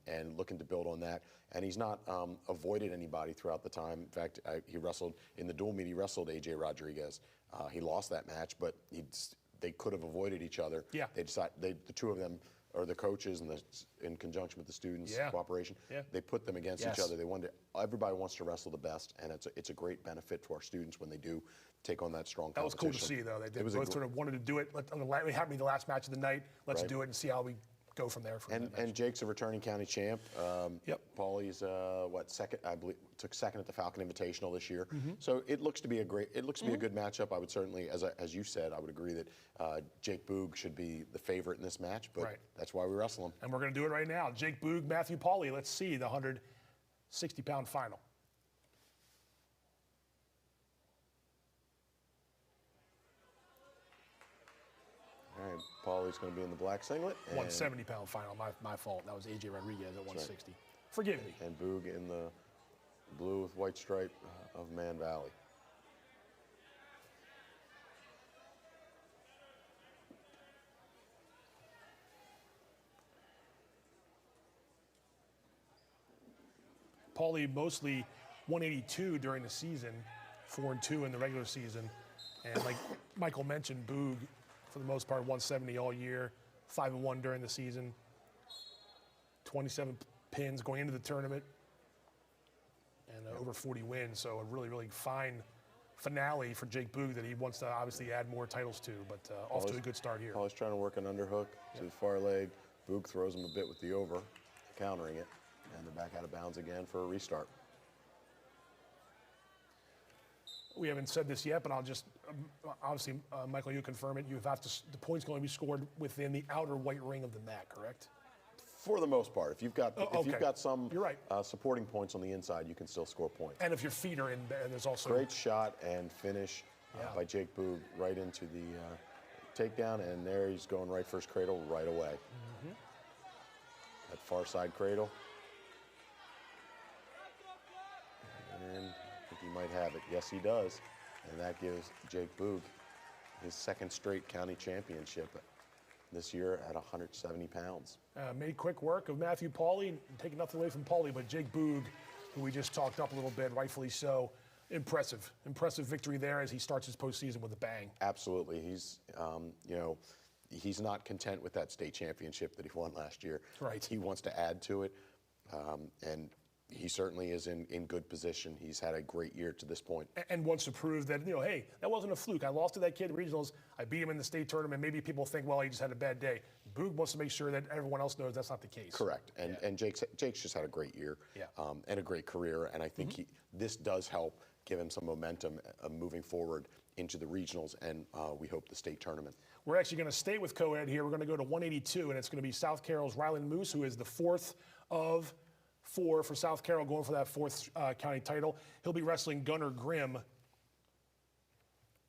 and looking to build on that. And he's not avoided anybody throughout the time. In fact, he wrestled in the dual meet. He wrestled AJ Rodriguez. He lost that match, but they could have avoided each other. Yeah. They decided the two of them, or the coaches, and in conjunction with the students' cooperation, they put them against each other. They wanted everybody wants to wrestle the best, and it's a great benefit to our students when they do take on that strong competition. That was cool to see, though. They both sort of wanted to do it. It happened to be the last match of the night. Let's do it and see how we go from there. And Jake's a returning county champ. Pauley's second? I believe took second at the Falcon Invitational this year. So it looks to be a good matchup. I would certainly, as you said, I would agree that Jake Boog should be the favorite in this match. But that's why we wrestle him. And we're going to do it right now. Jake Boog, Matthew Pauley. Let's see the 160-pound final. All right, Pauley's going to be in the black singlet. 170-pound final, my fault. That was AJ Rodriguez at 160. Forgive me. And Boog in the blue with white stripe of Man Valley. Pauley mostly 182 during the season, 4-2 in the regular season. And like Michael mentioned, Boog, for the most part, 170 all year, 5-1 during the season, 27 pins going into the tournament, and over 40 wins. So a really, really fine finale for Jake Boog that he wants to obviously add more titles to, but off to a good start here. Pauley's trying to work an underhook to the far leg. Boog throws him a bit with the over, countering it, and they're back out of bounds again for a restart. We haven't said this yet, but I'll just, obviously, Michael, you confirm it. The point's going to be scored within the outer white ring of the mat, correct? For the most part. If you've got some You're right. Supporting points on the inside, you can still score points. And if your feet are in there, there's also... Great shot and finish by Jake Boog right into the takedown, and there he's going right first cradle right away. That far side cradle. And I think he might have it. Yes, he does. And that gives Jake Boog his second straight county championship this year at 170 pounds. Made quick work of Matthew Pauley, taking nothing away from Pauley, but Jake Boog, who we just talked up a little bit, rightfully so. Impressive victory there as he starts his postseason with a bang. Absolutely. He's, he's not content with that state championship that he won last year. Right. He wants to add to it. And he certainly is in good position. He's had a great year to this point. And wants to prove that, hey, that wasn't a fluke. I lost to that kid in regionals. I beat him in the state tournament. Maybe people think, well, he just had a bad day. Boog wants to make sure that everyone else knows that's not the case. Correct. And Jake's just had a great year and a great career. And I think this does help give him some momentum moving forward into the regionals and we hope the state tournament. We're actually going to stay with co-ed here. We're going to go to 182, and it's going to be South Carroll's Ryland Moose, who is the fourth of 4 for South Carroll, going for that 4th county title. He'll be wrestling Gunnar Grimm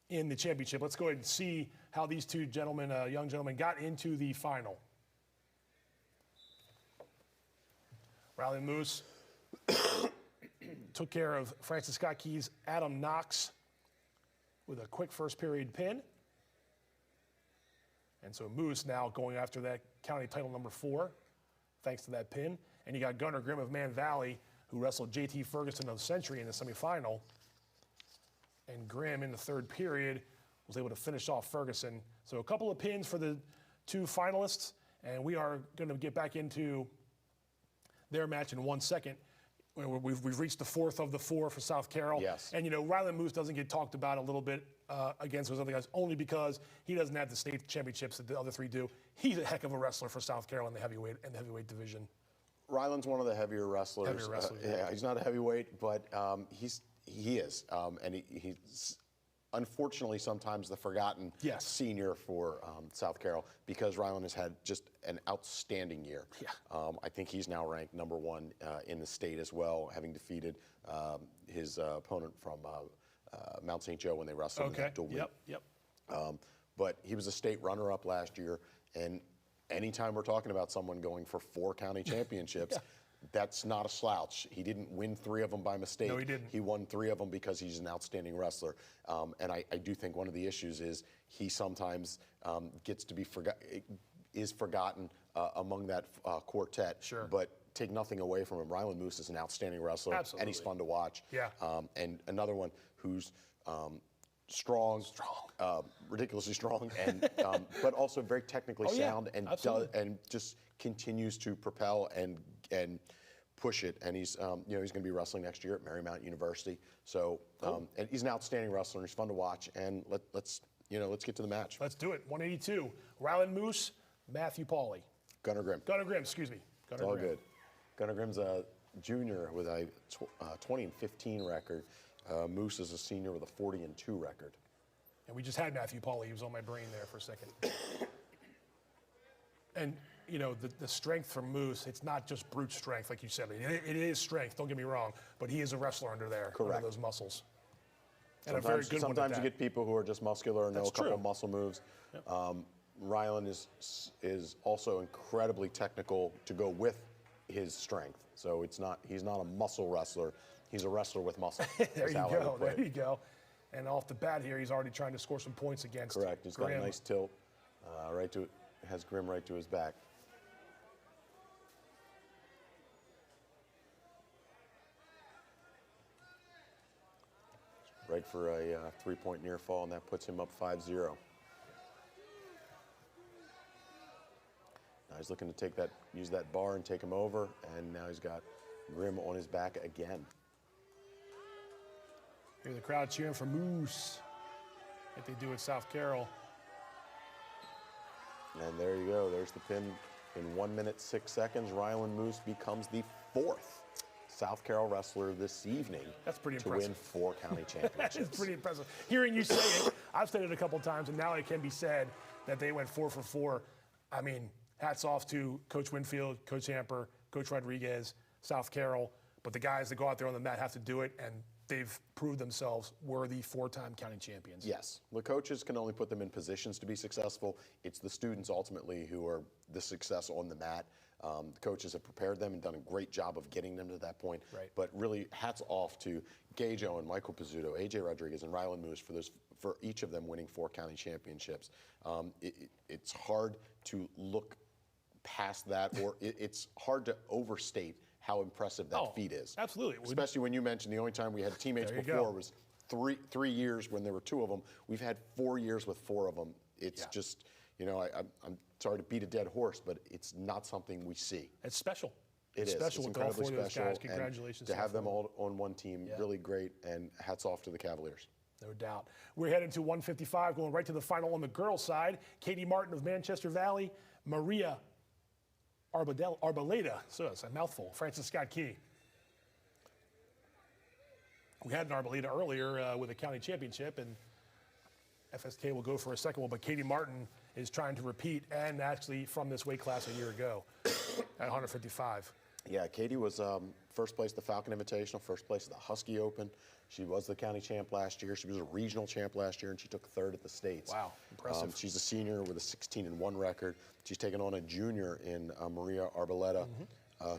in the championship. Let's go ahead and see how these two gentlemen, young gentlemen, got into the final. Ryland Moose took care of Francis Scott Key's Adam Knox with a quick first period pin. And so Moose now going after that county title number 4, thanks to that pin. And you got Gunnar Grimm of Man Valley, who wrestled JT Ferguson of the Century in the semifinal. And Grimm in the 3rd period was able to finish off Ferguson. So a couple of pins for the 2 finalists. And we are going to get back into their match in 1 second. We've reached the 4th of the 4 for South Carroll. Yes. And, Ryland Moose doesn't get talked about a little bit against those other guys, only because he doesn't have the state championships that the other 3 do. He's a heck of a wrestler for South Carroll in the heavyweight division. Ryland's one of the heavier wrestlers. Yeah, he's not a heavyweight, but he is. And he's unfortunately sometimes the forgotten senior for South Carroll, because Ryland has had just an outstanding year. Yeah. I think he's now ranked number 1 in the state as well, having defeated his opponent from Mount St. Joe when they wrestled in that dual meet. Yep. But he was a state runner-up last year, and anytime we're talking about someone going for 4 county championships, that's not a slouch. He didn't win 3 of them by mistake. No, he didn't. He won 3 of them because he's an outstanding wrestler. And I do think one of the issues is he sometimes gets to be forgotten among that quartet. Sure. But take nothing away from him. Ryland Moose is an outstanding wrestler. Absolutely. And he's fun to watch. Yeah. And another one who's strong, ridiculously strong, and but also very technically sound, and just continues to propel and push it. And he's he's going to be wrestling next year at Marymount University. So and he's an outstanding wrestler. And he's fun to watch. And let's get to the match. Let's do it. 182. Ryland Moose, Matthew Pauly. Gunnar Grimm. Excuse me. It's all good. Gunnar Grimm's a junior with a 20-15 record. Moose is a senior with a 40-2 record. And we just had Matthew Pauly. He was on my brain there for a second. And, the strength from Moose, it's not just brute strength, like you said. It is strength, don't get me wrong, but he is a wrestler under there, under those muscles. And a very good one at Sometimes that. you get people who are just muscular and know a couple of muscle moves. Yep. Ryland is also incredibly technical to go with his strength. So he's not a muscle wrestler. He's a wrestler with muscle. There you go. And off the bat here, he's already trying to score some points against Grimm. Correct. He's got a nice tilt. Has Grimm right to his back. Right for a 3-point near fall, and that puts him up 5-0. Now he's looking to use that bar and take him over, and now he's got Grimm on his back again. Hear the crowd cheering for Moose, like they do at South Carroll. And there you go. There's the pin in 1 minute, 6 seconds. Ryland Moose becomes the 4th South Carroll wrestler this evening. That's pretty to impressive. win 4 county championships. It's pretty impressive. Hearing you say it, I've said it a couple times, and now it can be said that they went 4 for 4. I mean, hats off to Coach Winfield, Coach Hamper, Coach Rodriguez, South Carroll. But the guys that go out there on the mat have to do it, and they've proved themselves worthy 4-time county champions. Yes. The coaches can only put them in positions to be successful. It's the students ultimately who are the success on the mat. The coaches have prepared them and done a great job of getting them to that point. Right. But really, hats off to Gage Owen, Michael Pizzuto, AJ Rodriguez, and Ryland Moose for each of them winning 4 county championships. It's hard to look past that, or it's hard to overstate how impressive that feat is. Absolutely. Especially when you mentioned the only time we had teammates before was three years when there were 2 of them. We've had 4 years with 4 of them. It's just, I'm sorry to beat a dead horse, but it's not something we see. It's special. It is. Special It's with all incredibly 4 of those special. guys. Congratulations. And to have them all on one team, really great, and hats off to the Cavaliers. No doubt. We're heading to 155, going right to the final on the girls' side. Katie Martin of Manchester Valley, Maria Arboleda, so it's a mouthful, Francis Scott Key. We had an Arboleda earlier with a county championship, and FSK will go for a second one, but Katie Martin is trying to repeat, and actually from this weight class a year ago at 155. Yeah, Katie was first place at the Falcon Invitational, first place at the Husky Open. She was the county champ last year. She was a regional champ last year, and she took third at the States. Wow, impressive. She's a senior with a 16-1 record. She's taken on a junior in Maria Arboleda,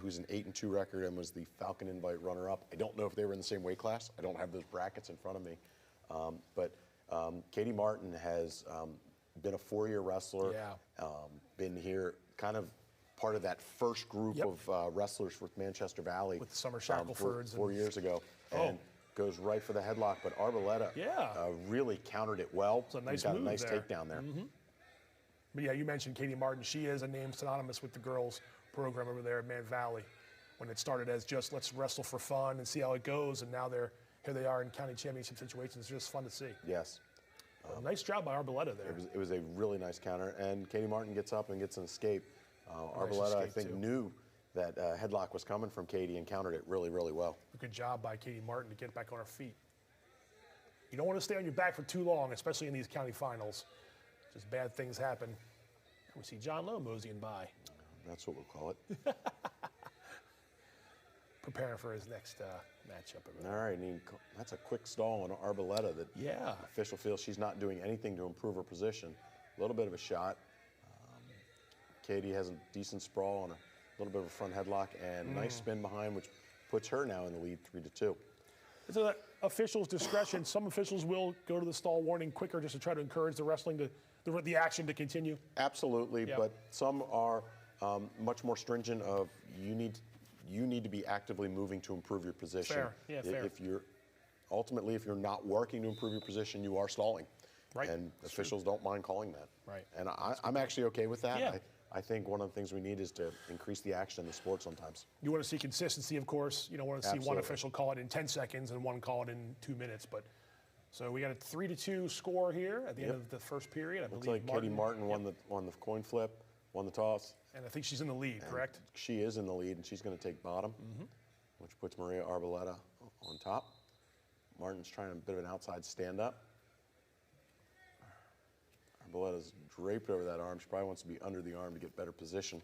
who's an 8-2 record and was the Falcon Invite runner-up. I don't know if they were in the same weight class. I don't have those brackets in front of me. But Katie Martin has been a 4-year wrestler, been here kind of part of that first group of wrestlers with Manchester Valley. With the Summer Shacklefords. 4 years ago. And goes right for the headlock, but Arboleda really countered it well. It's a nice got move a nice there. takedown there. But yeah, you mentioned Katie Martin. She is a name synonymous with the girls program over there at Man Valley. When it started as just let's wrestle for fun and see how it goes, and now here they are in county championship situations. It's just fun to see. Yes. Nice job by Arboleda there. It was a really nice counter, and Katie Martin gets up and gets an escape. Arboleda, I think, knew that headlock was coming from Katie and countered it really, really well. Good job by Katie Martin to get back on her feet. You don't want to stay on your back for too long, especially in these county finals. Just bad things happen. We see John Lowe moseying by. That's what we'll call it. Preparing for his next matchup. All right, that's a quick stall on Arboleda that the official feels she's not doing anything to improve her position. A little bit of a shot. Katie has a decent sprawl on a little bit of a front headlock and nice spin behind, which puts her now in the lead 3-2. It's an official's discretion. Some officials will go to the stall warning quicker just to try to encourage the wrestling the action to continue. Absolutely, but some are much more stringent of you need to be actively moving to improve your position. Fair, yeah, fair. If you're not working to improve your position, you are stalling. Right. And officials don't mind calling that. Right. And I'm actually okay with that. Yeah. I think one of the things we need is to increase the action in the sport sometimes. You want to see consistency, of course. You don't want to see one Absolutely. official call it in 10 seconds and one call it in 2 minutes. But so we got a 3-2 score here at the end of the first period. I Looks believe like Katie Martin won the coin flip, won the toss. And I think she's in the lead, correct? She is in the lead, and she's going to take bottom, which puts Maria Arboleda on top. Martin's trying a bit of an outside stand-up. Arboleda's draped over that arm. She probably wants to be under the arm to get better position.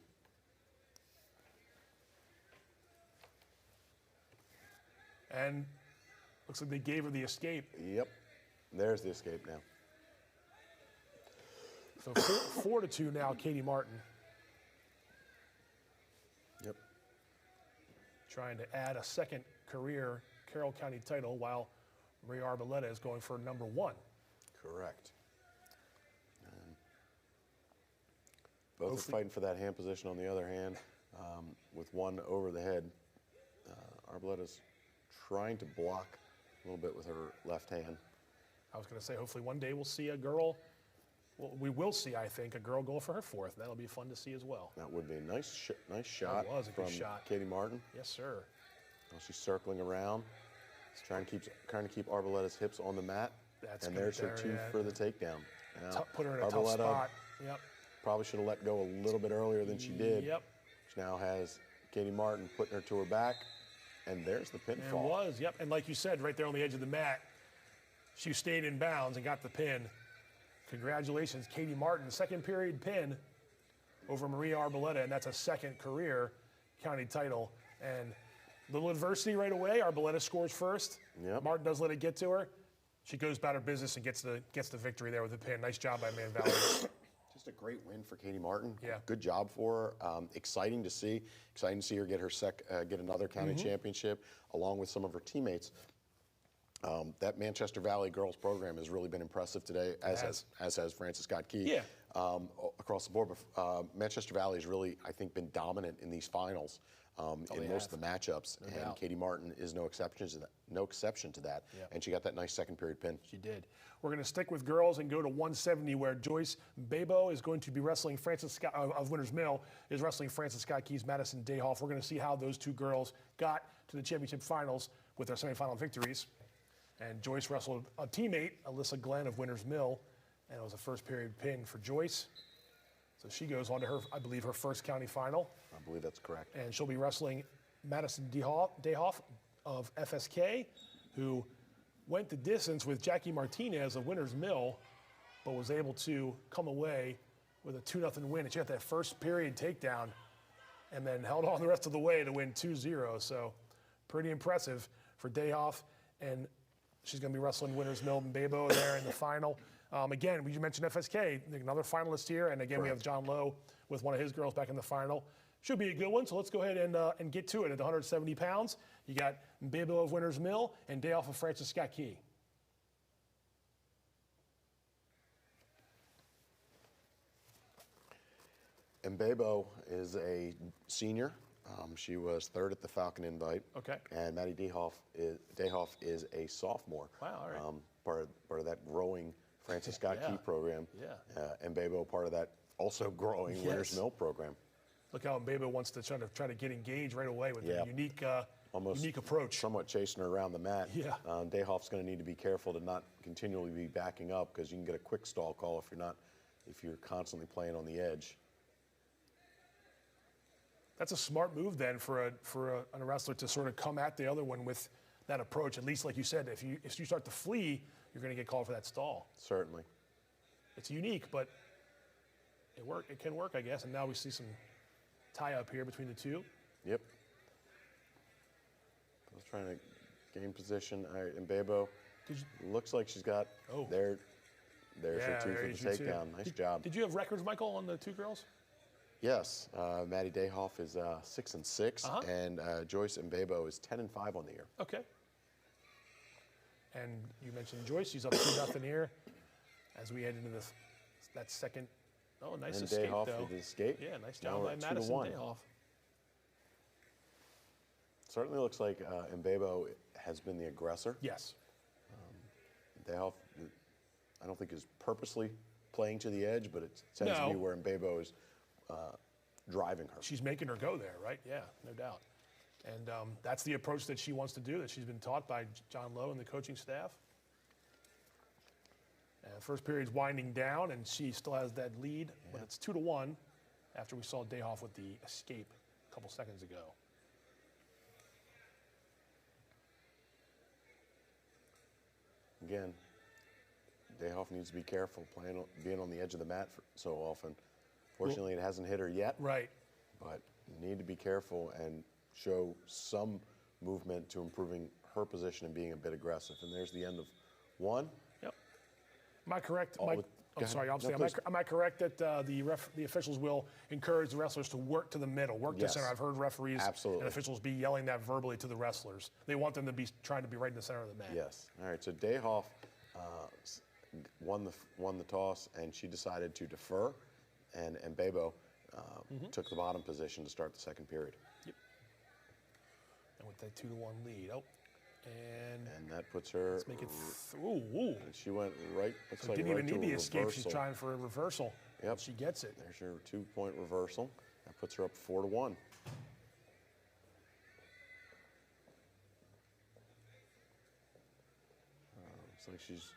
And looks like they gave her the escape. Yep, there's the escape now. So 4-2 now, Katie Martin. Yep. Trying to add a second career Carroll County title while Maria Arboleda is going for number 1. Correct. Both are fighting for that hand position on the other hand, with one over the head. Arboleda's trying to block a little bit with her left hand. I was going to say, hopefully one day we'll see a girl. Well, we will see, I think, a girl going for her 4th. That'll be fun to see as well. That would be a nice shot was a good from shot. Katie Martin. Yes, sir. Now she's circling around. She's trying to keep Arboleda's hips on the mat. That's and good there's her there, 2 yeah. for the takedown. Now, Put her in a tough spot. Yep. Probably should have let go a little bit earlier than she did. Yep. She now has Katie Martin putting her to her back, and there's the pinfall. It was, yep. And like you said, right there on the edge of the mat, she stayed in bounds and got the pin. Congratulations, Katie Martin, second period pin over Maria Arboleda, and that's a second career county title. And little adversity right away. Arboleda scores first. Yep. Martin does let it get to her. She goes about her business and gets the victory there with the pin. Nice job by Man Valley. Just a great win for Katie Martin. Yeah. Good job for her. Exciting to see. Exciting to see her get her get another county championship along with some of her teammates. That Manchester Valley girls program has really been impressive today, as has Francis Scott Key. Yeah. Across the board. But, Manchester Valley has really, I think, been dominant in these finals. in most of the matchups, and Katie Martin is no exception to that. Yep. And she got that nice second period pin. She did. We're going to stick with girls and go to 170, where Joyce Babo is going to be wrestling Francis Scott of Winters Mill, is wrestling Francis Scott Key's Madison Dayhoff. We're going to see how those two girls got to the championship finals with their semifinal victories. And Joyce wrestled a teammate, Alyssa Glenn of Winters Mill, and it was a first period pin for Joyce. So she goes on to her, I believe, her first county final. I believe that's correct. And she'll be wrestling Madison Dayhoff of FSK, who went the distance with Jackie Martinez of Winters Mill, but was able to come away with a 2-0 win. And she got that first period takedown and then held on the rest of the way to win 2-0. So pretty impressive for Dayhoff. And she's going to be wrestling Winters Mill and Babo there in the final. Again, we mentioned FSK, another finalist here. And again, we have John Lowe with one of his girls back in the final. Should be a good one, so let's go ahead and get to it. At 170 pounds, you got Babo of Winters Mill and Dayhoff of Francis Scott Key. And Babo is a senior. She was third at the Falcon Invite. Okay. And Maddie Dayhoff is a sophomore. Wow, all right. Part of that growing Francis Scott Key program. Yeah. And Babo part of that also growing Winters Mill program. Look how Babo wants to try to get engaged right away with a unique approach. Somewhat chasing her around the mat. Yeah. Dayhoff's going to need to be careful to not continually be backing up, because you can get a quick stall call if you're constantly playing on the edge. That's a smart move then for a wrestler to sort of come at the other one with that approach. At least, like you said, if you start to flee, you're going to get called for that stall. Certainly. It's unique, but it can work, I guess. And now we see some tie up here between the two. Yep. I was trying to gain position. All right, and Babo looks like she's got there's her two for the takedown. Nice job. Did you have records, Michael, on the two girls? Yes. Maddie Dayhoff is 6-6, and Joyce and Babo is 10-5 on the year. Okay. And you mentioned Joyce. She's up 2-0 here as we head into that second. Oh, nice escape, Dayhoff though. with the escape. Yeah, nice job by Madison Dayhoff. Certainly looks like Mbebo has been the aggressor. Yes. Dayhoff, I don't think is purposely playing to the edge, but it tends to be where Mbebo is driving her. She's making her go there, right? Yeah, no doubt. And that's the approach that she wants to do, that she's been taught by John Lowe and the coaching staff. And first period's winding down, and she still has that lead, but it's 2-1 after we saw Dayhoff with the escape a couple seconds ago. Again, Dayhoff needs to be careful being on the edge of the mat so often. Fortunately, it hasn't hit her yet. Right. But you need to be careful and show some movement to improving her position and being a bit aggressive. And there's the end of one. Yep. Am I correct, Oh, Mike? I'm sorry, am I correct that the officials will encourage the wrestlers to work to the middle, work to center? I've heard referees and officials be yelling that verbally to the wrestlers. They want them to be trying to be right in the center of the mat. Yes. All right. So Dayhoff won the toss, and she decided to defer, and Babo took the bottom position to start the second period. Yep. And with that 2-1 lead, and that puts her. Let's make it. Ooh. And she went right. So didn't even need the escape. She's trying for a reversal. Yep. She gets it. There's her 2-point reversal. That puts her up 4-1. Looks like she's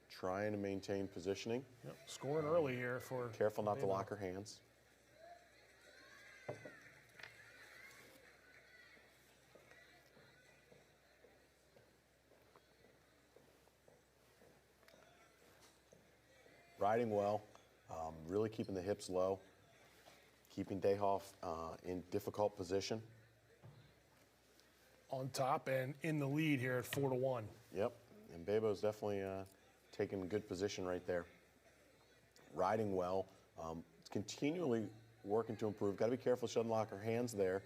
trying to maintain positioning. Yep. Scoring early here for. Careful not to lock her hands. Riding well, really keeping the hips low, keeping Dayhoff in difficult position. On top and in the lead here at 4-1. Yep, and Babo's definitely taking a good position right there. Riding well, continually working to improve. Got to be careful she doesn't lock her hands there.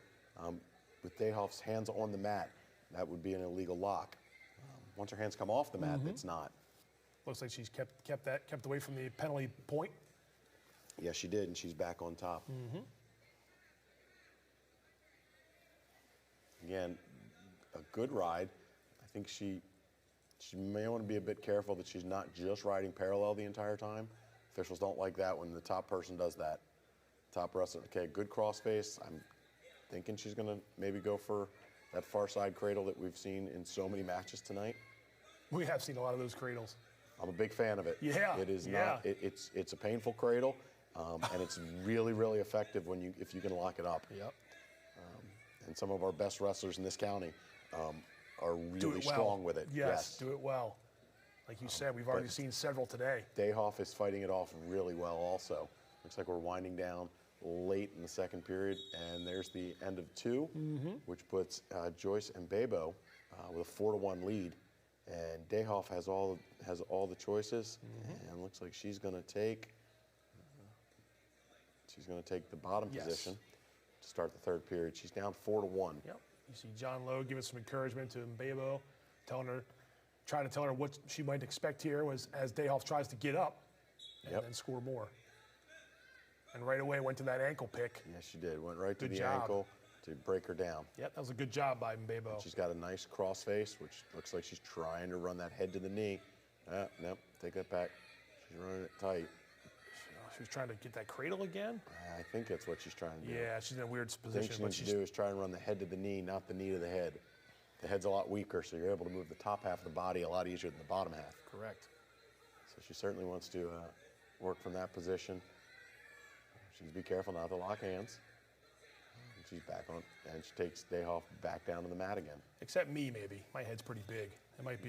With Dayhoff's hands on the mat, that would be an illegal lock. Once her hands come off the mat, it's not. Looks like she's kept away from the penalty point. Yeah, she did, and she's back on top. Again, a good ride. I think she may want to be a bit careful that she's not just riding parallel the entire time. Officials don't like that when the top person does that. Top wrestler, okay, good crossface. I'm thinking she's going to maybe go for that far side cradle that we've seen in so many matches tonight. We have seen a lot of those cradles. I'm a big fan of it. Yeah. It is yeah. not. It's a painful cradle, and it's really, really effective if you can lock it up. Yep. And some of our best wrestlers in this county are really Do it well. strong with it. Yes, do it well. Like you said, we've already seen several today. Dayhoff is fighting it off really well also. Looks like we're winding down late in the second period, and there's the end of 2, which puts Joyce and Babo with a 4-1 lead. And Dayhoff has all the choices, and looks like she's going to take the bottom position to start the third period. She's down 4-1. Yep. You see John Lowe giving some encouragement to Mbabo, trying to tell her what she might expect here as Dayhoff tries to get up and then score more. And right away went to that ankle pick. Yes, she did. Went right to Good the job. ankle to break her down. Yep, that was a good job by Mbabo. She's got a nice crossface, which looks like she's trying to run that head to the knee. Nope, take that back. She's running it tight. She was trying to get that cradle again? I think that's what she's trying to do. Yeah, she's in a weird The position. thing she needs to do is try and run the head to the knee, not the knee to the head. The head's a lot weaker, so you're able to move the top half of the body a lot easier than the bottom half. Correct. So she certainly wants to work from that position. She needs to be careful not to lock hands. She's back on, and she takes Dayhoff back down to the mat again. Except me, maybe. My head's pretty big. It might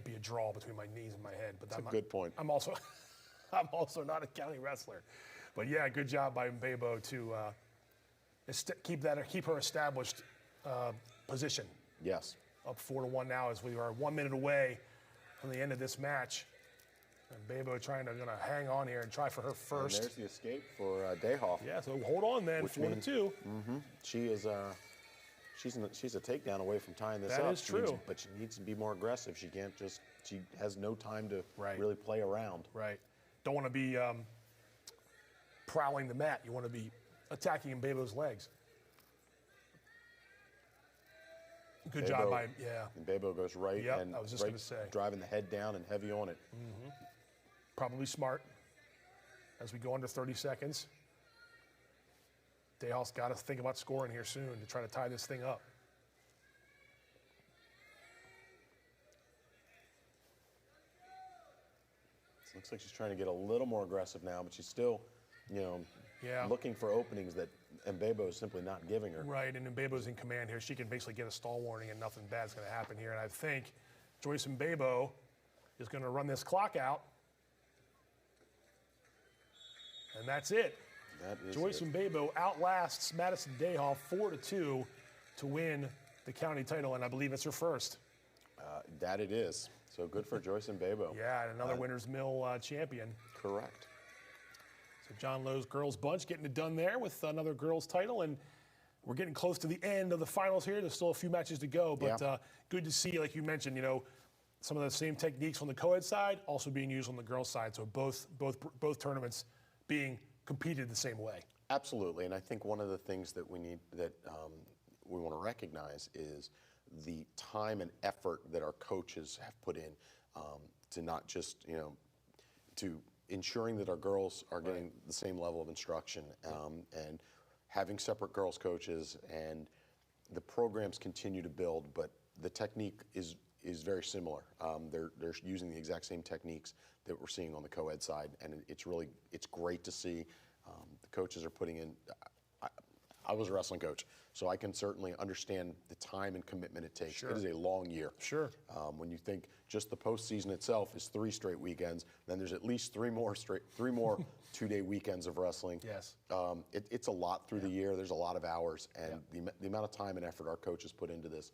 be a draw between my knees and my head. But That's a good point. I'm also not a county wrestler. But yeah, good job by Mbabo to keep her established position. Yes. Up 4-1 now as we are 1 minute away from the end of this match. And Mbabo gonna hang on here and try for her first. And there's the escape for Dayhoff. Yeah, so hold on then, 4-2. She is she's a takedown away from tying this up. That is true. But she needs to be more aggressive. She can't she has no time to Right. really play around. Right. Don't want to be prowling the mat. You want to be attacking Mbabo's legs. Good job by And Babo goes right Yep, and I was just right, gonna say. driving the head down and heavy on it. Probably smart as we go under 30 seconds. Dayhoff's got to think about scoring here soon to try to tie this thing up. It looks like she's trying to get a little more aggressive now, but she's still, looking for openings that Mbabo is simply not giving her. Right, and Mbabo's in command here. She can basically get a stall warning and nothing bad's going to happen here. And I think Joyce Mbabo is going to run this clock out. And that's it. That is Joyce it. Mbabo outlasts Madison Dayhoff 4-2 to win the county title, and I believe it's her first. That it is. So good for Joyce Mbabo. Yeah, and another Winners Mill champion. Correct. So John Lowe's girls bunch getting it done there with another girls title, and we're getting close to the end of the finals here. There's still a few matches to go, but good to see, like you mentioned, some of the same techniques on the co-ed side also being used on the girls side. So both tournaments being competed the same way. Absolutely, and I think one of the things that we want to recognize is the time and effort that our coaches have put in to not just, to ensuring that our girls are getting the same level of instruction and having separate girls coaches, and the programs continue to build, but the technique is very similar. They're using the exact same techniques that we're seeing on the co-ed side, and it's great to see. The coaches are putting in. I was a wrestling coach, so I can certainly understand the time and commitment it takes. Sure. It is a long year. Sure. When you think just the postseason itself is 3 straight weekends, then there's at least 3 more 2-day weekends of wrestling. Yes. It's a lot through the year. There's a lot of hours, and the amount of time and effort our coaches put into this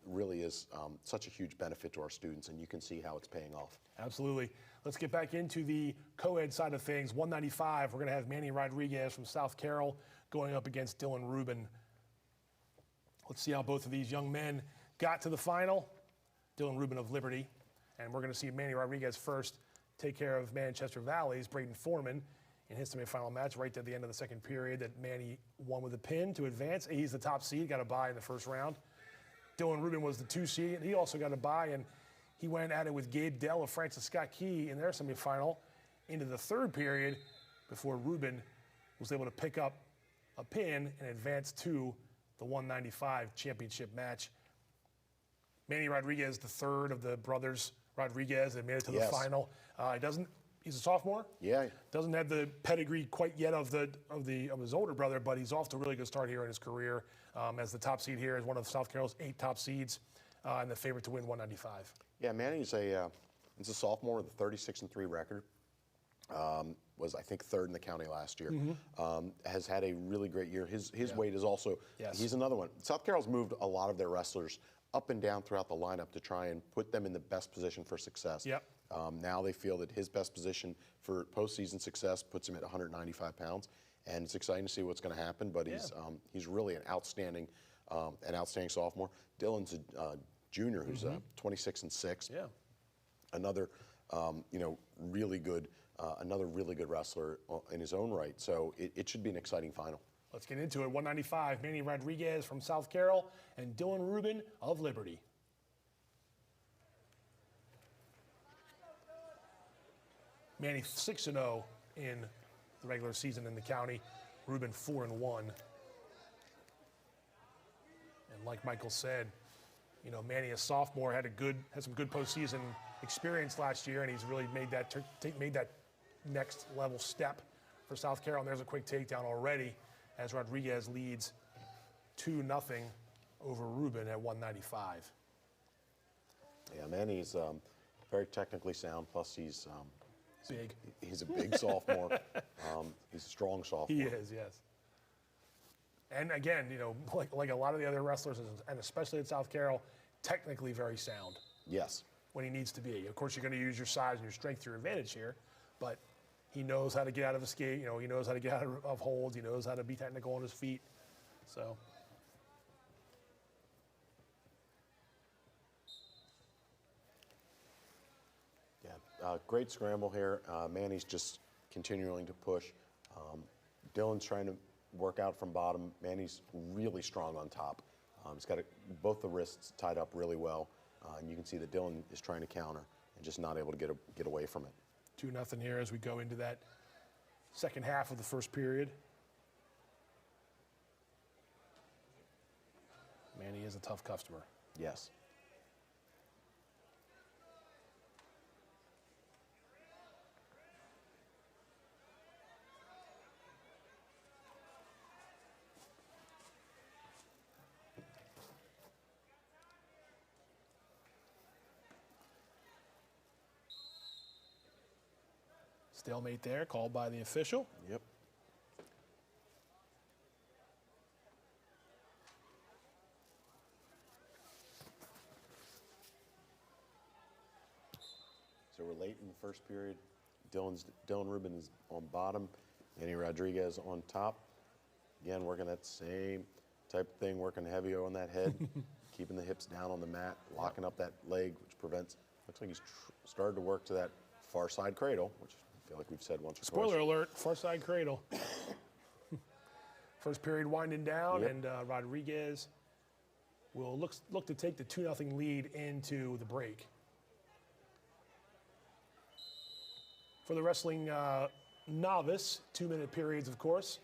really is such a huge benefit to our students, and you can see how it's paying off. Absolutely. Let's get back into the co-ed side of things. 195, we're going to have Manny Rodriguez from South Carroll going up against Dylan Rubin. Let's see how both of these young men got to the final. Dylan Rubin of Liberty. And we're going to see Manny Rodriguez first take care of Manchester Valley's Braden Foreman in his semifinal match right at the end of the second period that Manny won with a pin to advance. He's the top seed, got a bye in the first round. Dylan Rubin was the 2 seed. He also got a bye, and he went at it with Gabe Dell of Francis Scott Key in their semifinal into the third period before Rubin was able to pick up a pin and advance to the 195 championship match. Manny Rodriguez, the third of the brothers Rodriguez, that made it to the final. He's a sophomore. Yeah. Doesn't have the pedigree quite yet of his older brother, but he's off to a really good start here in his career as the top seed here, as one of South Carroll's 8 top seeds, and the favorite to win 195. Yeah, Manny's he's a sophomore with a 36-3 record. Was, I think, 3rd in the county last year. Has had a really great year. His weight is also, he's another one. South Carroll's moved a lot of their wrestlers up and down throughout the lineup to try and put them in the best position for success. Now they feel that his best position for postseason success puts him at 195 pounds, and it's exciting to see what's going to happen. But he's really an outstanding sophomore. Dylan's a junior who's 26-6. Another really good wrestler in his own right. So it should be an exciting final. Let's get into it. 195, Manny Rodriguez from South Carroll and Dylan Rubin of Liberty. Manny 6-0 in the regular season in the county. Rubin 4-1. And like Michael said, Manny, a sophomore, had some good postseason experience last year, and he's really made that next level step for South Carroll. And there's a quick takedown already as Rodriguez leads 2-0 over Rubin at 195. Yeah, Manny's very technically sound, plus he's big. He's a big sophomore. He's a strong sophomore. He is, yes. And again, like a lot of the other wrestlers, and especially at South Carroll, technically very sound. Yes. When he needs to be. Of course, you're going to use your size and your strength to your advantage here, but he knows how to get out of a skate. He knows how to get out of holds. He knows how to be technical on his feet. So. Yeah, great scramble here. Manny's just continuing to push. Dylan's trying to work out from bottom. Manny's really strong on top. He's got both the wrists tied up really well, and you can see that Dylan is trying to counter and just not able to get away from it. 2-0 here as we go into that second half of the first period. Manny is a tough customer. Yes. Stalemate there, called by the official. Yep. So we're late in the first period. Dylan Rubin is on bottom. Manny Rodriguez on top. Again, working that same type of thing, working heavy on that head, keeping the hips down on the mat, locking up that leg, which prevents, looks like he's started to work to that far side cradle, which I feel like we've said once or twice. Spoiler alert, far side cradle. First period winding down, and Rodriguez will look to take the 2-0 lead into the break. For the wrestling novice, 2-minute periods, of course,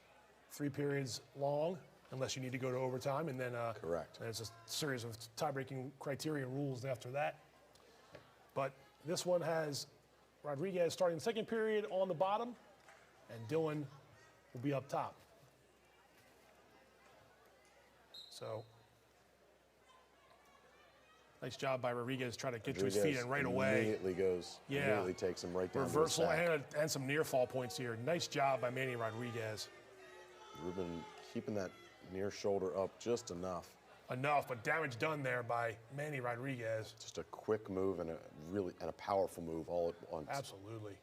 3 periods long, unless you need to go to overtime, and then correct. There's a series of tie-breaking criteria and rules after that. But this one has Rodriguez starting the second period on the bottom, and Dylan will be up top. So, nice job by Rodriguez trying to get to his feet and right away. Immediately takes him right down reversal to his sack. and some near fall points here. Nice job by Manny Rodriguez. Rubin keeping that near shoulder up just enough. But damage done there by Manny Rodriguez. Just a quick move and a powerful move all at once. Absolutely.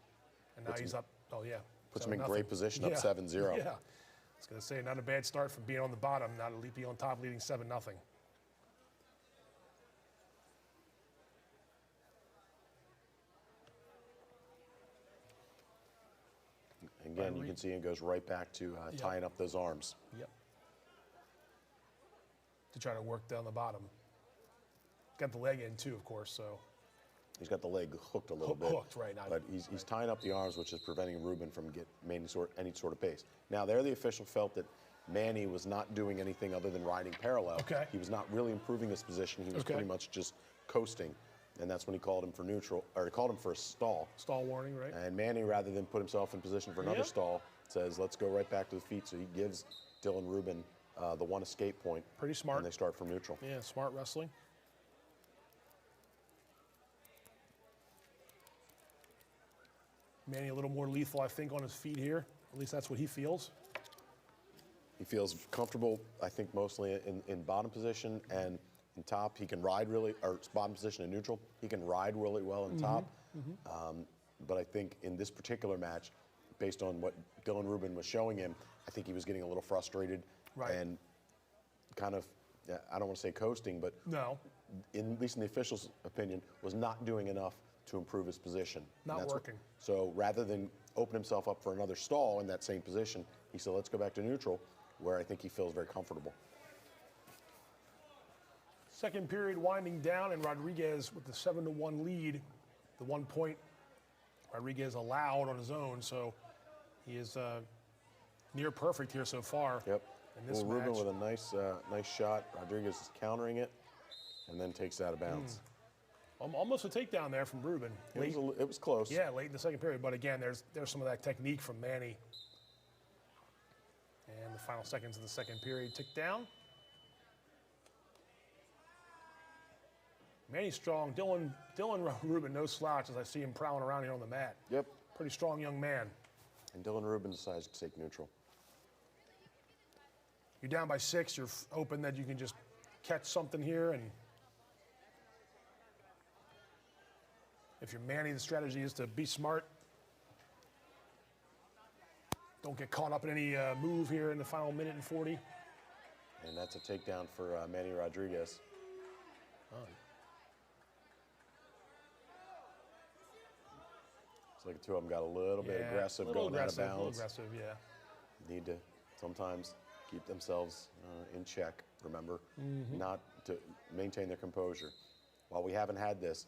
And now he's up. Oh yeah. Puts him in great position, up 7-0. Yeah. I was going to say, not a bad start from being on the bottom, not a leapy on top, leading 7-0. Again, you can see it goes right back to tying up those arms. Yep. To try to work down the bottom. got the leg in too, of course. So he's got the leg hooked a little bit. Hooked, right. But he's tying up the arms, which is preventing Ruben from getting any sort of pace. Now, there the official felt that Manny was not doing anything other than riding parallel. Okay. He was not really improving his position. He was pretty much just coasting. And that's when he called him for neutral, or he called him for a stall. Stall warning, right? And Manny, rather than put himself in position for another stall, says, let's go right back to the feet. So he gives Dylan Rubin the one escape point. Pretty smart. And they start from neutral. Yeah, smart wrestling. Manny a little more lethal, I think, on his feet here. At least that's what he feels. He feels comfortable, I think, mostly in bottom position and in top. He can ride really, or bottom position in neutral. He can ride really well in top. But I think in this particular match, based on what Dylan Rubin was showing him, I think he was getting a little frustrated and kind of, I don't want to say coasting, but at least in the official's opinion, was not doing enough to improve his position. Not working. So rather than open himself up for another stall in that same position, he said, let's go back to neutral, where I think he feels very comfortable. Second period winding down, and Rodriguez with the 7-1 lead. The 1 point Rodriguez allowed on his own, so he is near perfect here so far. Yep. In this match. Rubin with a nice shot. Rodriguez is countering it, and then takes it out of bounds. Almost a takedown there from Rubin. It was close. Yeah, late in the second period. But again, there's some of that technique from Manny. And the final seconds of the second period tick down. Manny's strong. Dylan Rubin, no slouch as I see him prowling around here on the mat. Yep. Pretty strong young man. And Dylan Rubin decides to take neutral. You're down by 6. You're hoping that you can just catch something here. And if you're Manny, the strategy is to be smart. Don't get caught up in any move here in the final minute and 40. And that's a takedown for Manny Rodriguez. It's like the two of them got a little bit aggressive, going out of bounds. A little aggressive, yeah. Need to sometimes keep themselves in check, remember, not to maintain their composure. While we haven't had this,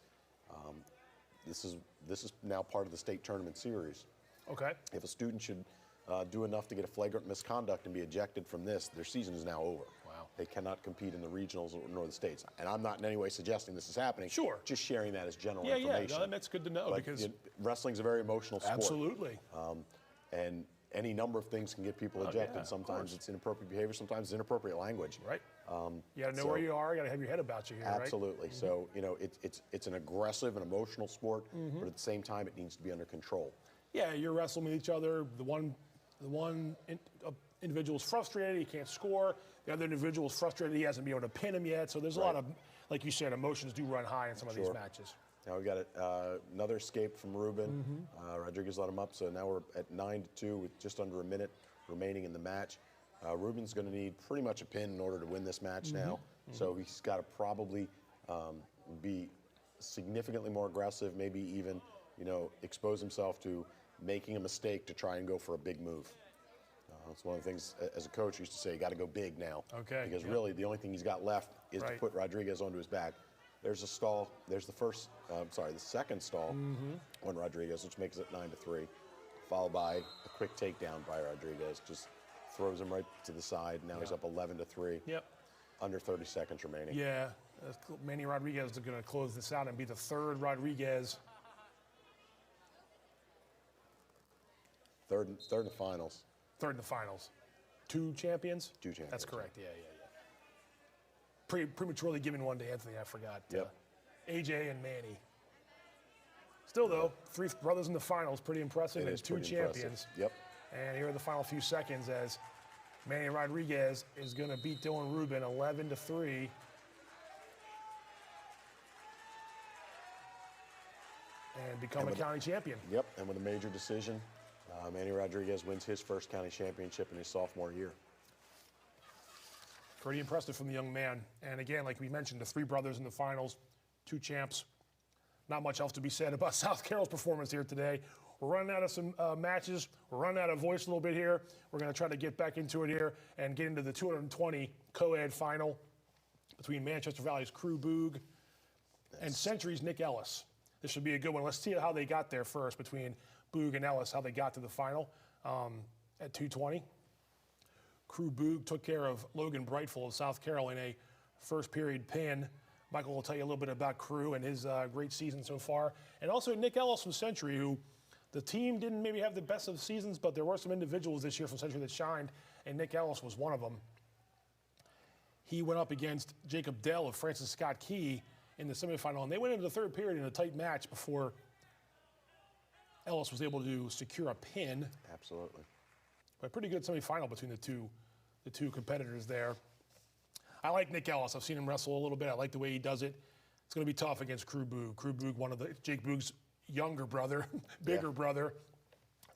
this is now part of the state tournament series. Okay. If a student should do enough to get a flagrant misconduct and be ejected from this, their season is now over. Wow. They cannot compete in the regionals nor the states. And I'm not in any way suggesting this is happening. Sure. Just sharing that as general information. Yeah, no, that's good to know. But, because wrestling's a very emotional sport. Absolutely. And any number of things can get people ejected. Yeah, sometimes it's inappropriate behavior, sometimes it's inappropriate language. Right. You got to know where you are. You got to have your head about you here, absolutely. Right? So, it's an aggressive and emotional sport, but at the same time, it needs to be under control. Yeah, you're wrestling with each other. The one individual is frustrated, he can't score. The other individual is frustrated, he hasn't been able to pin him yet. So there's a lot of, like you said, emotions do run high in some of these matches. Now we got another escape from Rubin. Rodriguez let him up, so now we're at 9-2 with just under a minute remaining in the match. Rubin's going to need pretty much a pin in order to win this match now. So he's got to probably be significantly more aggressive, maybe even, expose himself to making a mistake to try and go for a big move. It's one of the things, as a coach, used to say, you got to go big now. Okay. Because really, the only thing he's got left is to put Rodriguez onto his back. There's a stall. There's the second stall on Rodriguez, which makes it 9-3, followed by a quick takedown by Rodriguez. Just throws him right to the side. Now he's up 11-3. Yep. Under 30 seconds remaining. Yeah. Manny Rodriguez is going to close this out and be the third Rodriguez. Third in the finals. Third in the finals. 2 champions? 2 champions. That's correct. Yeah. Prematurely giving one to Anthony, I forgot. Yep. AJ and Manny. Still, though, 3 brothers in the finals, pretty impressive, and 2 champions. Impressive. Yep. And here are the final few seconds as Manny Rodriguez is going to beat Dylan Rubin 11-3. And become a county champion. Yep, and with a major decision, Manny Rodriguez wins his first county championship in his sophomore year. Pretty impressive from the young man. And again, like we mentioned, the 3 brothers in the finals, 2 champs. Not much else to be said about South Carroll's performance here today. We're running out of some matches. We're running out of voice a little bit here. We're going to try to get back into it here and get into the 220 co-ed final between Manchester Valley's Crew Boog And Century's Nick Ellis. This should be a good one. Let's see how they got there first between Boog and Ellis, how they got to the final at 2:20. Crew Boog took care of Logan Brightful of South Carroll in a first period pin. Michael will tell you a little bit about Crew and his great season so far. And also Nick Ellis from Century, who the team didn't maybe have the best of seasons, but there were some individuals this year from Century that shined, and Nick Ellis was one of them. He went up against Jacob Dell of Francis Scott Key in the semifinal, and they went into the third period in a tight match before Ellis was able to secure a pin. Absolutely. But a pretty good semifinal between the two competitors there. I like Nick Ellis. I've seen him wrestle a little bit. I like the way he does it. It's going to be tough against Crew Boog. Crew Boog, one of Jake Boog's younger brother, bigger brother,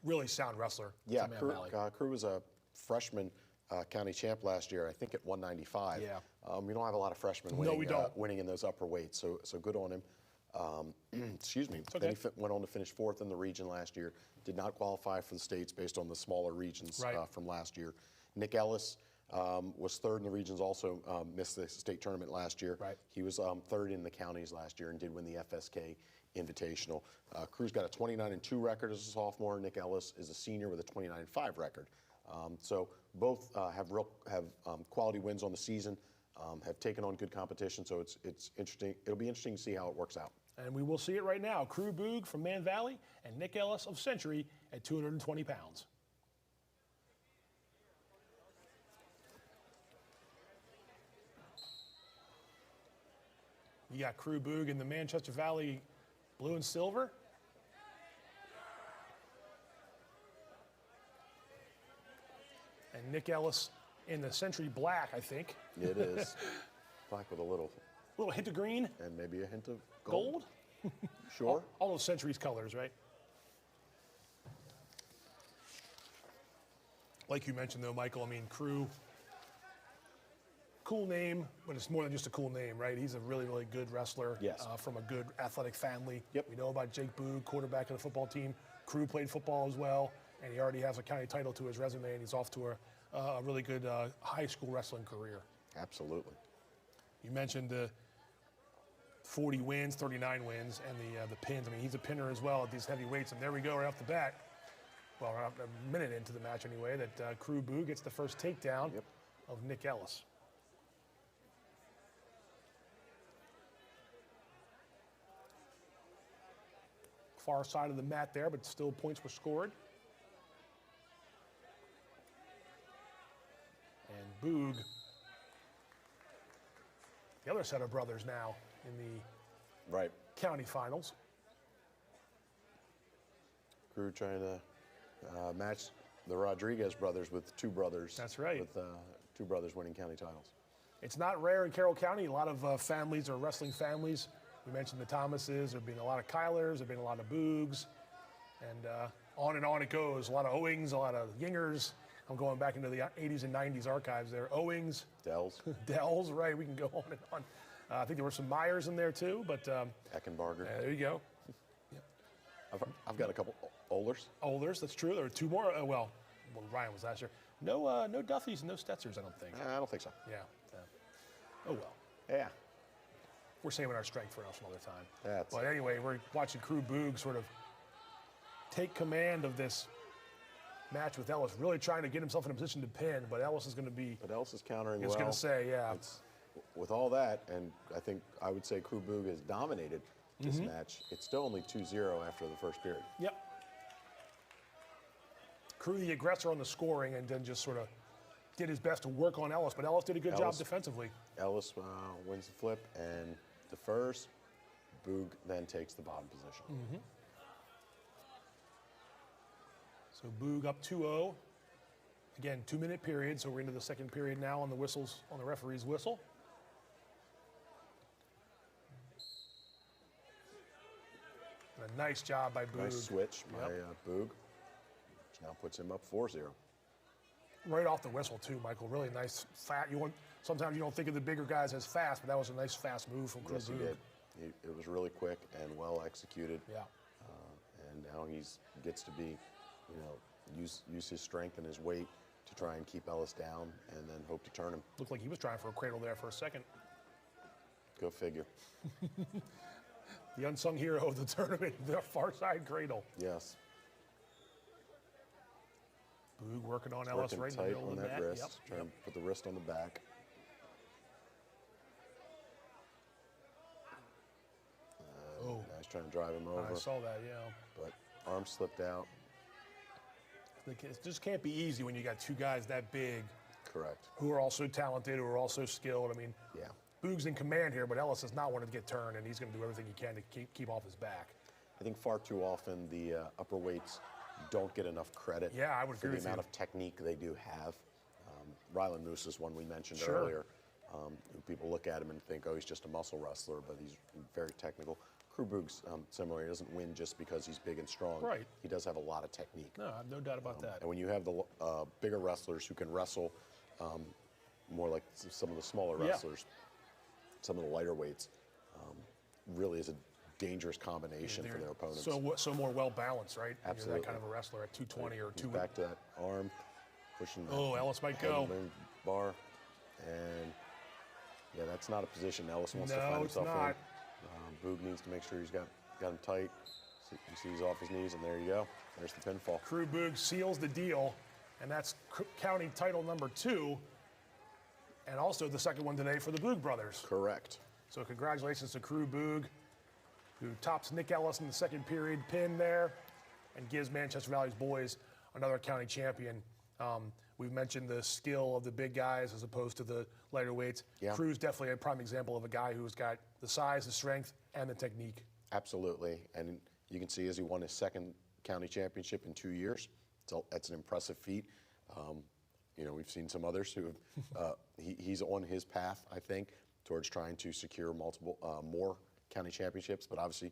really sound wrestler. Yeah, Crew was a freshman county champ last year, I think at 195. Yeah. We don't have a lot of freshmen winning in those upper weights, so good on him. Excuse me. Okay. Then he went on to finish 4th in the region last year. Did not qualify for the states based on the smaller regions from last year. Nick Ellis was 3rd in the regions, also missed the state tournament last year. Right. He was 3rd in the counties last year and did win the FSK Invitational. Crew's got a 29-2 record as a sophomore. Nick Ellis is a senior with a 29-5 record. So both have quality wins on the season, have taken on good competition. So it's interesting. It'll be interesting to see how it works out. And we will see it right now. Crew Boog from Man Valley and Nick Ellis of Century at 220 pounds. You got Crew Boog in the Manchester Valley blue and silver. And Nick Ellis in the Century black, I think. It is. Black with a little hint of green. And maybe a hint of Gold? Sure. All those Century's colors, right? Like you mentioned, though, Michael, I mean, Crew, cool name, but it's more than just a cool name, right? He's a really, really good wrestler from a good athletic family. Yep. We know about Jake Boog, quarterback of the football team. Crew played football as well, and he already has a county title to his resume, and he's off to a really good high school wrestling career. Absolutely. You mentioned the 40 wins, 39 wins, and the pins. I mean, he's a pinner as well at these heavy weights, and there we go right off the bat. Well, a minute into the match anyway, that Crew Boog gets the first takedown of Nick Ellis. Far side of the mat there, but still points were scored. And Boog, the other set of brothers now in the county finals. Crew trying to match the Rodriguez brothers with two brothers. That's right. With two brothers winning county titles. It's not rare in Carroll County. A lot of families are wrestling families. We mentioned the Thomases. There have been a lot of Kylers. There have been a lot of Boogs. And on it goes. A lot of Owings, a lot of Yingers. I'm going back into the 80s and 90s archives there. Owings. Dells. Dells, right. We can go on and on. I think there were some Myers in there too, but Eckenbarger. there you go. I've got a couple Olders. Olders, that's true. There were two more. Well, Ryan was last year. No Duffys and no Stoetzers, I don't think. I don't think so. Yeah. Oh well. Yeah. We're saving our strength for another time. But anyway, we're watching Crew Boog sort of take command of this match with Ellis, really trying to get himself in a position to pin, but Ellis is going to be. But Ellis is countering well. I was going to say, yeah. With all that, and I would say Crew Boog has dominated this match. It's still only 2-0 after the first period. Yep. Crew the aggressor on the scoring, and then just sort of did his best to work on Ellis, but Ellis did a good job defensively. Ellis wins the flip and defers. Boog then takes the bottom position. So Boog up 2-0. Again, 2-minute period, so we're into the second period now on the whistles, on the referee's whistle. A nice job by Boog. Nice switch by Boog, which now puts him up 4-0. Right off the whistle too, Michael. Really nice, fat. Sometimes you don't think of the bigger guys as fast, but that was a nice, fast move from Crew Boog. Yes, he did. It was really quick and well executed. Yeah. And now he gets to be, use his strength and his weight to try and keep Ellis down, and then hope to turn him. Looked like he was trying for a cradle there for a second. Go figure. The unsung hero of the tournament, the far side cradle. Yes. Boog working on Ellis Working right in the tight middle on of the that net. wrist. Trying to put the wrist on the back. Oh, Nice, trying to drive him over. I saw that, yeah. But arm slipped out. It just can't be easy when you got two guys that big Correct. who are also talented, who are also skilled. I mean, Yeah. Boog's in command here, but Ellis does not want to get turned, and he's going to do everything he can to keep off his back. I think far too often the upper weights don't get enough credit Yeah, I would for agree the with amount you. of technique they do have. Rylan Moose is one we mentioned Sure. earlier. People look at him and think, oh, he's just a muscle wrestler, but he's very technical. Crew Boog's similar. He doesn't win just because he's big and strong. Right. He does have a lot of technique. No, I have no doubt about that. And when you have the bigger wrestlers who can wrestle more like some of the smaller Yeah. wrestlers, some of the lighter weights, really is a dangerous combination for their opponents. So more well balanced, right? When Absolutely. You're that kind of a wrestler at 220 or He's 2. back to that arm, pushing. Oh, Ellis might go. Bar, and yeah, that's not a position Ellis wants to No, find it's himself not. in. Boog needs to make sure he's got him tight. You see he's off his knees, and there you go. There's the pinfall. Crew Boog seals the deal, and that's county title number 2, and also the second one today for the Boog brothers. Correct. So congratulations to Crew Boog, who tops Nick Ellis in the second period pin there, and gives Manchester Valley's boys another county champion. We've mentioned the skill of the big guys as opposed to the lighter weights. Yeah. Crew's definitely a prime example of a guy who's got the size, the strength, and the technique. Absolutely, and you can see as he won his second county championship in 2 years, that's an impressive feat. We've seen some others who have, he's on his path, I think, towards trying to secure more county championships, but obviously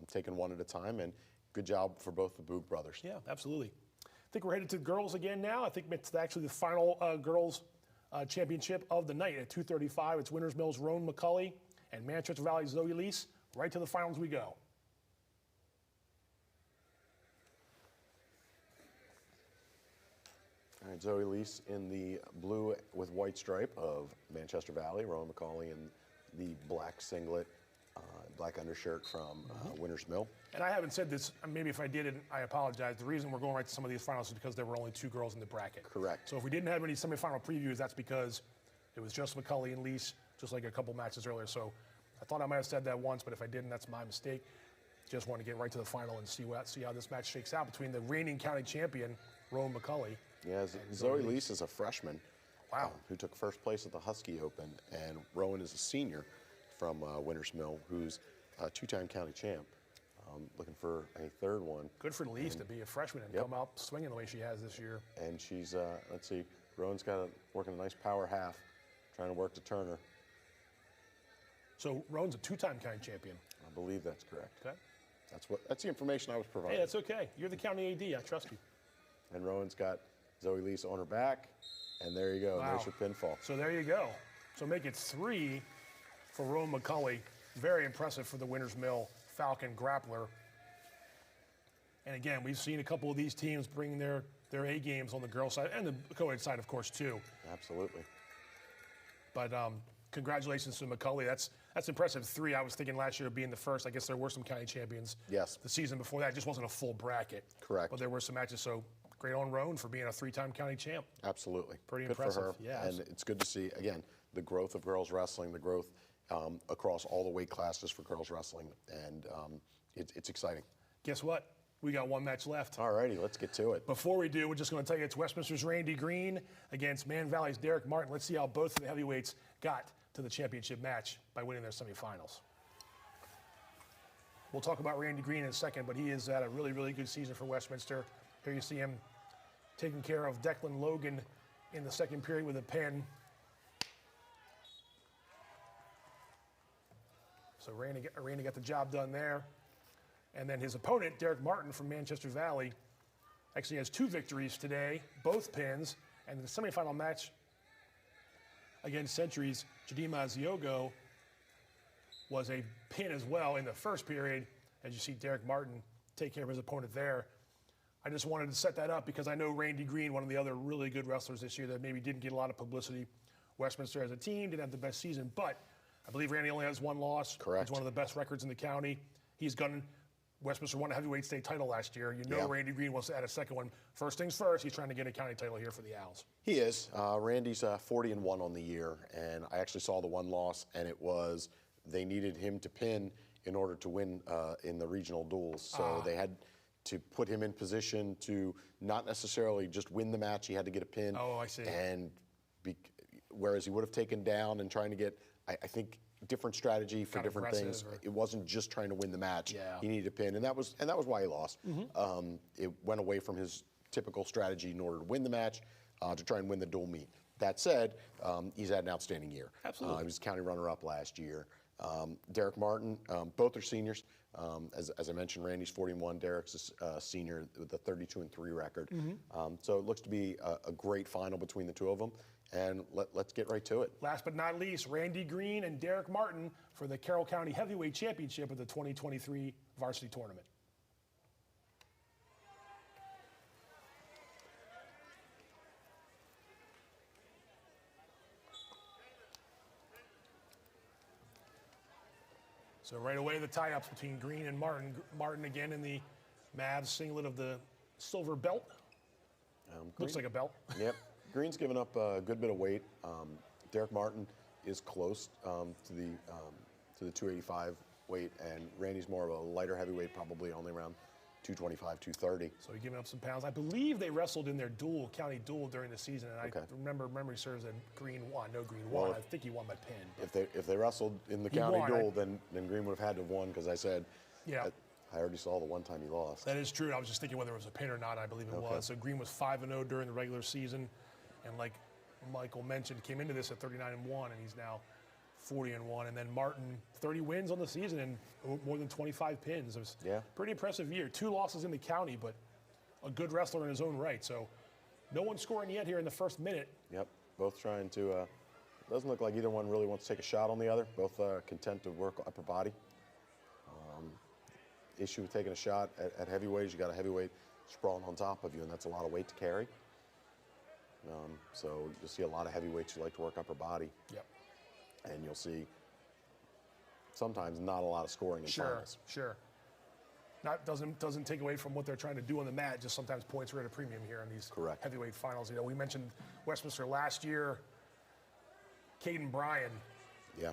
taking one at a time, and good job for both the Boog brothers. Yeah, absolutely. I think we're headed to girls again now. I think it's actually the final girls championship of the night at 2:35. It's Winters Mills' Roan McCulley and Manchester Valley's Zoe Lease. Right to the finals we go. All right, Zoe Lease in the blue with white stripe of Manchester Valley, Rowan McCauley in the black singlet, black undershirt from Winters Mill. And I haven't said this, maybe if I did it, I apologize. The reason we're going right to some of these finals is because there were only 2 girls in the bracket. Correct. So if we didn't have any semifinal previews, that's because it was just McCulley and Lease, just like a couple matches earlier. So I thought I might have said that once, but if I didn't, that's my mistake. Just want to get right to the final and see how this match shakes out between the reigning county champion, Rowan McCulley. Yeah, Zoe Lease is a freshman. Wow. Who took first place at the Husky Open, and Rowan is a senior from Winters Mill, who's a 2-time county champ. Looking for a third one. Good for Lease to be a freshman and come out swinging the way she has this year. And she's, let's see, Rowan's working a nice power half, trying to work to turn her. So Rowan's a 2-time county champion. I believe that's correct. Okay. That's the information I was provided. Hey, that's okay. You're the county AD. I trust you. And Rowan's got Zoe Lease on her back, and there you go. Wow. There's your pinfall. So there you go. So make it 3 for Rowan McCulley. Very impressive for the Winters Mill Falcon grappler. And again, we've seen a couple of these teams bring their A games on the girls' side and the co-ed side, of course, too. Absolutely. But congratulations to McCulley. That's impressive. 3. I was thinking last year being the first. I guess there were some county champions. Yes. The season before that, it just wasn't a full bracket. Correct. But there were some matches. So great on Rowan for being a 3-time county champ. Absolutely. Pretty good impressive. for her. Yeah. And it's good to see, again, the growth of girls wrestling, the growth across all the weight classes for girls wrestling. And it's exciting. Guess what? We got one match left. All righty, let's get to it. Before we do, we're just going to tell you it's Westminster's Randy Green against Man Valley's Derek Martin. Let's see how both of the heavyweights got to the championship match by winning their semifinals. We'll talk about Randy Green in a second, but he has had a really, really good season for Westminster. Here you see him taking care of Declan Logan in the second period with a pin. So Randy got the job done there. And then his opponent, Derek Martin from Manchester Valley, actually has 2 victories today, both pins. And the semifinal match against Century's Jadima Ziogo was a pin as well in the first period, as you see Derek Martin take care of his opponent there. I just wanted to set that up because I know Randy Green, one of the other really good wrestlers this year that maybe didn't get a lot of publicity. Westminster as a team didn't have the best season, but I believe Randy only has one loss. Correct. He's one of the best records in the county. Westminster won a heavyweight state title last year. Randy Green wants to add a second one. First things first, he's trying to get a county title here for the Owls. He is. Randy's 40-1 on the year, and I actually saw the one loss, and it was they needed him to pin in order to win in the regional duels. So they had to put him in position to not necessarily just win the match. He had to get a pin. Oh, I see. And whereas he would have taken down and trying to get, I think, different strategy for different things. It wasn't just trying to win the match. Yeah. He needed a pin, and that was why he lost. It went away from his typical strategy in order to win the match, to try and win the dual meet. That said, he's had an outstanding year. Absolutely. He was county runner-up last year. Derek Martin, both are seniors. As I mentioned, Randy's 41, Derek's a senior with a 32-3 record. So it looks to be a great final between the two of them. And let's get right to it. Last but not least, Randy Green and Derek Martin for the Carroll County Heavyweight Championship of the 2023 Varsity Tournament. So right away, the tie-ups between Green and Martin. Martin again in the Mavs singlet of the silver belt. Looks like a belt. Yep. Green's given up a good bit of weight. Derek Martin is close to the 285 weight, and Randy's more of a lighter heavyweight, probably only around 225, 230. So he's giving up some pounds. I believe they wrestled in their county duel during the season, and I remember memory serves that Green won. No, Green won. I think he won by pin. If they wrestled in the county duel, then Green would have had to have won, because I said, I already saw the one time he lost. That is true. I was just thinking whether it was a pin or not. I believe it was. So Green was 5-0 during the regular season, and like Michael mentioned, came into this at 39-1, and he's now 40-1. And then Martin, 30 wins on the season and more than 25 pins. It was a pretty impressive year. 2 losses in the county, but a good wrestler in his own right. So no one scoring yet here in the first minute. Yep, both trying to. Doesn't look like either one really wants to take a shot on the other. Both content to work upper body. Issue with taking a shot at heavyweight is you got a heavyweight sprawling on top of you, and that's a lot of weight to carry. So you'll see a lot of heavyweights who like to work upper body. Yep. And you'll see sometimes not a lot of scoring in finals. Sure. Doesn't take away from what they're trying to do on the mat. Just sometimes points are at a premium here in these heavyweight finals. We mentioned Westminster last year. Caden Bryan. Yeah.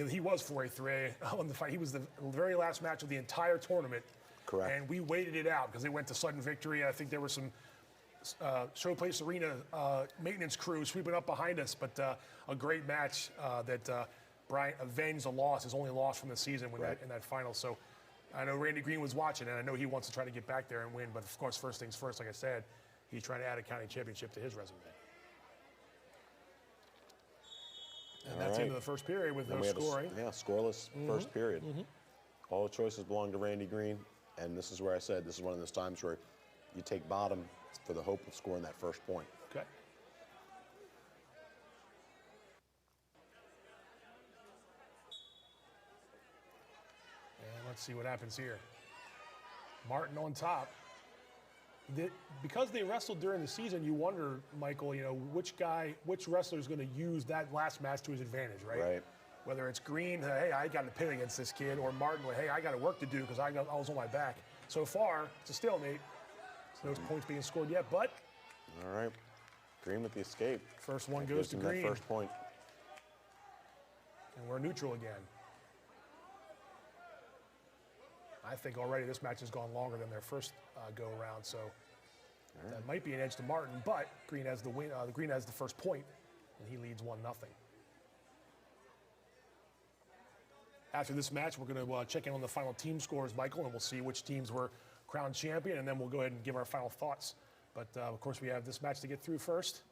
He was 4A3A on the fight. He was the very last match of the entire tournament. Correct. And we waited it out because they went to sudden victory. I think there was some Showplace Arena maintenance crew sweeping up behind us, but a great match that Bryan avenged a loss, his only loss from the season in that final. So I know Randy Green was watching, and I know he wants to try to get back there and win. But of course, first things first, like I said, he's trying to add a county championship to his resume. And that's the end of the first period with no scoring. Scoreless first period. All the choices belong to Randy Green, and this is where I said this is one of those times where you take bottom for the hope of scoring that first point. Okay. And let's see what happens here. Martin on top. Because they wrestled during the season, you wonder, Michael, which wrestler is going to use that last match to his advantage, right? Right. Whether it's Green, hey, I got to pin against this kid, or Martin, hey, I got work to do because I was on my back. So far, it's a stalemate. No points being scored yet, but. All right. Green with the escape. First one goes to Green. That first point. And we're neutral again. I think already this match has gone longer than their first go-around, so that might be an edge to Martin, but Green has the win. Green has the first point, and he leads 1-0. After this match, we're going to check in on the final team scores, Michael, and we'll see which teams were crowned champion, and then we'll go ahead and give our final thoughts. But, of course, we have this match to get through first.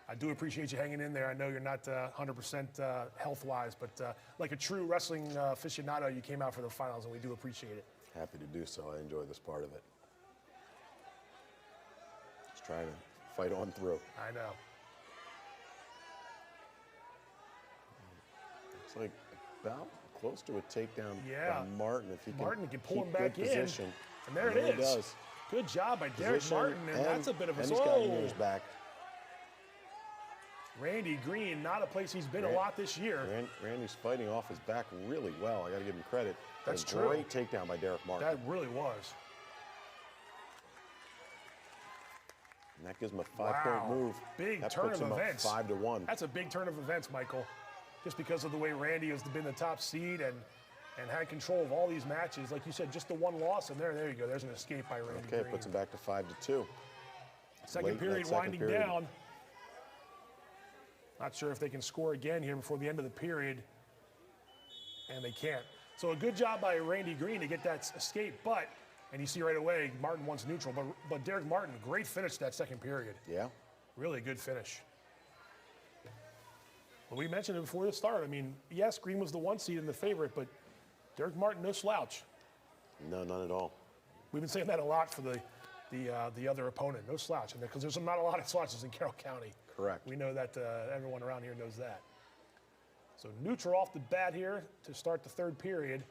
I do appreciate you hanging in there. I know you're not 100% health-wise, but like a true wrestling aficionado, you came out for the finals, and we do appreciate it. Happy to do so. I enjoy this part of it. Just trying to fight on through. I know. It's like about close to a takedown by Martin. If he can Martin can pull keep him back good in. Position, and there it is. He does. Good job by Derek Martin, and that's a bit of a... And he's got his back. Randy Green, not a place he's been a lot this year. Randy's fighting off his back really well. I got to give him credit. That's a true. Great takedown by Derek Martin. That really was. And that gives him a 5-point move. Big that turn puts of him events. Up 5-1. That's a big turn of events, Michael. Just because of the way Randy has been the top seed and had control of all these matches. Like you said, just the one loss, and there you go. There's an escape by Randy Green. Okay, puts him back to 5-2. Second period winding down. Not sure if they can score again here before the end of the period, and they can't. So a good job by Randy Green to get that escape, and you see right away, Martin wants neutral, but Derek Martin, great finish that second period. Yeah. Really good finish. Well, we mentioned it before the start. I mean, yes, Green was the 1 seed and the favorite, but Derek Martin, no slouch. No, none at all. We've been saying that a lot for the other opponent, no slouch, because there's not a lot of slouches in Carroll County. Correct. We know that everyone around here knows that. So neutral off the bat here to start the third period.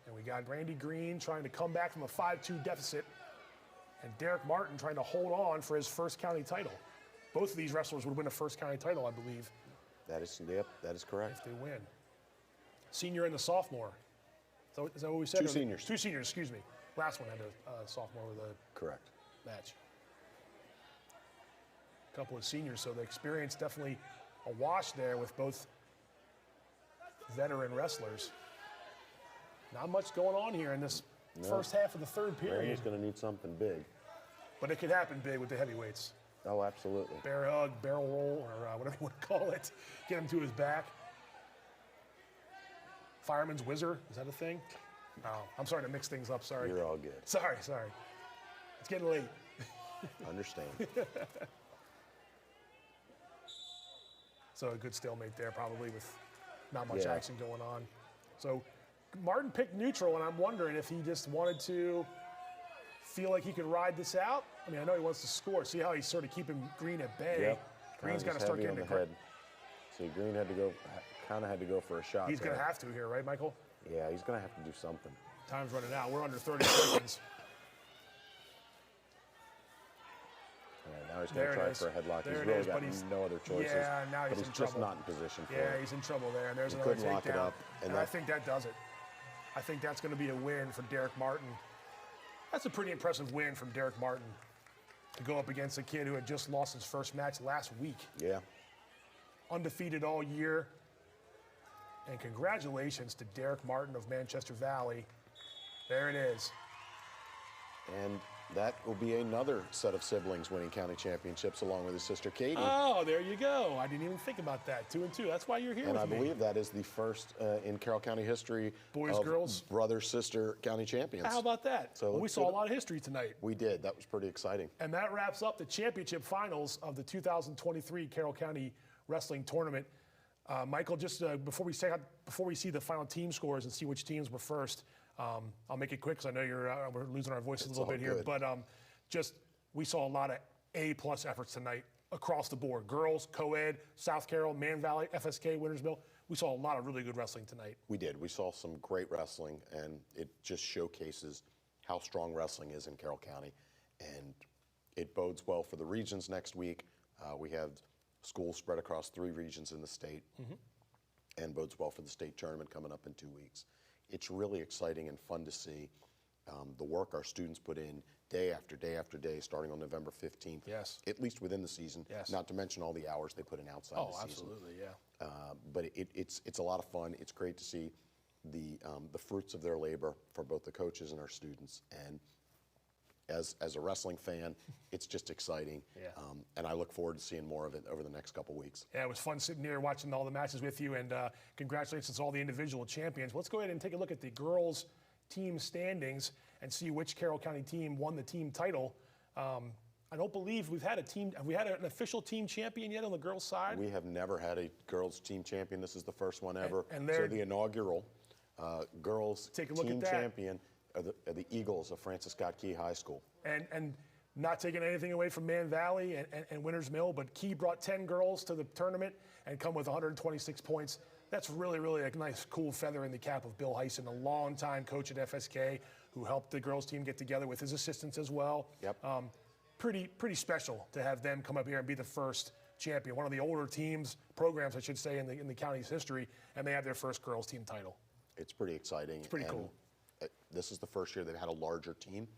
And we got Randy Green trying to come back from a 5-2 deficit, and Derek Martin trying to hold on for his first county title. Both of these wrestlers would win a first county title, I believe. That is correct. If they win. Senior and the sophomore. Is that what we said? Two seniors. Two seniors, excuse me. Last one had a sophomore with a correct match. A couple of seniors, so the experience definitely a wash there with both veteran wrestlers. Not much going on here in this first half of the third period. Randy's going to need something big. But it could happen big with the heavyweights. Oh, absolutely. Bear hug, barrel roll, or whatever you want to call it. Get him to his back. Fireman's whizzer, is that a thing? Oh, I'm sorry to mix things up, sorry. You're all good. Sorry. It's getting late. Understand. So a good stalemate there probably with not much action going on. So Martin picked neutral, and I'm wondering if he just wanted to feel like he could ride this out. I mean, I know he wants to score. See how he's sort of keeping Green at bay. Yep. Green's got to start getting the head. See, Green had to go for a shot. He's going to have to here, right, Michael? Yeah, he's going to have to do something. Time's running out. We're under 30 seconds. Yeah, now he's going to try for a headlock. He's really got no other choices. Yeah, now he's in trouble. But he's just not in position for it. Yeah, he's in trouble there. And there's he another couldn't lock it up. And I think that does it. I think that's going to be a win for Derek Martin. That's a pretty impressive win from Derek Martin to go up against a kid who had just lost his first match last week. Yeah. Undefeated all year. And congratulations to Derek Martin of Manchester Valley. There it is. And that will be another set of siblings winning county championships along with his sister Katie. Oh, there you go. I didn't even think about that. 2 and 2. That's why you're here and with me. I believe that is the first in Carroll County history boys, girls, brother, sister county champions. How about that? So we saw a lot of history tonight. We did. That was pretty exciting. And that wraps up the championship finals of the 2023 Carroll County Wrestling Tournament. Michael, just before we see the final team scores and see which teams were first, I'll make it quick because I know we're losing our voices a little bit here. But we saw a lot of A-plus efforts tonight across the board. Girls, co-ed, South Carroll, Man Valley, FSK, Winters Mill. We saw a lot of really good wrestling tonight. We did. We saw some great wrestling, and it just showcases how strong wrestling is in Carroll County. And it bodes well for the regions next week. We have schools spread across 3 regions in the state, and bodes well for the state tournament coming up in 2 weeks. It's really exciting and fun to see the work our students put in day after day after day, starting on November 15th. Yes. At least within the season. Yes. Not to mention all the hours they put in outside the season. Oh, absolutely, yeah. But it's a lot of fun. It's great to see the fruits of their labor for both the coaches and our students. And as a wrestling fan, it's just exciting. Yeah. And I look forward to seeing more of it over the next couple weeks. Yeah, it was fun sitting here watching all the matches with you, and congratulations to all the individual champions. Let's go ahead and take a look at the girls' team standings and see which Carroll County team won the team title. I don't believe we've had have we had an official team champion yet on the girls' side? We have never had a girls' team champion. This is the first one ever. And so the inaugural girls' take a look team at that. champion are the Eagles of Francis Scott Key High School. And not taking anything away from Man Valley and Winters Mill, but Key brought 10 girls to the tournament and come with 126 points. That's really, really a nice, cool feather in the cap of Bill Heisen, a longtime coach at FSK who helped the girls team get together with his assistants as well. Yep. pretty special to have them come up here and be the first champion. One of the older programs, I should say, in the county's history, and they have their first girls team title. It's pretty exciting. It's pretty cool. This is the first year they've had a larger team,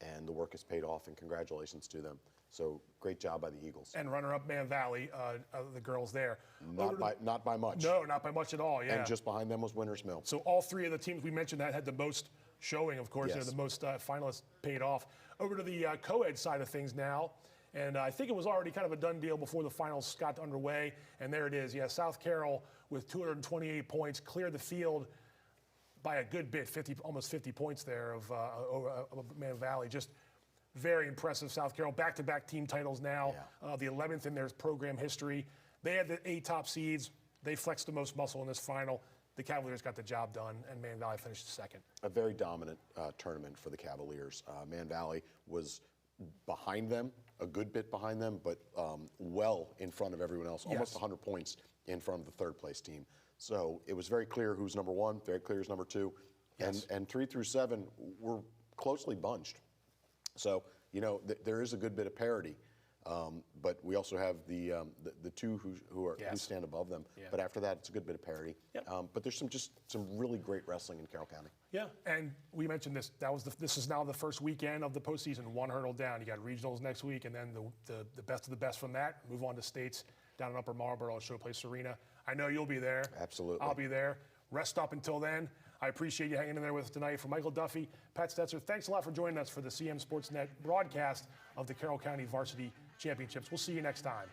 and the work has paid off, and congratulations to them. So great job by the Eagles. And runner-up Man Valley, the girls there. Not by much. No, not by much at all, yeah. And just behind them was Winters Mill. So all three of the teams we mentioned that had the most showing, of course, Yes. the most finalists paid off. Over to the co-ed side of things now. And I think it was already kind of a done deal before the finals got underway. And there it is. Yeah, South Carroll with 228 points cleared the field by a good bit, almost 50 points there of Man Valley. Just very impressive. South Carroll, back-to-back team titles now, the 11th in their program history. They had the 8 top seeds. They flexed the most muscle in this final. The Cavaliers got the job done, and Man Valley finished second. A very dominant tournament for the Cavaliers. Man Valley was behind them, a good bit behind them, but well in front of everyone else, almost 100 points in front of the third-place team. So it was very clear who's number 1, very clear who's number 2, and 3 through 7 were closely bunched. So, there is a good bit of parity, but we also have the two who stand above them. Yeah. But after that, it's a good bit of parity. Yep. But there's some really great wrestling in Carroll County. Yeah, and we mentioned this. This is now the first weekend of the postseason. One hurdle down. You got regionals next week, and then the best of the best from that. Move on to states down in Upper Marlboro at Showplace Arena. I know you'll be there. Absolutely. I'll be there. Rest up until then. I appreciate you hanging in there with us tonight. For Michael Duffy, Pat Stoetzer, thanks a lot for joining us for the CM SportsNet broadcast of the Carroll County Varsity Championships. We'll see you next time.